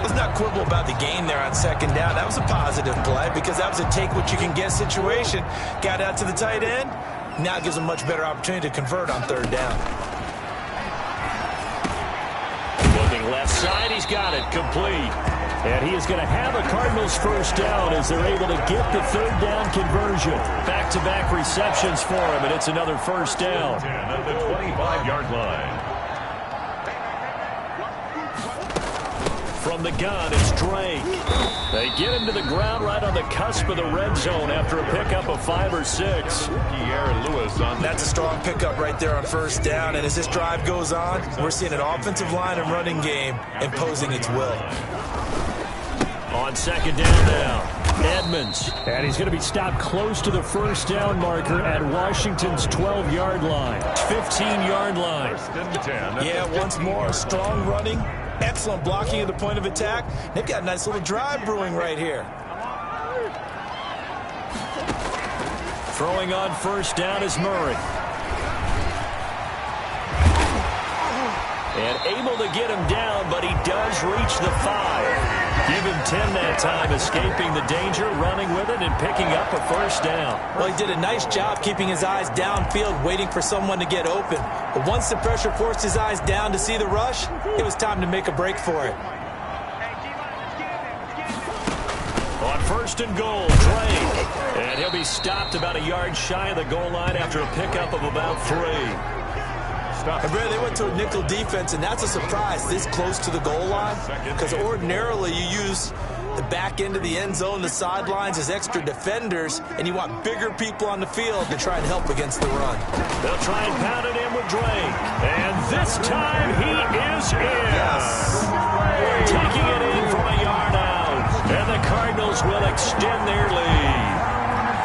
Let's not quibble about the gain there on 2nd down. That was a positive play because that was a take-what-you-can-get situation. Got out to the tight end. Now gives him a much better opportunity to convert on 3rd down. Looking left side, he's got it, complete. And he is going to have a Cardinals 1st down as they're able to get the 3rd down conversion. Back-to-back receptions for him, and it's another 1st down. At the 25-yard line. From the gun, it's Drake. They get him to the ground right on the cusp of the red zone after a pickup of 5 or 6. That's a strong pickup right there on 1st down. And as this drive goes on, we're seeing an offensive line and running game imposing its will. On 2nd down now, Edmonds. And he's going to be stopped close to the 1st down marker at Washington's 12-yard line. 15-yard line. Yeah, once more, strong running. Excellent blocking at the point of attack. They've got a nice little drive brewing right here. Throwing on 1st down is Murray. And able to get him down, but he does reach the 5. Give him 10 that time, escaping the danger, running with it, and picking up a 1st down. Well, he did a nice job keeping his eyes downfield, waiting for someone to get open. But once the pressure forced his eyes down to see the rush, it was time to make a break for it. On 1st and goal, Drake. And he'll be stopped about a yard shy of the goal line after a pickup of about 3. And Brad, they went to a nickel defense, and that's a surprise this close to the goal line because ordinarily you use the back end of the end zone, the sidelines as extra defenders, and you want bigger people on the field to try and help against the run. They'll try and pound it in with Drake. And this time he is in. Yes. Taking it in from a yard out. And the Cardinals will extend their lead.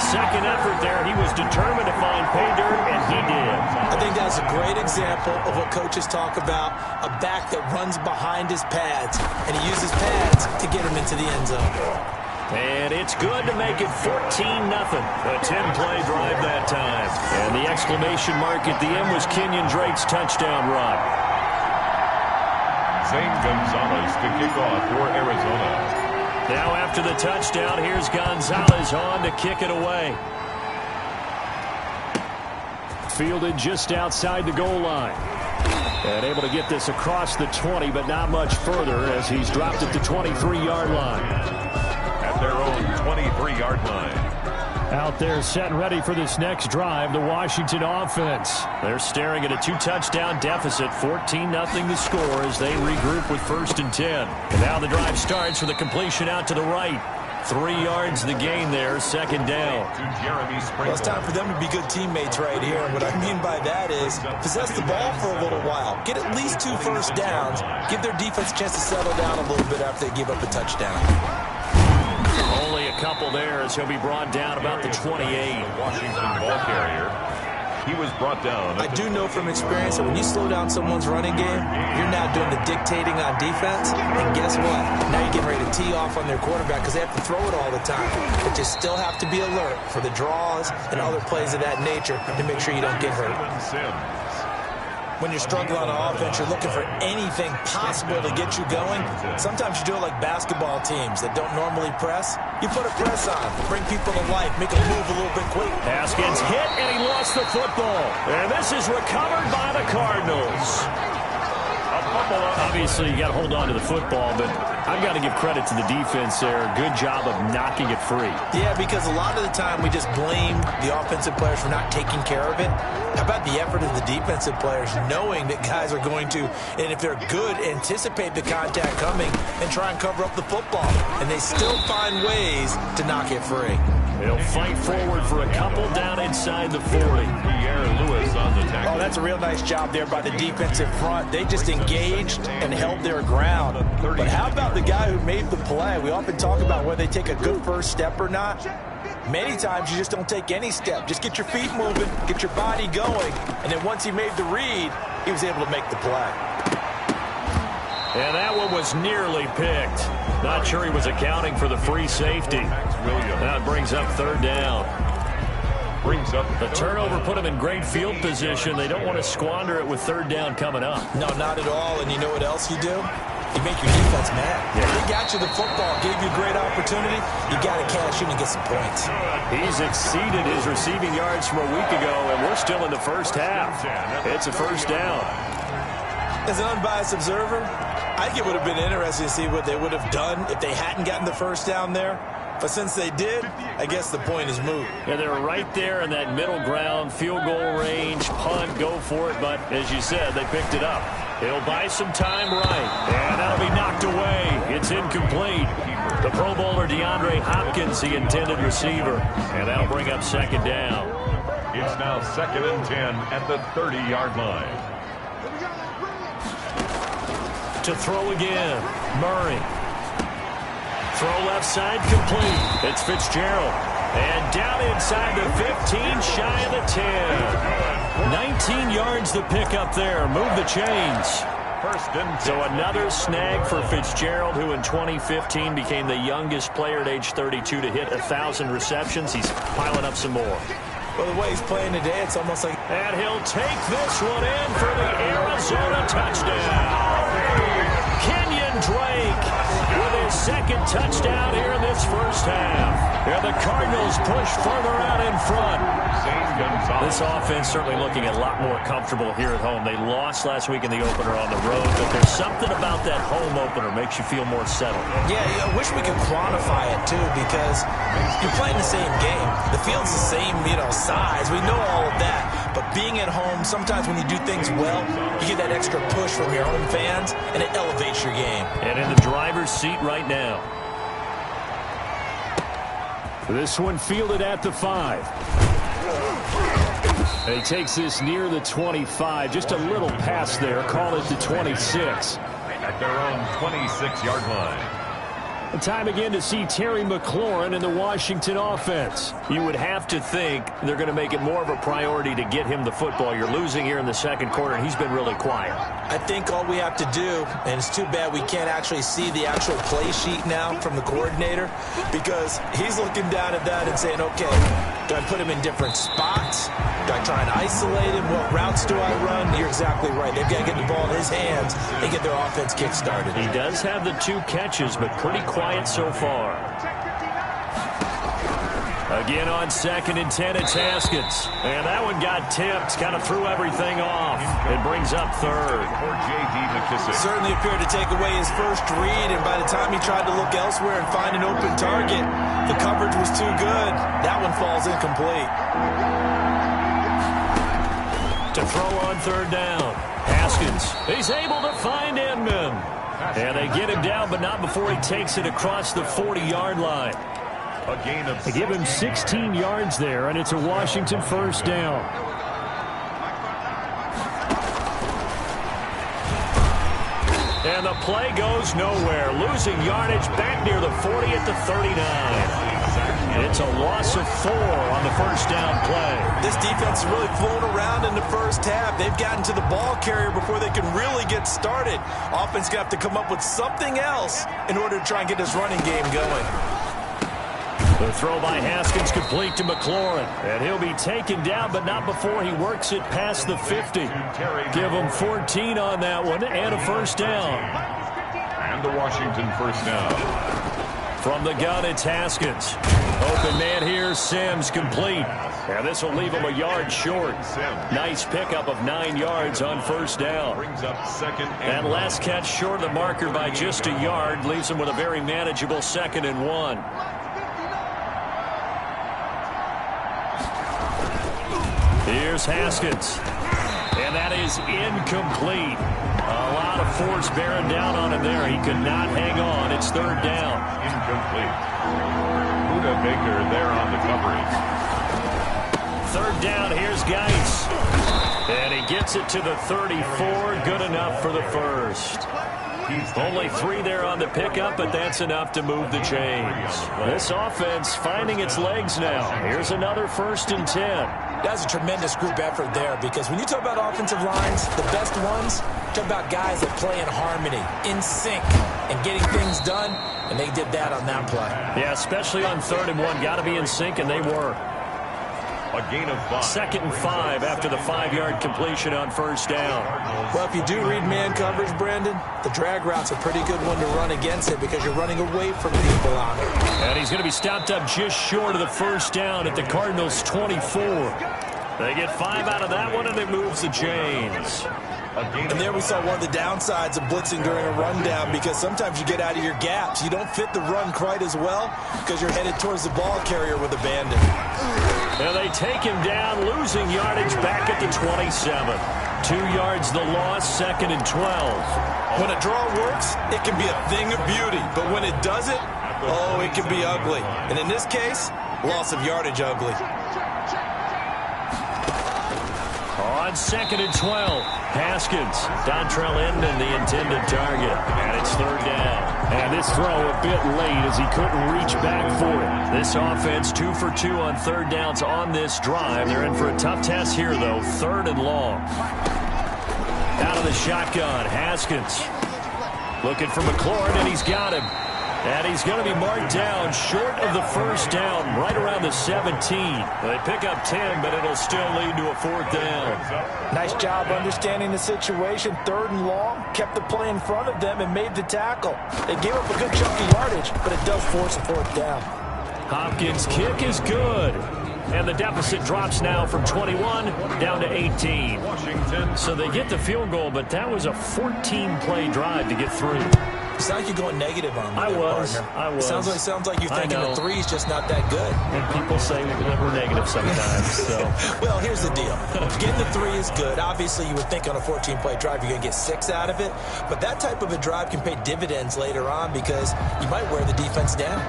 Second effort there, he was determined to find pay dirt, and he did. I think that's a great example of what coaches talk about, a back that runs behind his pads, and he uses pads to get him into the end zone. And it's good to make it 14-0. A 10-play drive that time. And the exclamation mark at the end was Kenyon Drake's touchdown run. Zane Gonzalez to kick off for Arizona. Now after the touchdown, here's Gonzalez on to kick it away. Fielded just outside the goal line. And able to get this across the 20, but not much further as he's dropped at the 23-yard line. At their own 23-yard line. Out there set and ready for this next drive, the Washington offense. They're staring at a 2-touchdown deficit, 14-0 the score as they regroup with 1st and 10. And now the drive starts with a completion out to the right. 3 yards the gain there, 2nd down. Well, it's time for them to be good teammates right here. And what I mean by that is possess the ball for a little while. Get at least 2 first downs. Give their defense a chance to settle down a little bit after they give up a touchdown. Only a couple there as he'll be brought down about the 28. Washington ball carrier. He was brought down. I do know from experience that when you slow down someone's running game, you're now doing the dictating on defense. And guess what? Now you're getting ready to tee off on their quarterback because they have to throw it all the time. But you still have to be alert for the draws and other plays of that nature to make sure you don't get hurt. When you're struggling on offense, you're looking for anything possible to get you going. Sometimes you do it like basketball teams that don't normally press. You put a press on, bring people to life, make them move a little bit quick. Haskins hit, and he lost the football. And this is recovered by the Cardinals. Obviously, you got to hold on to the football, but I've got to give credit to the defense there. Good job of knocking it free. Yeah, because a lot of the time we just blame the offensive players for not taking care of it. How about the effort of the defensive players knowing that guys are going to, and if they're good, anticipate the contact coming and try and cover up the football. And they still find ways to knock it free. They'll fight forward for a couple down inside the 40. Pierre Lewis on the tackle. Oh, that's a real nice job there by the defensive front. They just engaged and held their ground. But how about the guy who made the play? We often talk about whether they take a good first step or not. Many times you just don't take any step. Just get your feet moving, get your body going, and then once he made the read, he was able to make the play. And that one was nearly picked. Not sure he was accounting for the free safety. Now it brings up third down. The turnover put him in great field position. They don't want to squander it with third down coming up. No, not at all. And you know what else you do? You make your defense mad. Yeah. They got you the football, gave you a great opportunity. You got to cash in and get some points. He's exceeded his receiving yards from a week ago, and we're still in the first half. It's a first down. As an unbiased observer, I think it would have been interesting to see what they would have done if they hadn't gotten the first down there. But since they did, I guess the point is moot. Yeah, they're right there in that middle ground, field goal range, punt, go for it. But as you said, they picked it up. He'll buy some time right. And that'll be knocked away. It's incomplete. The Pro Bowler DeAndre Hopkins, the intended receiver. And that'll bring up second down. It's now 2nd and 10 at the 30-yard line. To throw again, Murray. Throw left side complete. It's Fitzgerald. And down inside the 15, shy of the 10. 19 yards the pick up there. Move the chains. So another snag for Fitzgerald, who in 2015 became the youngest player at age 32 to hit 1,000 receptions. He's piling up some more. Well, the way he's playing today, it's almost like... And he'll take this one in for the Arizona touchdown. Kenyon Drake with his second touchdown here in this first half. And the Cardinals push further out in front. This offense certainly looking a lot more comfortable here at home. They lost last week in the opener on the road, but there's something about that home opener makes you feel more settled. Yeah, I wish we could quantify it, too, because you're playing the same game. The field's the same, size. We know all of that. But being at home, sometimes when you do things well, you get that extra push from your home fans, and it elevates your game. And in the driver's seat right now. This one fielded at the 5. And he takes this near the 25. Just a little pass there. Call it the 26. At their own 26-yard line. Time again to see Terry McLaurin in the Washington offense. You would have to think they're going to make it more of a priority to get him the football. You're losing here in the second quarter, and he's been really quiet. I think all we have to do, and it's too bad we can't actually see the actual play sheet now from the coordinator, because he's looking down at that and saying, okay, do I put him in different spots? Do I try and isolate him? What routes do I run? You're exactly right. They've got to get the ball in his hands and get their offense kick-started. He does have the 2 catches, but pretty quiet so far. Again on 2nd and 10, it's Haskins. And that one got tipped, kind of threw everything off. It brings up third. Certainly appeared to take away his first read, and by the time he tried to look elsewhere and find an open target, the coverage was too good. That one falls incomplete. To throw on third down. Haskins, he's able to find Inman. And they get him down, but not before he takes it across the 40-yard line. A gain of they give him 16 yards there, and it's a Washington first down. And the play goes nowhere. Losing yardage back near the 40 at the 39. It's a loss of 4 on the first down play. This defense is really flown around in the first half. They've gotten to the ball carrier before they can really get started. Offense going to have to come up with something else in order to try and get this running game going. The throw by Haskins complete to McLaurin. And he'll be taken down, but not before he works it past the 50. Give him 14 on that one and a first down. And the Washington first down. From the gun, it's Haskins. Open man here, Sims complete. And this will leave him a yard short. Nice pickup of 9 yards on first down. Brings up second and last catch short of the marker by just a yard. Leaves him with a very manageable 2nd and 1. Here's Haskins. And that is incomplete. A lot of force bearing down on him there. He could not hang on. It's 3rd down. Incomplete. Buda Baker there on the coverage. 3rd down. Here's Geitz. And he gets it to the 34. Good enough for the first. Only 3 there on the pickup, but that's enough to move the chains. This offense finding its legs now. Here's another 1st and 10. That's a tremendous group effort there, because when you talk about offensive lines, the best ones, talk about guys that play in harmony, in sync, and getting things done, and they did that on that play. Yeah, especially on 3rd and 1. Got to be in sync, and they were. A gain of 5. 2nd and 5 after the 5-yard completion on first down. Well, if you do read man coverage, Brandon, the drag route's a pretty good one to run against it because you're running away from people on it. And he's going to be stopped up just short of the first down at the Cardinals' 24. They get 5 out of that one, and it moves the chains. And there we saw one of the downsides of blitzing during a rundown, because sometimes you get out of your gaps. You don't fit the run quite as well because you're headed towards the ball carrier with abandon. And they take him down, losing yardage back at the 27. 2 yards the loss, 2nd and 12. When a draw works, it can be a thing of beauty. But when it doesn't, oh, it can be ugly. And in this case, loss of yardage ugly. On 2nd and 12, Haskins. Dontrell Inman, the intended target. And it's 3rd down. And this throw a bit late as he couldn't reach back for it. This offense 2 for 2 on 3rd downs on this drive. They're in for a tough test here, though. 3rd and long. Out of the shotgun, Haskins. Looking for McLaurin, and he's got him. And he's going to be marked down short of the first down, right around the 17. They pick up 10, but it'll still lead to a 4th down. Nice job understanding the situation. 3rd and long, kept the play in front of them and made the tackle. They gave up a good chunk of yardage, but it does force a 4th down. Hopkins' kick is good. And the deficit drops now from 21 down to 18. Washington. So they get the field goal, but that was a 14-play drive to get through. It's like you're going negative on me. I was. Sounds like you're thinking the 3's just not that good. And people say that we're negative sometimes. So. Well, here's the deal. Getting the 3 is good. Obviously, you would think on a 14-play drive you're going to get 6 out of it. But that type of a drive can pay dividends later on because you might wear the defense down.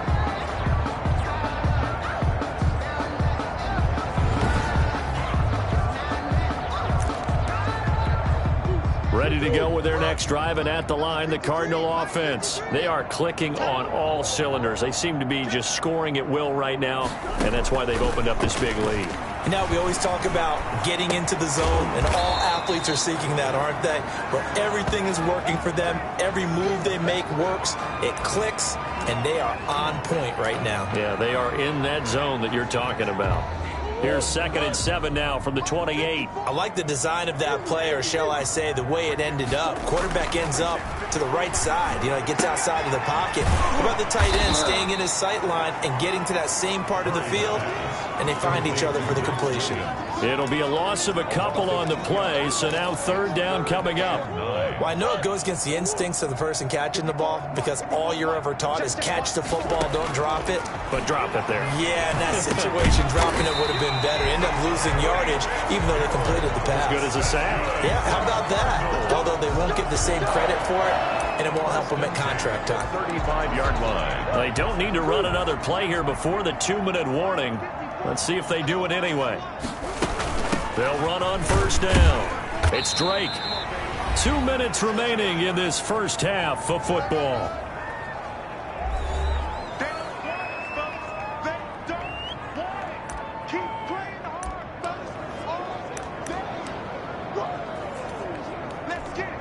Ready to go with their next drive, and at the line, the Cardinal offense. They are clicking on all cylinders. They seem to be just scoring at will right now, and that's why they've opened up this big lead. Now, we always talk about getting into the zone, and all athletes are seeking that, aren't they? Where everything is working for them. Every move they make works. It clicks, and they are on point right now. Yeah, they are in that zone that you're talking about. Here's 2nd and 7 now from the 28. I like the design of that play, or shall I say the way it ended up. Quarterback ends up to the right side. You know, he gets outside of the pocket. How about the tight end staying in his sight line and getting to that same part of the field? And they find each other for the completion. It'll be a loss of a couple on the play, so now 3rd down coming up. Well, I know it goes against the instincts of the person catching the ball because all you're ever taught is catch the football, don't drop it. But drop it there. Yeah, in that situation, dropping it would have been better. End up losing yardage, even though they completed the pass. As good as a sack. Yeah, how about that? Although they won't get the same credit for it, and it won't help them at contract time. 35-yard line. They don't need to run another play here before the 2-minute warning. Let's see if they do it anyway. They'll run on first down. It's Drake. 2 minutes remaining in this first half of football.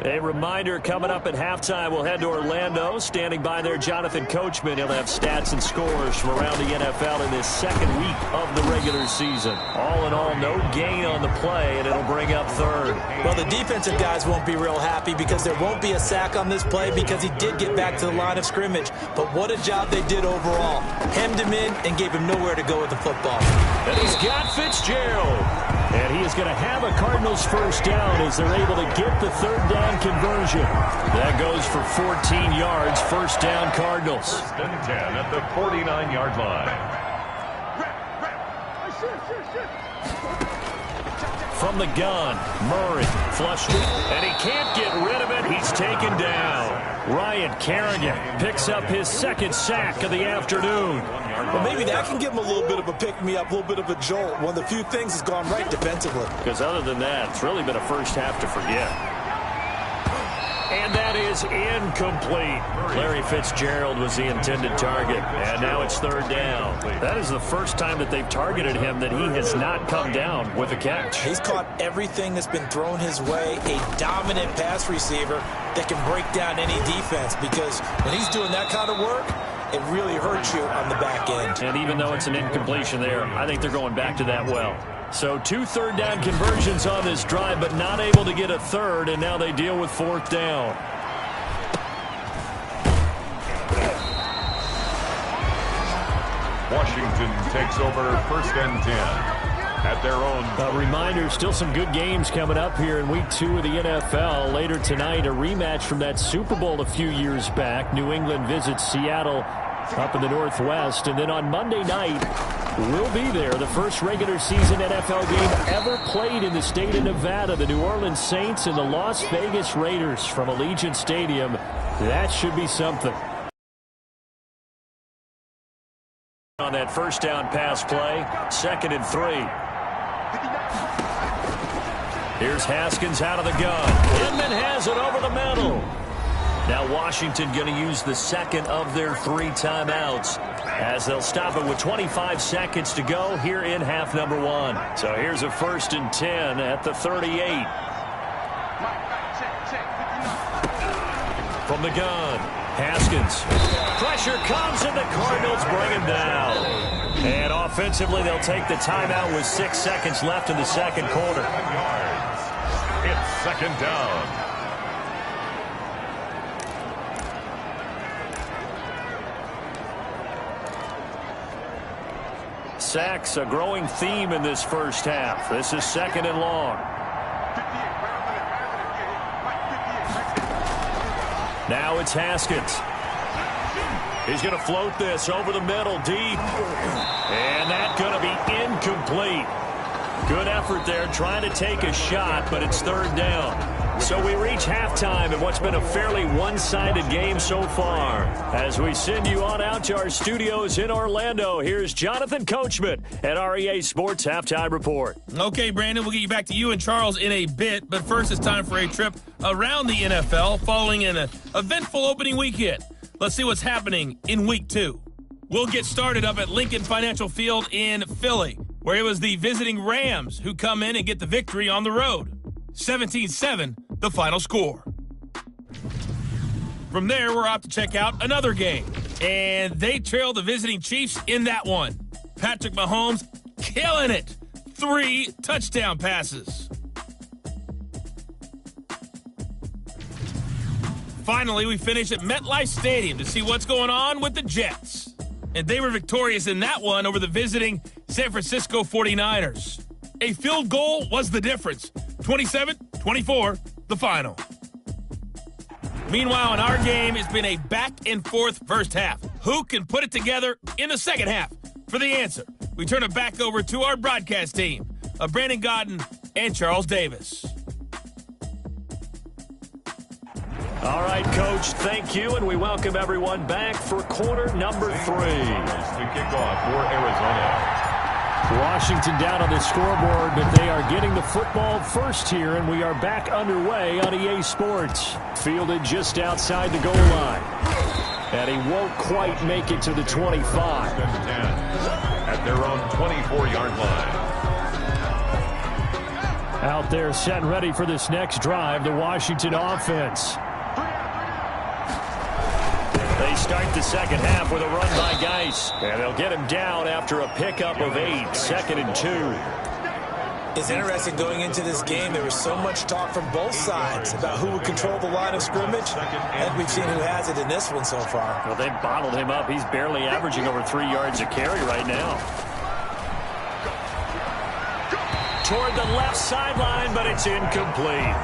A reminder coming up at halftime, we'll head to Orlando. Standing by there, Jonathan Coachman. He'll have stats and scores from around the NFL in this second week of the regular season. All in all, no gain on the play, and it'll bring up third. Well, the defensive guys won't be real happy because there won't be a sack on this play because he did get back to the line of scrimmage. But what a job they did overall. Hemmed him in and gave him nowhere to go with the football. And he's got Fitzgerald. And he is going to have a Cardinals first down as they're able to get the third down conversion. That goes for 14 yards, first down Cardinals. First and 10 at the 49-yard line. From the gun, Murray flushed it, and he can't get rid of it. He's taken down. Ryan Kerrigan picks up his second sack of the afternoon. Well, maybe that can give him a little bit of a pick-me-up, a little bit of a jolt. One of the few things has gone right defensively. Because other than that, it's really been a first half to forget. And that is incomplete. Larry Fitzgerald was the intended target, and now it's third down. That is the first time that they've targeted him that he has not come down with a catch. He's caught everything that's been thrown his way, a dominant pass receiver that can break down any defense, because when he's doing that kind of work, it really hurts you on the back end. And even though it's an incompletion there, I think they're going back to that well. So 2 third down conversions on this drive, but not able to get a third, and now they deal with fourth down. Washington takes over first and 10 at their own. A reminder, still some good games coming up here in week 2 of the NFL. Later tonight, a rematch from that Super Bowl a few years back. New England visits Seattle up in the Northwest. And then on Monday night, we'll be there. The first regular season NFL game ever played in the state of Nevada. The New Orleans Saints and the Las Vegas Raiders from Allegiant Stadium. That should be something. On that first down pass play, 2nd and 3. Here's Haskins out of the gun. Inman has it over the middle. Now Washington going to use the second of their 3 timeouts as they'll stop it with 25 seconds to go here in half number 1. So here's a 1st and 10 at the 38. From the gun, Haskins. Pressure comes and the Cardinals bring him down. And offensively, they'll take the timeout with 6 seconds left in the second quarter. It's second down. Sacks, a growing theme in this first half. This is 2nd and long. Now it's Haskins. He's going to float this over the middle, deep. And that's going to be incomplete. Good effort there, trying to take a shot, but it's third down. So we reach halftime in what's been a fairly one-sided game so far. As we send you on out to our studios in Orlando, here's Jonathan Coachman at REA Sports Halftime Report. Okay, Brandon, we'll get you back to you and Charles in a bit, but first it's time for a trip around the NFL following an eventful opening weekend. Let's see what's happening in Week 2. We'll get started up at Lincoln Financial Field in Philly, where it was the visiting Rams who come in and get the victory on the road. 17-7, the final score. From there, we're off to check out another game, and they trail the visiting Chiefs in that one. Patrick Mahomes killing it. 3 touchdown passes. Finally, we finish at MetLife Stadium to see what's going on with the Jets. And they were victorious in that one over the visiting San Francisco 49ers. A field goal was the difference. 27-24, the final. Meanwhile, in our game, it's been a back-and-forth first half. Who can put it together in the second half? For the answer, we turn it back over to our broadcast team of Brandon Godden and Charles Davis. All right, Coach, thank you, and we welcome everyone back for quarter number 3. To kick off for Arizona. Washington down on the scoreboard, but they are getting the football first here, and we are back underway on EA Sports. Fielded just outside the goal line. And he won't quite make it to the 25. At their own 24-yard line. Out there set and ready for this next drive, the Washington offense. They start the second half with a run by Geis. And they'll get him down after a pickup of 8, 2nd and 2. It's interesting going into this game. There was so much talk from both sides about who would control the line of scrimmage. And we've seen who has it in this one so far. Well, they bottled him up. He's barely averaging over 3 yards a carry right now. Toward the left sideline, but it's incomplete.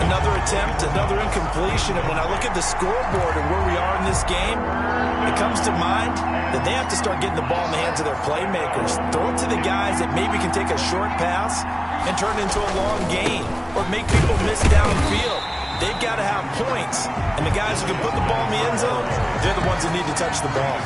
Another attempt, another incompletion. And when I look at the scoreboard and where we are in this game, it comes to mind that they have to start getting the ball in the hands of their playmakers. Throw it to the guys that maybe can take a short pass and turn it into a long gain or make people miss downfield. They've got to have points. And the guys who can put the ball in the end zone, they're the ones that need to touch the ball.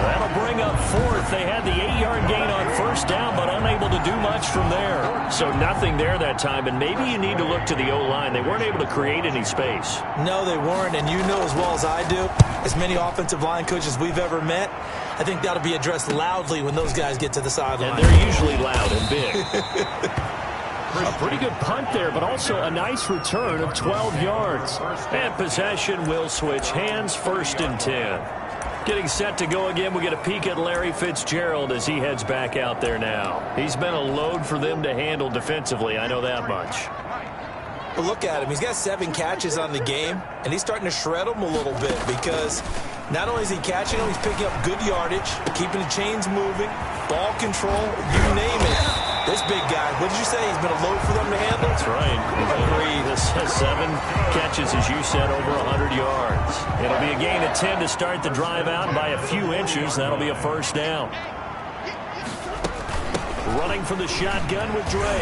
That'll bring up 4th. They had the 8-yard gain on 1st down, but unable to do much from there. So nothing there that time, and maybe you need to look to the O-line. They weren't able to create any space. No, they weren't, and you know as well as I do, as many offensive line coaches we've ever met, I think that'll be addressed loudly when those guys get to the sideline. And they're usually loud and big. A pretty good punt there, but also a nice return of 12 yards. And possession will switch hands, 1st and 10. Getting set to go again, we get a peek at Larry Fitzgerald as he heads back out there now. He's been a load for them to handle defensively, I know that much. Well, look at him. He's got 7 catches on the game, and he's starting to shred them a little bit because not only is he catching them, he's picking up good yardage, keeping the chains moving, ball control, you name it. This big guy, what did you say? He's been a load for them to handle? That's right. Agreed. This has 7 catches, as you said, over 100 yards. It'll be a gain of 10 to start the drive out by a few inches. That'll be a 1st down. Running from the shotgun with Dre.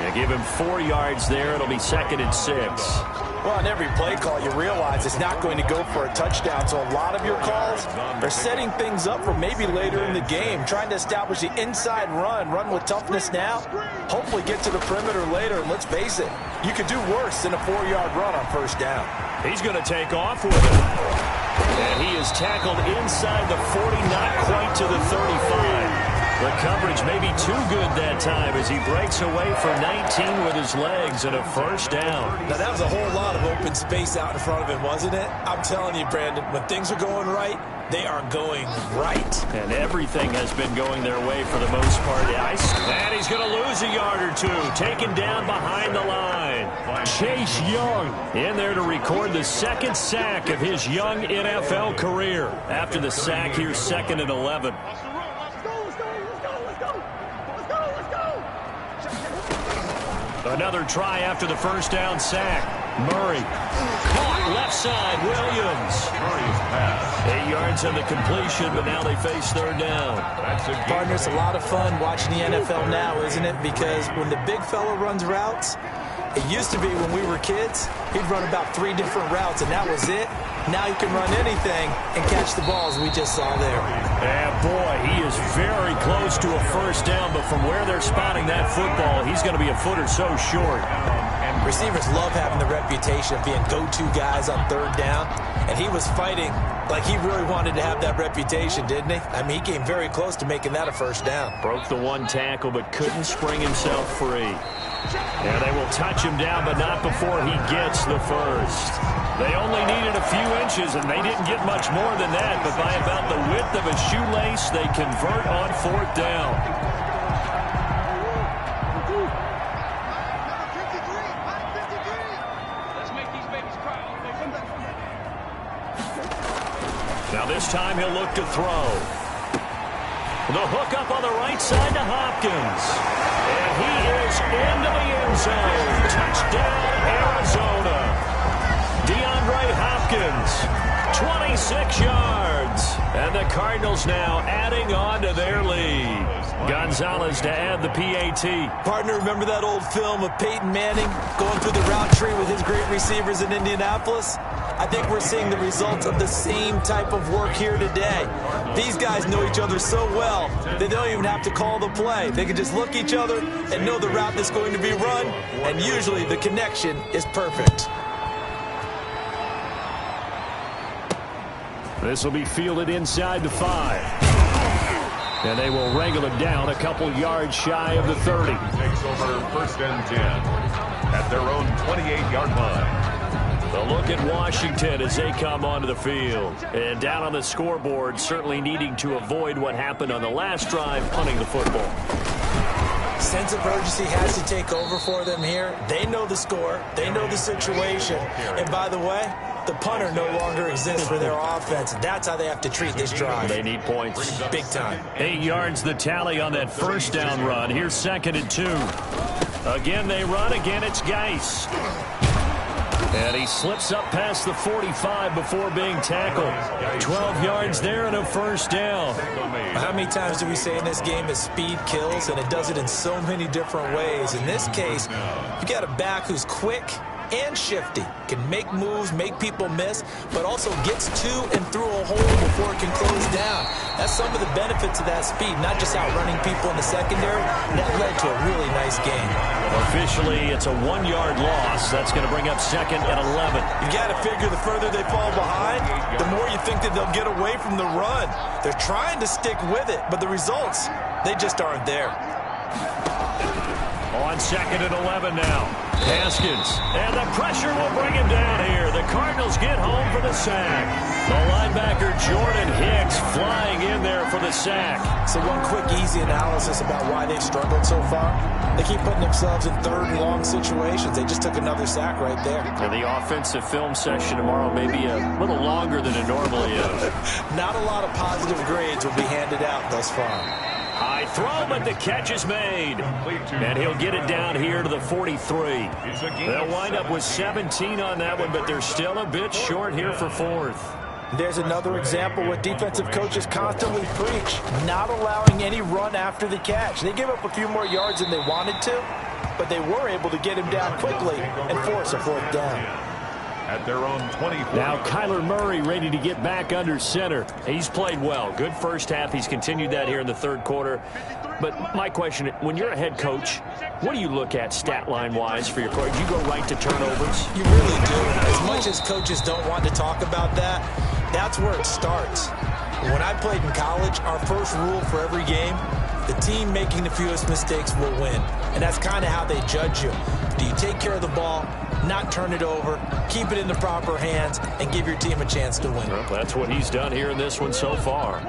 They give him 4 yards there. It'll be 2nd and 6. Well, on every play call, you realize it's not going to go for a touchdown. So a lot of your calls are setting things up for maybe later in the game, trying to establish the inside run with toughness now, hopefully get to the perimeter later. And let's face it, you could do worse than a 4-yard run on 1st down. He's going to take off with it. And he is tackled inside the 40, not quite to the 35. The coverage may be too good that time as he breaks away for 19 with his legs and a 1st down. Now, that was a whole lot of open space out in front of him, wasn't it? I'm telling you, Brandon, when things are going right, they are going right. And everything has been going their way for the most part. And he's going to lose a yard or 2. Taken down behind the line. Chase Young in there to record the 2nd sack of his young NFL career. After the sack, here's 2nd and 11. Another try after the 1st down sack. Murray caught left side. Williams. 8 yards on the completion, but now they face 3rd down. Partner, it's a lot of fun watching the NFL now, isn't it? Because when the big fella runs routes, it used to be when we were kids, he'd run about 3 different routes, and that was it. Now he can run anything and catch the balls we just saw there. And boy, he is very close to a 1st down, but from where they're spotting that football, he's going to be a foot or so short. Receivers love having the reputation of being go-to guys on 3rd down, and he was fighting like he really wanted to have that reputation, didn't he? I mean, he came very close to making that a 1st down. Broke the 1 tackle, but couldn't spring himself free. And they will touch him down, but not before he gets the 1st. They only needed a few inches, and they didn't get much more than that, but by about the width of a shoelace, they convert on 4th down. Now this time he'll look to throw. The hook up on the right side to Hopkins. And he is into the end zone. Touchdown, Arizona. DeAndre Hopkins, 26 yards. And the Cardinals now adding on to their lead. Gonzalez to add the PAT. Partner, remember that old film of Peyton Manning going through the route tree with his great receivers in Indianapolis? I think we're seeing the results of the same type of work here today. These guys know each other so well that they don't even have to call the play. They can just look each other and know the route that's going to be run, and usually the connection is perfect. This will be fielded inside the 5. And they will wrangle it down a couple yards shy of the 30. Takes over 1st and 10 at their own 28-yard line. A look at Washington as they come onto the field. And down on the scoreboard, certainly needing to avoid what happened on the last drive, punting the football. Sense of urgency has to take over for them here. They know the score. They know the situation. And by the way, the punter no longer exists for their offense. That's how they have to treat this drive. They need points. Big time. 8 yards the tally on that first down run. Here's 2nd and 2. Again they run. Again it's Geis. And he slips up past the 45 before being tackled. 12 yards there and a first down. How many times do we say in this game that speed kills, and it does it in so many different ways? In this case, you got a back who's quick and shifty, can make moves, make people miss, but also gets to and through a hole before it can close down. That's some of the benefits of that speed, not just outrunning people in the secondary. That led to a really nice game. Officially, it's a 1-yard loss. That's going to bring up 2nd and 11. You got to figure the further they fall behind, the more you think that they'll get away from the run. They're trying to stick with it, but the results, they just aren't there. On 2nd and 11 now. Haskins. And the pressure will bring him down here. The Cardinals get home for the sack. The linebacker Jordan Hicks flying in there for the sack. So one quick, easy analysis about why they've struggled so far. They keep putting themselves in 3rd and long situations. They just took another sack right there. And the offensive film session tomorrow may be a little longer than it normally is. Not a lot of positive grades will be handed out thus far. High throw, but the catch is made. And he'll get it down here to the 43. They'll wind up with 17 on that one, but they're still a bit short here for 4th. There's another example what defensive coaches constantly preach, not allowing any run after the catch. They gave up a few more yards than they wanted to, but they were able to get him down quickly and force a 4th down. At their own 24. Now Kyler Murray ready to get back under center. He's played well. Good first half. He's continued that here in the 3rd quarter. But my question, when you're a head coach, what do you look at stat line-wise for your coach? Do you go right to turnovers? You really do. As much as coaches don't want to talk about that, that's where it starts. When I played in college, our first rule for every game, the team making the fewest mistakes will win. And that's kind of how they judge you. Do you take care of the ball, not turn it over, keep it in the proper hands, and give your team a chance to win? Well, that's what he's done here in this one so far.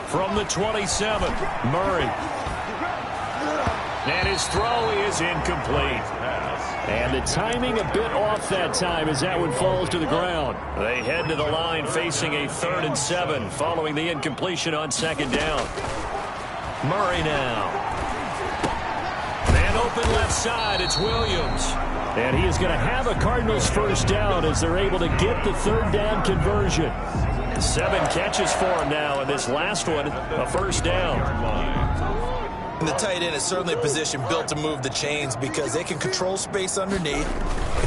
From the 27, Murray. And his throw is incomplete. And the timing a bit off that time as that one falls to the ground. They head to the line facing a 3rd and 7 following the incompletion on 2nd down. Murray now. Man open left side, it's Williams. And he is going to have a Cardinals first down as they're able to get the 3rd down conversion. 7 catches for him now, and this last one, a first down. And the tight end is certainly a position built to move the chains because they can control space underneath.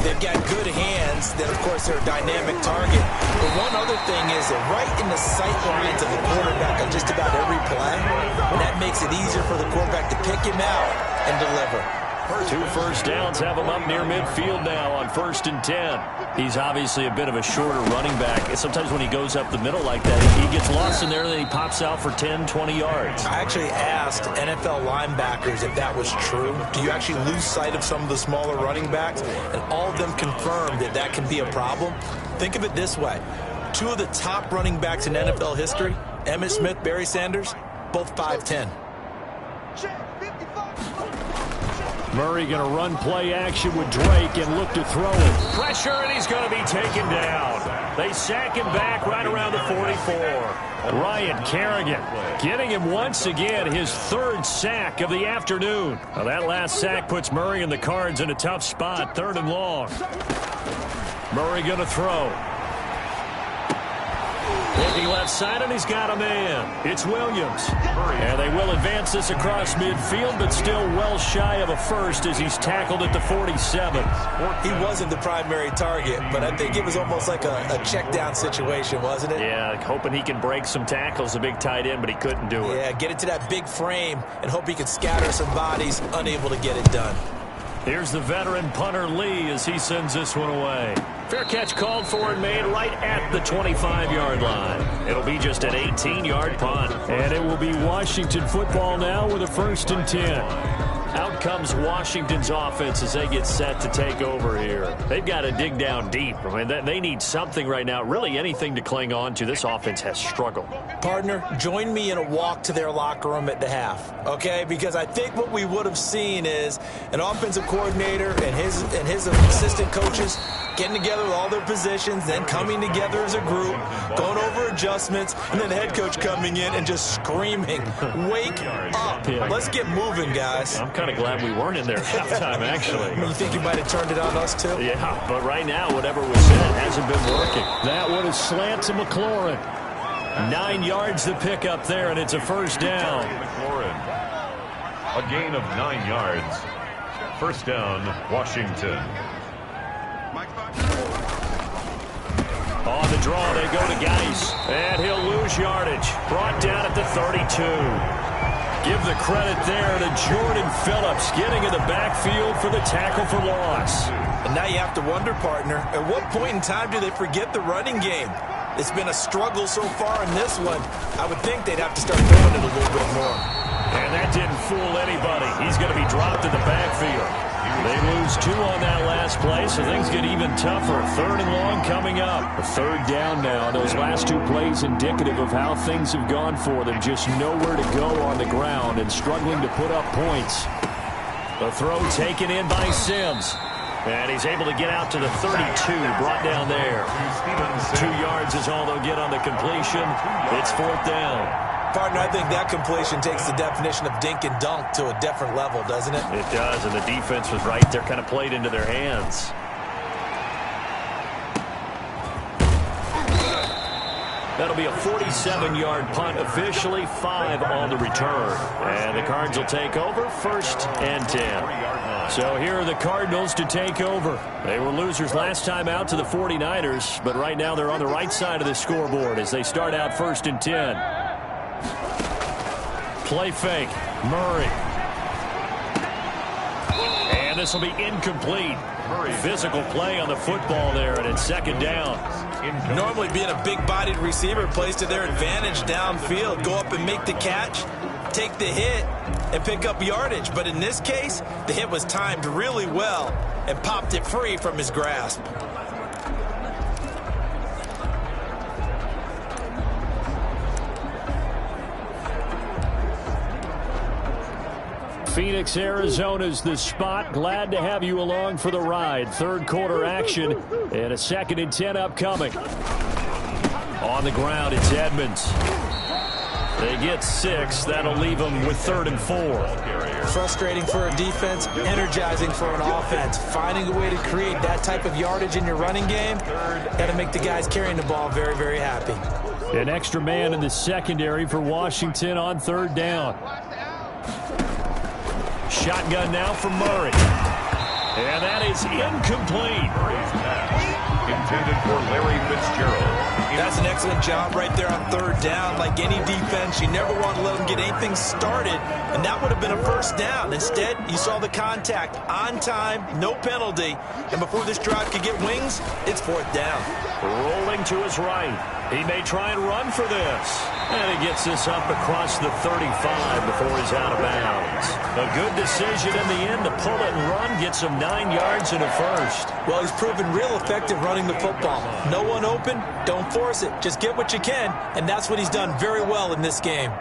They've got good hands. Then, of course, they're a dynamic target. But one other thing is that right in the sight lines of the quarterback on just about every play, and that makes it easier for the quarterback to pick him out and deliver. 2 first downs have him up near midfield now on 1st and 10. He's obviously a bit of a shorter running back. And sometimes when he goes up the middle like that, he gets lost in there and then he pops out for 10, 20 yards. I actually asked NFL linebackers if that was true. Do you actually lose sight of some of the smaller running backs? And all of them confirmed that that can be a problem. Think of it this way. 2 of the top running backs in NFL history, Emmitt Smith, Barry Sanders, both 5'10". Murray going to run play action with Drake and look to throw it. Pressure, and he's going to be taken down. They sack him back right around the 44. Ryan Kerrigan getting him once again his 3rd sack of the afternoon. Now that last sack puts Murray and the Cards in a tough spot, 3rd and long. Murray going to throw. Looking left side, and he's got a man. It's Williams. And they will advance this across midfield, but still well shy of a first as he's tackled at the 47. He wasn't the primary target, but I think it was almost like a check-down situation, wasn't it? Yeah, hoping he can break some tackles, a big tight end, but he couldn't do it. Yeah, get it to that big frame and hope he could scatter some bodies, unable to get it done. Here's the veteran punter Lee as he sends this one away. Fair catch called for and made right at the 25-yard line. It'll be just an 18-yard punt. And it will be Washington football now with a 1st and 10. Out comes Washington's offense as they get set to take over here. They've got to dig down deep. I mean, they need something right now, really anything to cling on to. This offense has struggled. Partner, join me in a walk to their locker room at the half, okay? Because I think what we would have seen is an offensive coordinator and his assistant coaches getting together with all their positions, then coming together as a group, going over adjustments, and then the head coach coming in and just screaming, "Wake up. Let's get moving, guys." I'm kind of glad we weren't in there at halftime, actually. You think you might have turned it on us, too? Yeah, but right now, whatever was said hasn't been working. That one is slant to McLaurin. 9 yards to pick up there, and it's a 1st down. McLaurin. A gain of 9 yards. 1st down, Washington. On the draw, they go to Geis, and he'll lose yardage. Brought down at the 32. Give the credit there to Jordan Phillips, getting in the backfield for the tackle for loss. And now you have to wonder, partner, at what point in time do they forget the running game? It's been a struggle so far in this one. I would think they'd have to start doing it a little bit more. And that didn't fool anybody. He's going to be dropped in the backfield. They lose 2 on that last play, so things get even tougher. 3rd and long coming up. A 3rd down now. Those last 2 plays indicative of how things have gone for them. Just nowhere to go on the ground and struggling to put up points. The throw taken in by Sims. And he's able to get out to the 32, brought down there. 2 yards is all they'll get on the completion. It's 4th down. Partner, I think that completion takes the definition of dink and dunk to a different level, doesn't it? It does, and the defense was right there, kind of played into their hands. That'll be a 47-yard punt, officially 5 on the return. And the Cards will take over, 1st and 10. So here are the Cardinals to take over. They were losers last time out to the 49ers, but right now they're on the right side of the scoreboard as they start out 1st and 10. Play fake. Murray. And this will be incomplete. Physical play on the football there, and it's 2nd down. Normally being a big-bodied receiver plays to their advantage downfield. Go up and make the catch, take the hit, and pick up yardage. But in this case, the hit was timed really well and popped it free from his grasp. Phoenix, Arizona's the spot. Glad to have you along for the ride. 3rd quarter action and a 2nd and 10 upcoming. On the ground, it's Edmonds. They get 6. That'll leave them with 3rd and 4. Frustrating for a defense, energizing for an offense. Finding a way to create that type of yardage in your running game, got to make the guys carrying the ball very, very happy. An extra man in the secondary for Washington on 3rd down. Shotgun now for Murray. And that is incomplete. Murray's pass intended for Larry Fitzgerald. That's an excellent job right there on 3rd down. Like any defense, you never want to let them get anything started, and that would have been a 1st down. Instead, you saw the contact on time, no penalty, and before this drive could get wings, it's 4th down. Rolling to his right. He may try and run for this. And he gets this up across the 35 before he's out of bounds. A good decision in the end to pull it and run, gets him 9 yards and a 1st. Well, he's proven real effective running the football. No one open, don't force it. Just get what you can, and that's what he's done very well in this game.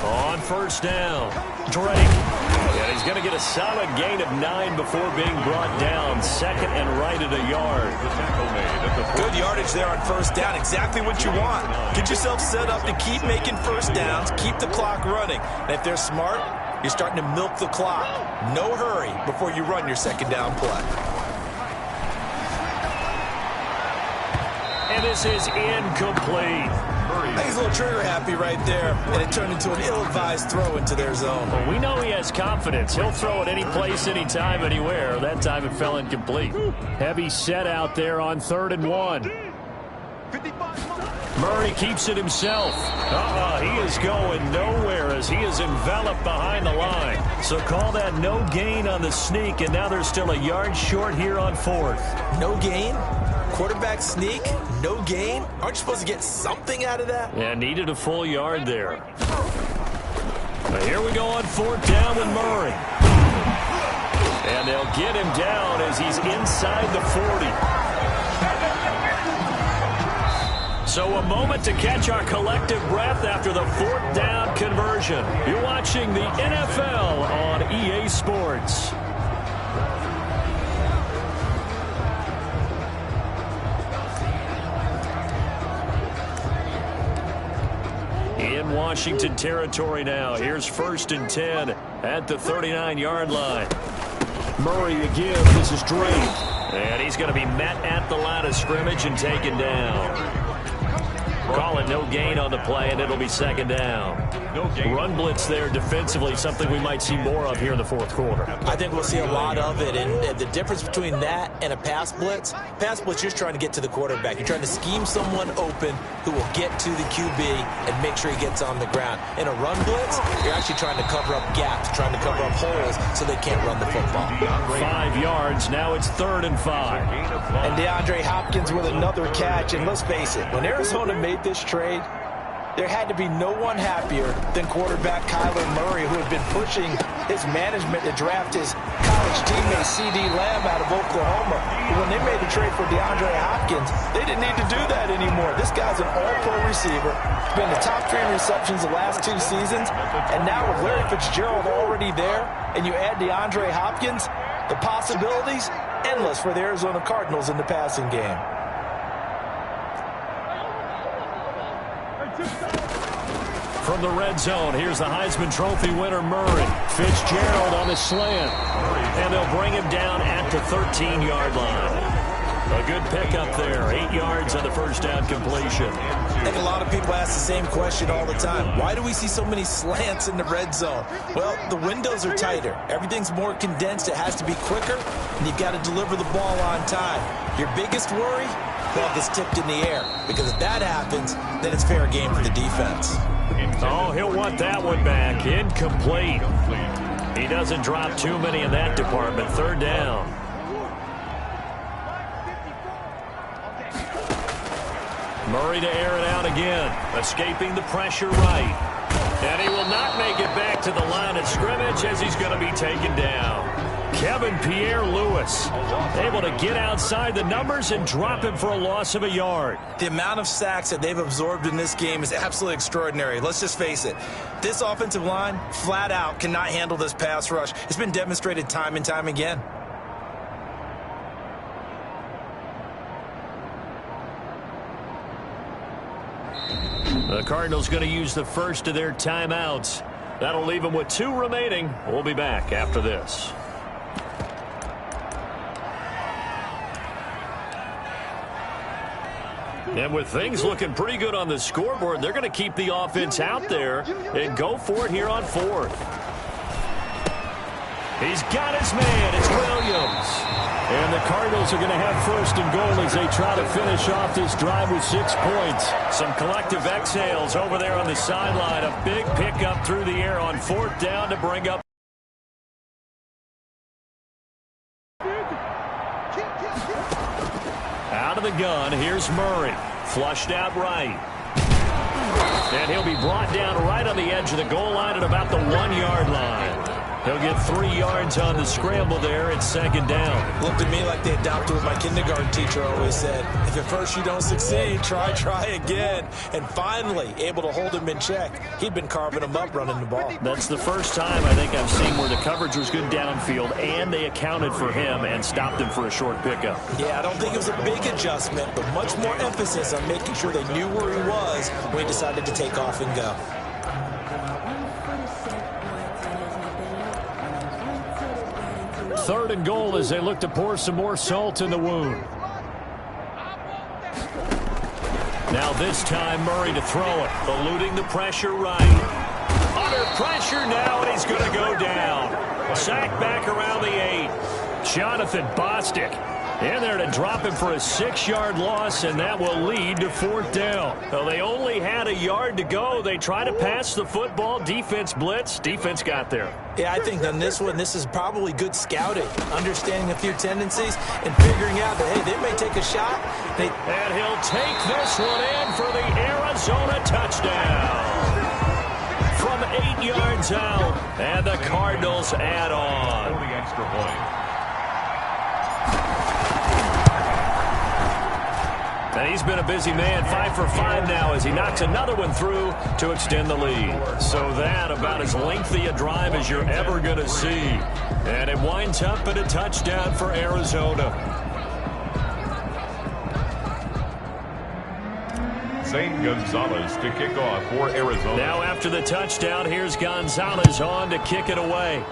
On 1st down, Drake. And he's going to get a solid gain of 9 before being brought down. 2nd and right at a yard. Good yardage there on 1st down. Exactly what you want. Get yourself set up to keep making 1st downs, keep the clock running. And if they're smart, you're starting to milk the clock. No hurry before you run your 2nd down play. And this is incomplete. He's a little trigger happy right there, and it turned into an ill-advised throw into their zone. Well, we know he has confidence. He'll throw it any place, anytime, anywhere. That time it fell incomplete. Heavy set out there on 3rd and 1. Murray keeps it himself. He is going nowhere as he is enveloped behind the line. So call that no gain on the sneak, and now they're still a yard short here on 4th. No gain? Quarterback sneak? No gain? Aren't you supposed to get something out of that? Yeah, needed a full yard there. But here we go on 4th down with Murray. And they'll get him down as he's inside the 40. So a moment to catch our collective breath after the 4th down conversion. You're watching the NFL on EA Sports. In Washington territory now. Here's 1st and 10 at the 39-yard line. Murray again. This is Drake. And he's going to be met at the line of scrimmage and taken down. Call it no gain on the play, and it'll be 2nd down. Run blitz there defensively, something we might see more of here in the 4th quarter. I think we'll see a lot of it, and the difference between that and a pass blitz, you're just trying to get to the quarterback. You're trying to scheme someone open who will get to the QB and make sure he gets on the ground. In a run blitz, you're actually trying to cover up gaps, trying to cover up holes so they can't run the football. 5 yards, now it's 3rd and 5. And DeAndre Hopkins with another catch, and let's face it, when Arizona made this trade, there had to be no one happier than quarterback Kyler Murray, who had been pushing his management to draft his college teammate C.D. Lamb out of Oklahoma. But when they made the trade for DeAndre Hopkins, they didn't need to do that anymore. This guy's an all-pro receiver. He's been the top 3 receptions the last 2 seasons. And now with Larry Fitzgerald already there, and you add DeAndre Hopkins, the possibilities endless for the Arizona Cardinals in the passing game. From the red zone, here's the Heisman Trophy winner, Murray. Fitzgerald on the slant. And they'll bring him down at the 13-yard line. A good pickup there. 8 yards on the 1st down completion. I think a lot of people ask the same question all the time. Why do we see so many slants in the red zone? Well, the windows are tighter. Everything's more condensed. It has to be quicker, and you've got to deliver the ball on time. Your biggest worry? Ball gets tipped in the air, because if that happens, then it's fair game for the defense. Oh, he'll want that one back. Incomplete. He doesn't drop too many in that department. 3rd down. Murray to air it out again. Escaping the pressure right. And he will not make it back to the line of scrimmage as he's going to be taken down. Kevin Pierre-Louis able to get outside the numbers and drop him for a loss of a yard. The amount of sacks that they've absorbed in this game is absolutely extraordinary. Let's just face it. This offensive line, flat out, cannot handle this pass rush. It's been demonstrated time and time again. The Cardinals going to use the first of their timeouts. That'll leave them with 2 remaining. We'll be back after this. And with things looking pretty good on the scoreboard, they're going to keep the offense out there and go for it here on 4th. He's got his man. It's Williams. And the Cardinals are going to have 1st and goal as they try to finish off this drive with 6 points. Some collective exhales over there on the sideline. A big pickup through the air on 4th down to bring up. Out of the gun, here's Murray. Flushed out right. And he'll be brought down right on the edge of the goal line at about the 1-yard line. He'll get 3 yards on the scramble there. It's 2nd down. Looked at me like they adopted what my kindergarten teacher always said. If at first you don't succeed, try again. And finally, able to hold him in check. He'd been carving him up running the ball. That's the first time I think I've seen where the coverage was good downfield, and they accounted for him and stopped him for a short pickup. Yeah, I don't think it was a big adjustment, but much more emphasis on making sure they knew where he was when he decided to take off and go. 3rd and goal as they look to pour some more salt in the wound. Now this time Murray to throw it, eluding the pressure right. Under pressure now, and he's going to go down. Sacked back around the 8. Jonathan Bostic In there to drop him for a 6-yard loss, and that will lead to 4th down. Well, they only had a yard to go. They try to pass the football. Defense blitz. Defense got there. Yeah, I think on this one, this is probably good scouting, understanding a few tendencies, and figuring out that, hey, they may take a shot. And he'll take this one in for the Arizona touchdown. From 8 yards out, and the Cardinals add on. For the extra point. And he's been a busy man, 5 for 5 now as he knocks another one through to extend the lead. So that about as lengthy a drive as you're ever going to see. And it winds up at a touchdown for Arizona. Zane Gonzalez to kick off for Arizona. Now after the touchdown, here's Gonzalez on to kick it away.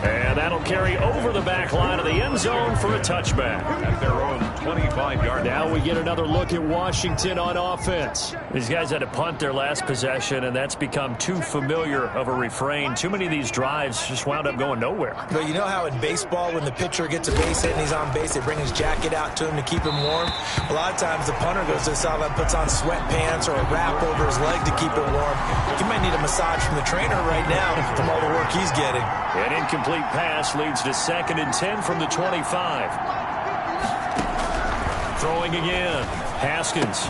And that'll carry over the back line of the end zone for a touchback. At their own 25-yard. Now we get another look at Washington on offense. These guys had to punt their last possession, and that's become too familiar of a refrain. Too many of these drives just wound up going nowhere. But you know how in baseball, when the pitcher gets a base hit and he's on base, they bring his jacket out to him to keep him warm? A lot of times the punter goes to the sideline, puts on sweatpants or a wrap over his leg to keep it warm. He might need a massage from the trainer right now from all the work he's getting. An incomplete pass leads to 2nd and 10 from the 25. Throwing again. Haskins.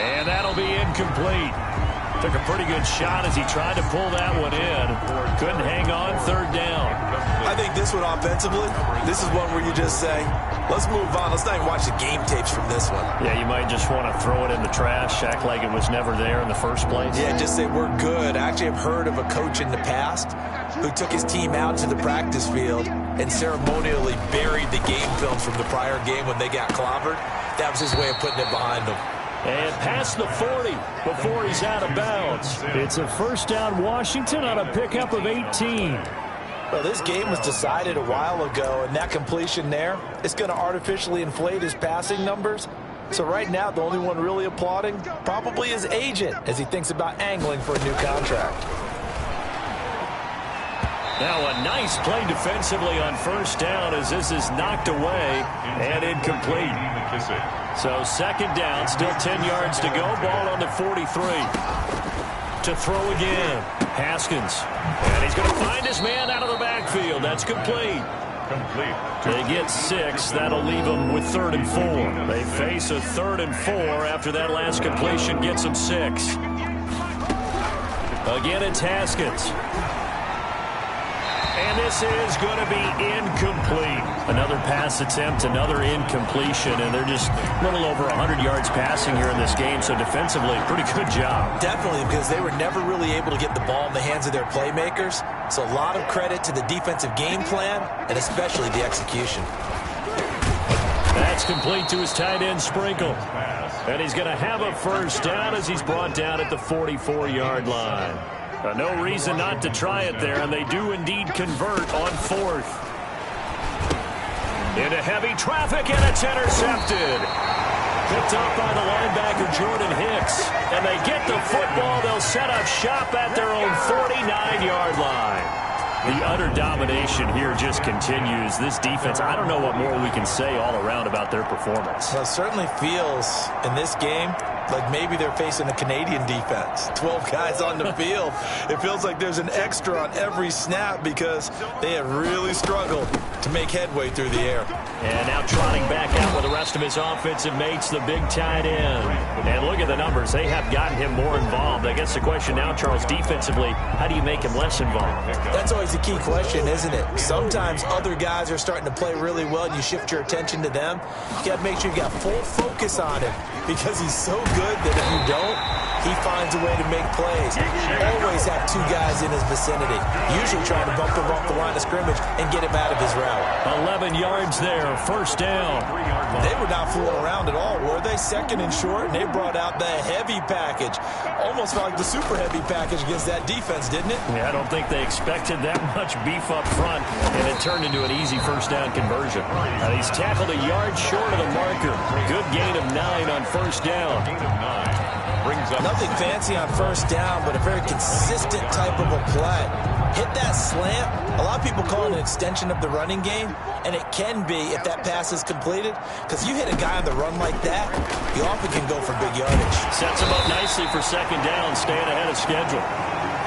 And that'll be incomplete. Took a pretty good shot as he tried to pull that one in. Couldn't hang on, 3rd down. I think this one offensively, this is one where you just say, let's move on. Let's not even watch the game tapes from this one. Yeah, you might just want to throw it in the trash, act like it was never there in the first place. Yeah, just say we're good. I actually have heard of a coach in the past who took his team out to the practice field and ceremonially buried the game films from the prior game when they got clobbered. That was his way of putting it behind them. And past the 40 before he's out of bounds. It's a 1st down Washington on a pickup of 18. Well, this game was decided a while ago, and that completion there is going to artificially inflate his passing numbers. So right now, the only one really applauding probably his agent as he thinks about angling for a new contract. Now a nice play defensively on 1st down as this is knocked away and incomplete. So 2nd down, still 10 yards to go. Ball on the 43. To throw again. Haskins. And he's going to find his man out of the backfield. That's complete. They get 6. That'll leave them with 3rd and 4. They face a 3rd and 4 after that last completion gets them 6. Again, it's Haskins. And this is going to be incomplete. Another pass attempt, another incompletion, and they're just a little over 100 yards passing here in this game, so defensively, pretty good job. Definitely, because they were never really able to get the ball in the hands of their playmakers, so a lot of credit to the defensive game plan and especially the execution. That's complete to his tight end, Sprinkle. And he's going to have a 1st down as he's brought down at the 44-yard line. No reason not to try it there, and they do indeed convert on 4th. Into heavy traffic, and it's intercepted. Picked up by the linebacker, Jordan Hicks. And they get the football. They'll set up shop at their own 49-yard line. The utter domination here just continues. This defense, I don't know what more we can say all around about their performance. Well, it certainly feels in this game like maybe they're facing a Canadian defense. 12 guys on the field. It feels like there's an extra on every snap because they have really struggled to make headway through the air. And now trotting back out with the rest of his offensive mates, the big tight end. And look at the numbers. They have gotten him more involved. I guess the question now, Charles, defensively, how do you make him less involved? That's always the key question, isn't it? Sometimes other guys are starting to play really well and you shift your attention to them. You got to make sure you got full focus on him because he's so good that if you don't, he finds a way to make plays. Always have 2 guys in his vicinity, usually trying to bump him off the line of scrimmage and get him out of his route. 11 yards there, 1st down. They were not fooling around at all, were they? 2nd and short, and they brought out the heavy package. Almost felt like the super heavy package against that defense, didn't it? Yeah, I don't think they expected that much beef up front, and it turned into an easy 1st down conversion. He's tackled a yard short of the marker. Good gain of 9 on 1st down. brings up nothing fancy on first down, but a very consistent type of a play. Hit that slant. A lot of people call it an extension of the running game, and it can be if that pass is completed, because you hit a guy on the run like that, you often can go for big yardage. Sets him up nicely for second down, staying ahead of schedule.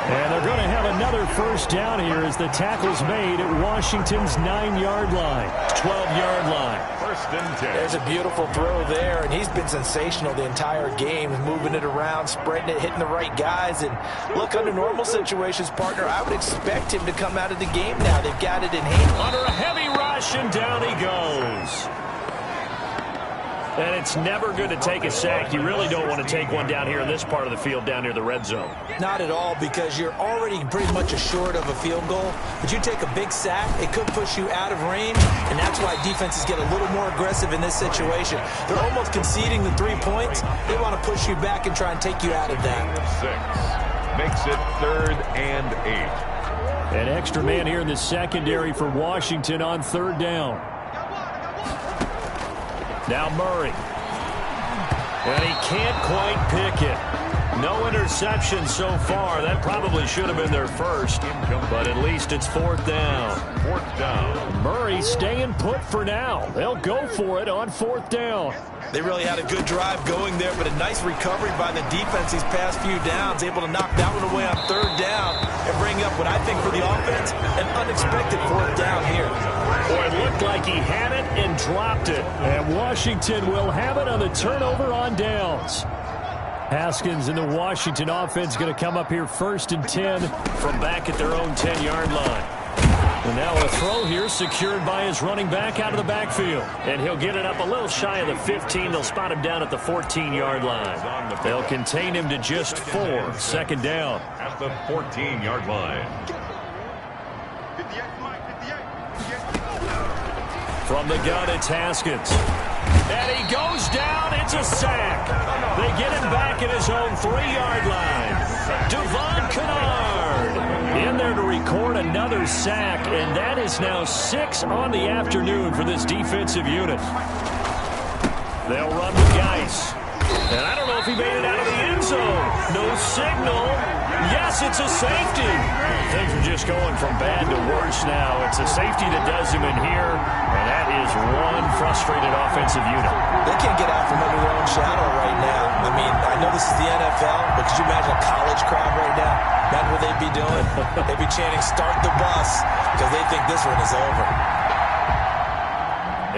And they're going to have another first down here as the tackle's made at Washington's 9-yard line, 12-yard line. First and 10. There's a beautiful throw there, and he's been sensational the entire game, moving it around, spreading it, hitting the right guys. And look, under normal situations, partner, I would expect him to come out of the game now. They've got it in hand. Under a heavy rush, and down he goes. And it's never good to take a sack. You really don't want to take one down here in this part of the field, down near the red zone. Not at all, because you're already pretty much assured of a field goal. But you take a big sack, it could push you out of range, and that's why defenses get a little more aggressive in this situation. They're almost conceding the 3 points. They want to push you back and try and take you out of that. 6 makes it 3rd and 8. An extra man here in the secondary for Washington on 3rd down. Now Murray. And he can't quite pick it. No interception so far. That probably should have been their first. But at least it's 4th down. 4th down. Murray staying put for now. They'll go for it on 4th down. They really had a good drive going there, but a nice recovery by the defense these past few downs, able to knock that one away on 3rd down and bring up what I think for the offense, an unexpected 4th down here. Boy, it looked like he had it and dropped it. And Washington will have it on the turnover on downs. Haskins and the Washington offense going to come up here 1st and 10 from back at their own 10-yard line. And now a throw here secured by his running back out of the backfield. And he'll get it up a little shy of the 15. They'll spot him down at the 14-yard line. They'll contain him to just 4. 2nd down. At the 14-yard line. From the gun, it's Haskins. And he goes down. It's a sack. They get him back at his own 3-yard line. Devon Kennard in there to record another sack, and that is now 6 on the afternoon for this defensive unit. They'll run with Geis. And I don't know if he made it out of the end zone. No signal. Yes, it's a safety. Things are just going from bad to worse now. It's a safety that does him in here, and that is one frustrated offensive unit. They can't get out from under their own shadow right now. I mean, I know this is the NFL, but could you imagine a college crowd right now? That's what they'd be doing. They'd be chanting, "Start the bus," because they think this one is over.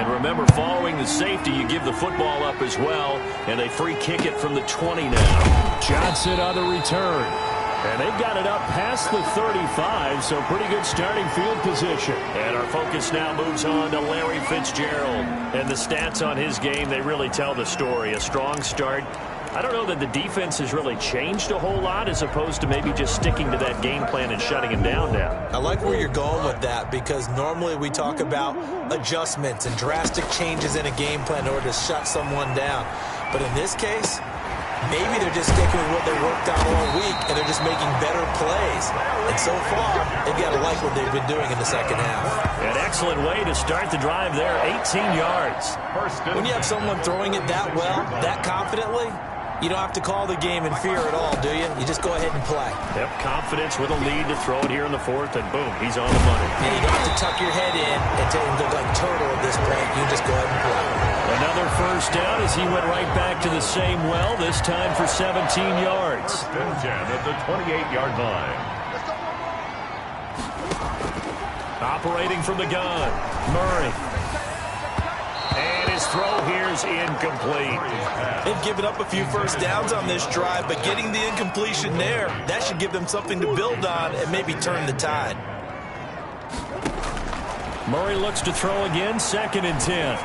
And remember, following the safety, you give the football up as well, and they free kick it from the 20 now. Johnson on the return. And they've got it up past the 35, so pretty good starting field position. And our focus now moves on to Larry Fitzgerald. And the stats on his game, they really tell the story. A strong start. I don't know that the defense has really changed a whole lot as opposed to maybe just sticking to that game plan and shutting him down now. I like where you're going with that, because normally we talk about adjustments and drastic changes in a game plan in order to shut someone down. But in this case, maybe they're just sticking with what they worked on all week, and they're just making better plays. And so far, they've got to like what they've been doing in the second half. An excellent way to start the drive there, 18 yards. When you have someone throwing it that well, that confidently, you don't have to call the game in fear at all, do you? You just go ahead and play. Yep, confidence with a lead to throw it here in the 4th, and boom, he's on the money. And you don't have to tuck your head in and take him to look like turtle at this point. You just go ahead and play. Another first down as he went right back to the same well, this time for 17 yards. 1st and 10 at the 28-yard line. Operating from the gun, Murray. And his throw here is incomplete. They've given up a few first downs on this drive, but getting the incompletion there, that should give them something to build on and maybe turn the tide. Murray looks to throw again, 2nd and 10.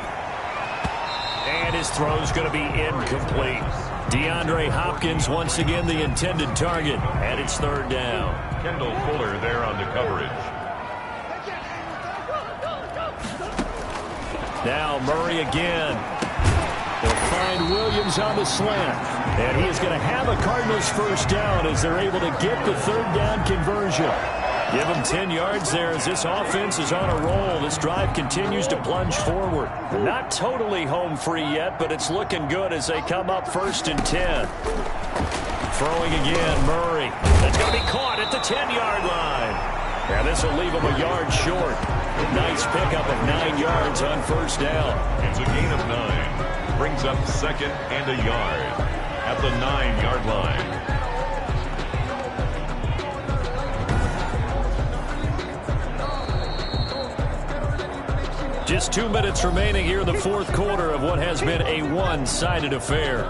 And his throw's going to be incomplete. DeAndre Hopkins once again the intended target, and it's 3rd down. Kendall Fuller there on the coverage. Now Murray again. They'll find Williams on the slant. And he is going to have a Cardinals first down as they're able to get the 3rd down conversion. Give them 10 yards there as this offense is on a roll. This drive continues to plunge forward. Not totally home free yet, but it's looking good as they come up 1st and 10. Throwing again, Murray. That's going to be caught at the 10-yard line. And this will leave him a yard short. Nice pickup of 9 yards on 1st down. It's a gain of 9. Brings up 2nd and a yard at the 9-yard line. Just 2 minutes remaining here in the 4th quarter of what has been a one-sided affair.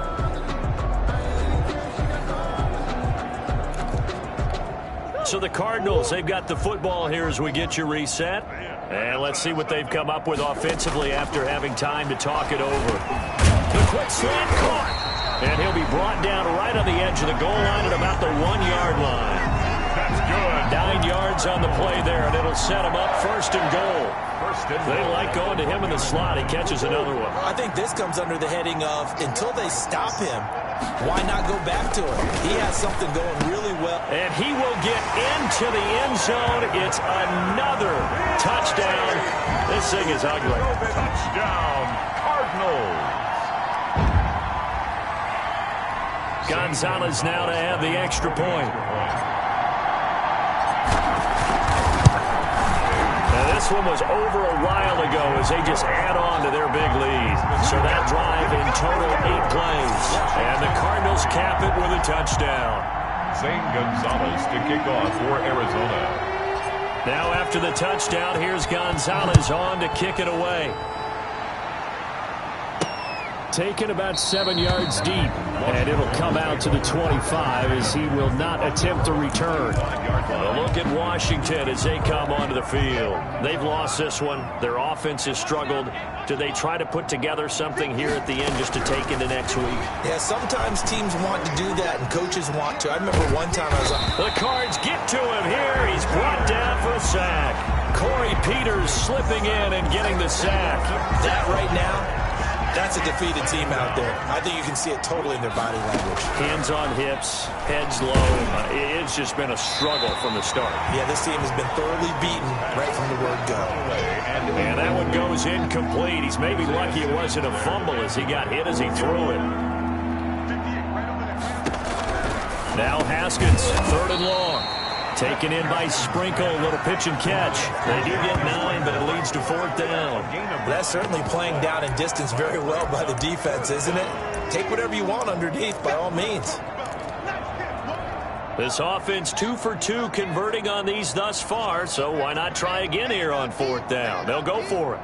So the Cardinals, they've got the football here as we get you reset. And let's see what they've come up with offensively after having time to talk it over. The quick slant caught. And he'll be brought down right on the edge of the goal line at about the 1-yard line. That's good. 9 yards on the play there, and it'll set him up 1st and goal. They like going to him in the slot. He catches another one. I think this comes under the heading of until they stop him, why not go back to him? He has something going really well. And he will get into the end zone. It's another touchdown. This thing is ugly. Touchdown, Cardinals. Gonzalez now to have the extra point. This one was over a while ago as they just add on to their big lead. So that drive in total 8 plays. And the Cardinals cap it with a touchdown. Zane Gonzalez to kick off for Arizona. Now after the touchdown, here's Gonzalez on to kick it away. Taken about 7 yards deep, and it'll come out to the 25 as he will not attempt to return. A look at Washington as they come onto the field. They've lost this one. Their offense has struggled. Do they try to put together something here at the end just to take into next week? Yeah, sometimes teams want to do that and coaches want to. I remember one time I was on. The Cards get to him here. He's brought down for a sack. Corey Peters slipping in and getting the sack. That right now, that's a defeated team out there. I think you can see it totally in their body language. Hands on hips, heads low. It's just been a struggle from the start. Yeah, this team has been thoroughly beaten right from the word go. And that one goes incomplete. He's maybe lucky it wasn't a fumble as he got hit as he threw it. Now Haskins, 3rd and long. Taken in by Sprinkle, a little pitch and catch. They do get 9, but it leads to 4th down. That's certainly playing down in distance very well by the defense, isn't it? Take whatever you want underneath, by all means. This offense 2 for 2 converting on these thus far, so why not try again here on 4th down? They'll go for it.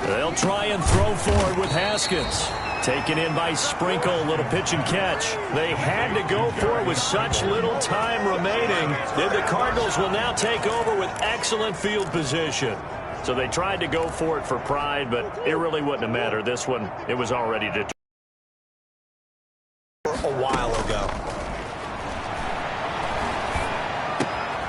They'll try and throw for it with Haskins. Taken in by Sprinkle, a little pitch and catch. They had to go for it with such little time remaining. Then the Cardinals will now take over with excellent field position. So they tried to go for it for pride, but it really wouldn't have mattered. This one, it was already determined. A while ago.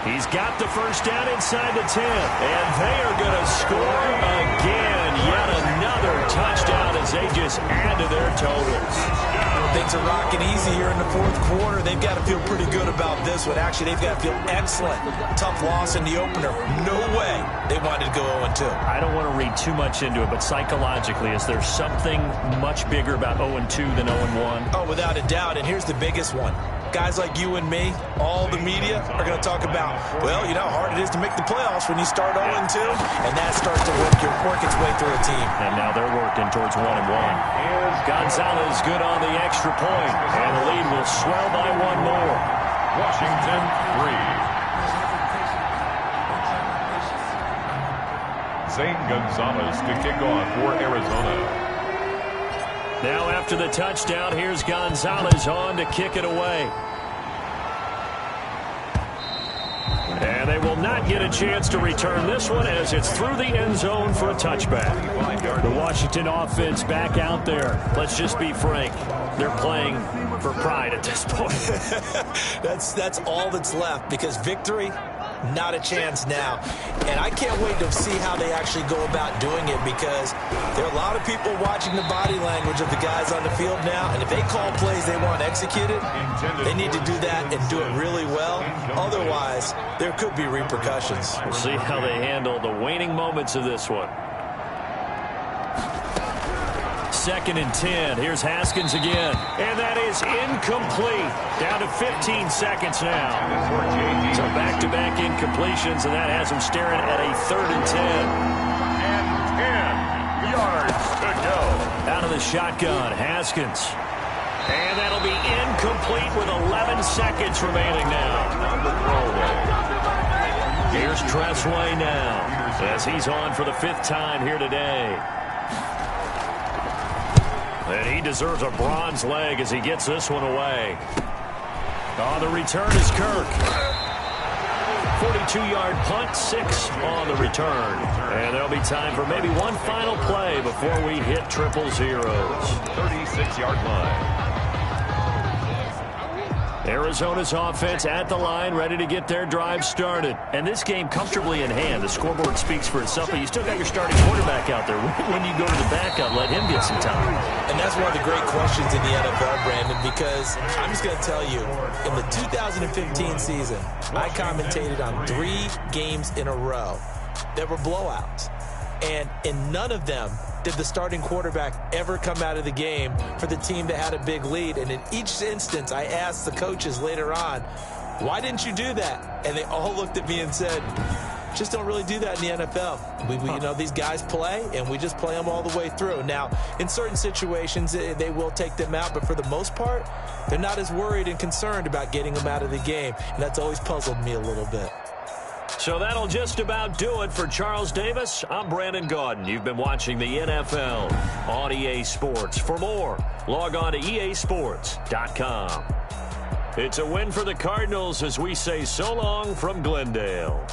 He's got the 1st down inside the 10. And they are going to score again. Yet another touchdown as they just add to their totals. Things are rocking easy here in the 4th quarter. They've got to feel pretty good about this one. Actually, they've got to feel excellent. Tough loss in the opener. No way they wanted to go 0-2. I don't want to read too much into it, but psychologically, is there something much bigger about 0-2 than 0-1? Oh, without a doubt. And here's the biggest one. Guys like you and me, all the media, are going to talk about, well, you know how hard it is to make the playoffs when you start 0-2, and that starts to work its way through a team. And now they're working towards 1-1. Gonzalez good on the extra point, and the lead will swell by 1 more. Washington 3. Zane Gonzalez to kick off for Arizona. Now after the touchdown, here's Gonzalez on to kick it away. And they will not get a chance to return this one as it's through the end zone for a touchback. The Washington offense back out there. Let's just be frank. They're playing for pride at this point. That's all that's left because victory Not a chance now. And I can't wait to see how they actually go about doing it, because there are a lot of people watching the body language of the guys on the field now, and if they call plays they want executed, they need to do that and do it really well. Otherwise, there could be repercussions. We'll see how they handle the waning moments of this one. 2nd and 10. Here's Haskins again. And that is incomplete. Down to 15 seconds now. So back-to-back incompletions, and that has him staring at a 3rd and 10. And 10 yards to go. Out of the shotgun, Haskins. And that'll be incomplete with 11 seconds remaining now. Here's Tressway now, as he's on for the 5th time here today. And he deserves a bronze leg as he gets this one away. On the return is Kirk. 42-yard punt, 6 on the return. And there'll be time for maybe one final play before we hit triple zeros. 36-yard line. Arizona's offense at the line, ready to get their drive started. And this game comfortably in hand. The scoreboard speaks for itself, but you still got your starting quarterback out there. When you go to the backup, let him get some time. And that's one of the great questions in the NFL, Brandon, because I'm just going to tell you, in the 2015 season, I commentated on 3 games in a row that were blowouts. And in none of them did the starting quarterback ever come out of the game for the team that had a big lead. And in each instance, I asked the coaches later on, why didn't you do that? And they all looked at me and said, just don't really do that in the NFL. We you know, these guys play, and we just play them all the way through. Now, in certain situations, they will take them out, but for the most part, they're not as worried and concerned about getting them out of the game. And that's always puzzled me a little bit. So that'll just about do it for Charles Davis. I'm Brandon Gaudin. You've been watching the NFL on EA Sports. For more, log on to easports.com. It's a win for the Cardinals as we say so long from Glendale.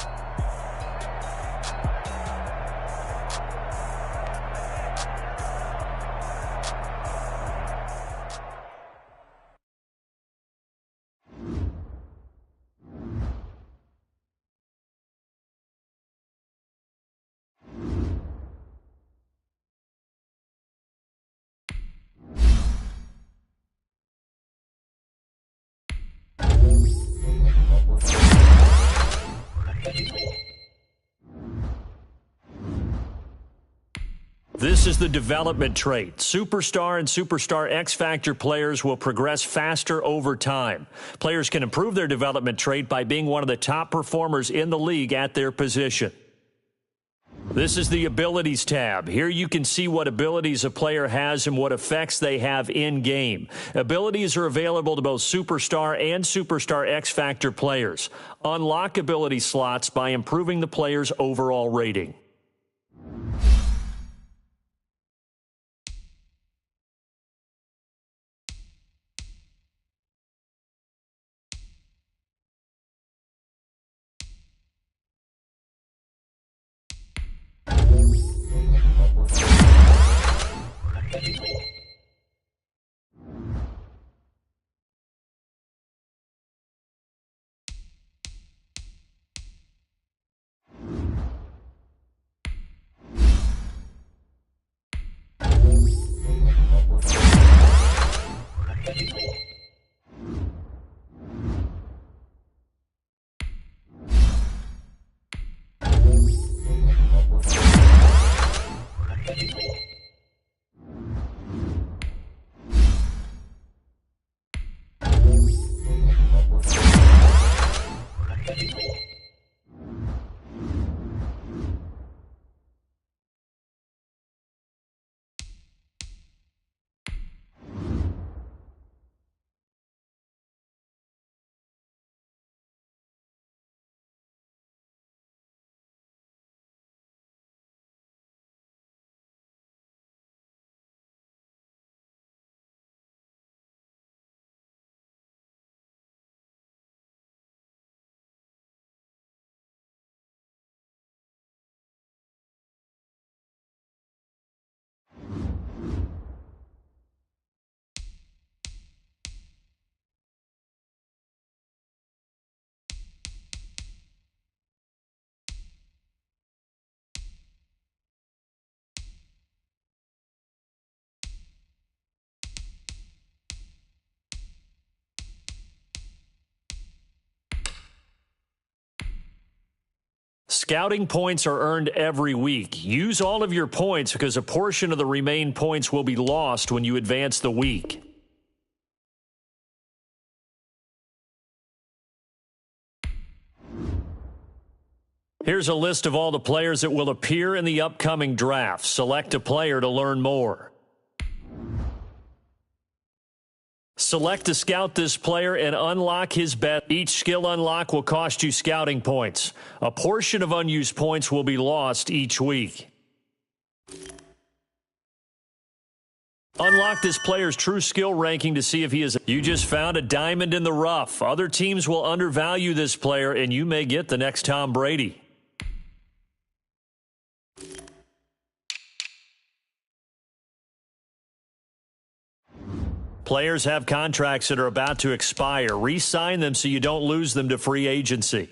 This is the development trait. Superstar and Superstar X-Factor players will progress faster over time. Players can improve their development trait by being one of the top performers in the league at their position. This is the Abilities tab. Here you can see what abilities a player has and what effects they have in-game. Abilities are available to both Superstar and Superstar X-Factor players. Unlock ability slots by improving the player's overall rating. Scouting points are earned every week. Use all of your points because a portion of the remaining points will be lost when you advance the week. Here's a list of all the players that will appear in the upcoming draft. Select a player to learn more. Select to scout this player and unlock his bet. Each skill unlock will cost you scouting points. A portion of unused points will be lost each week. Unlock this player's true skill ranking to see if he is. You just found a diamond in the rough. Other teams will undervalue this player, and you may get the next Tom Brady. Players have contracts that are about to expire. Re-sign them so you don't lose them to free agency.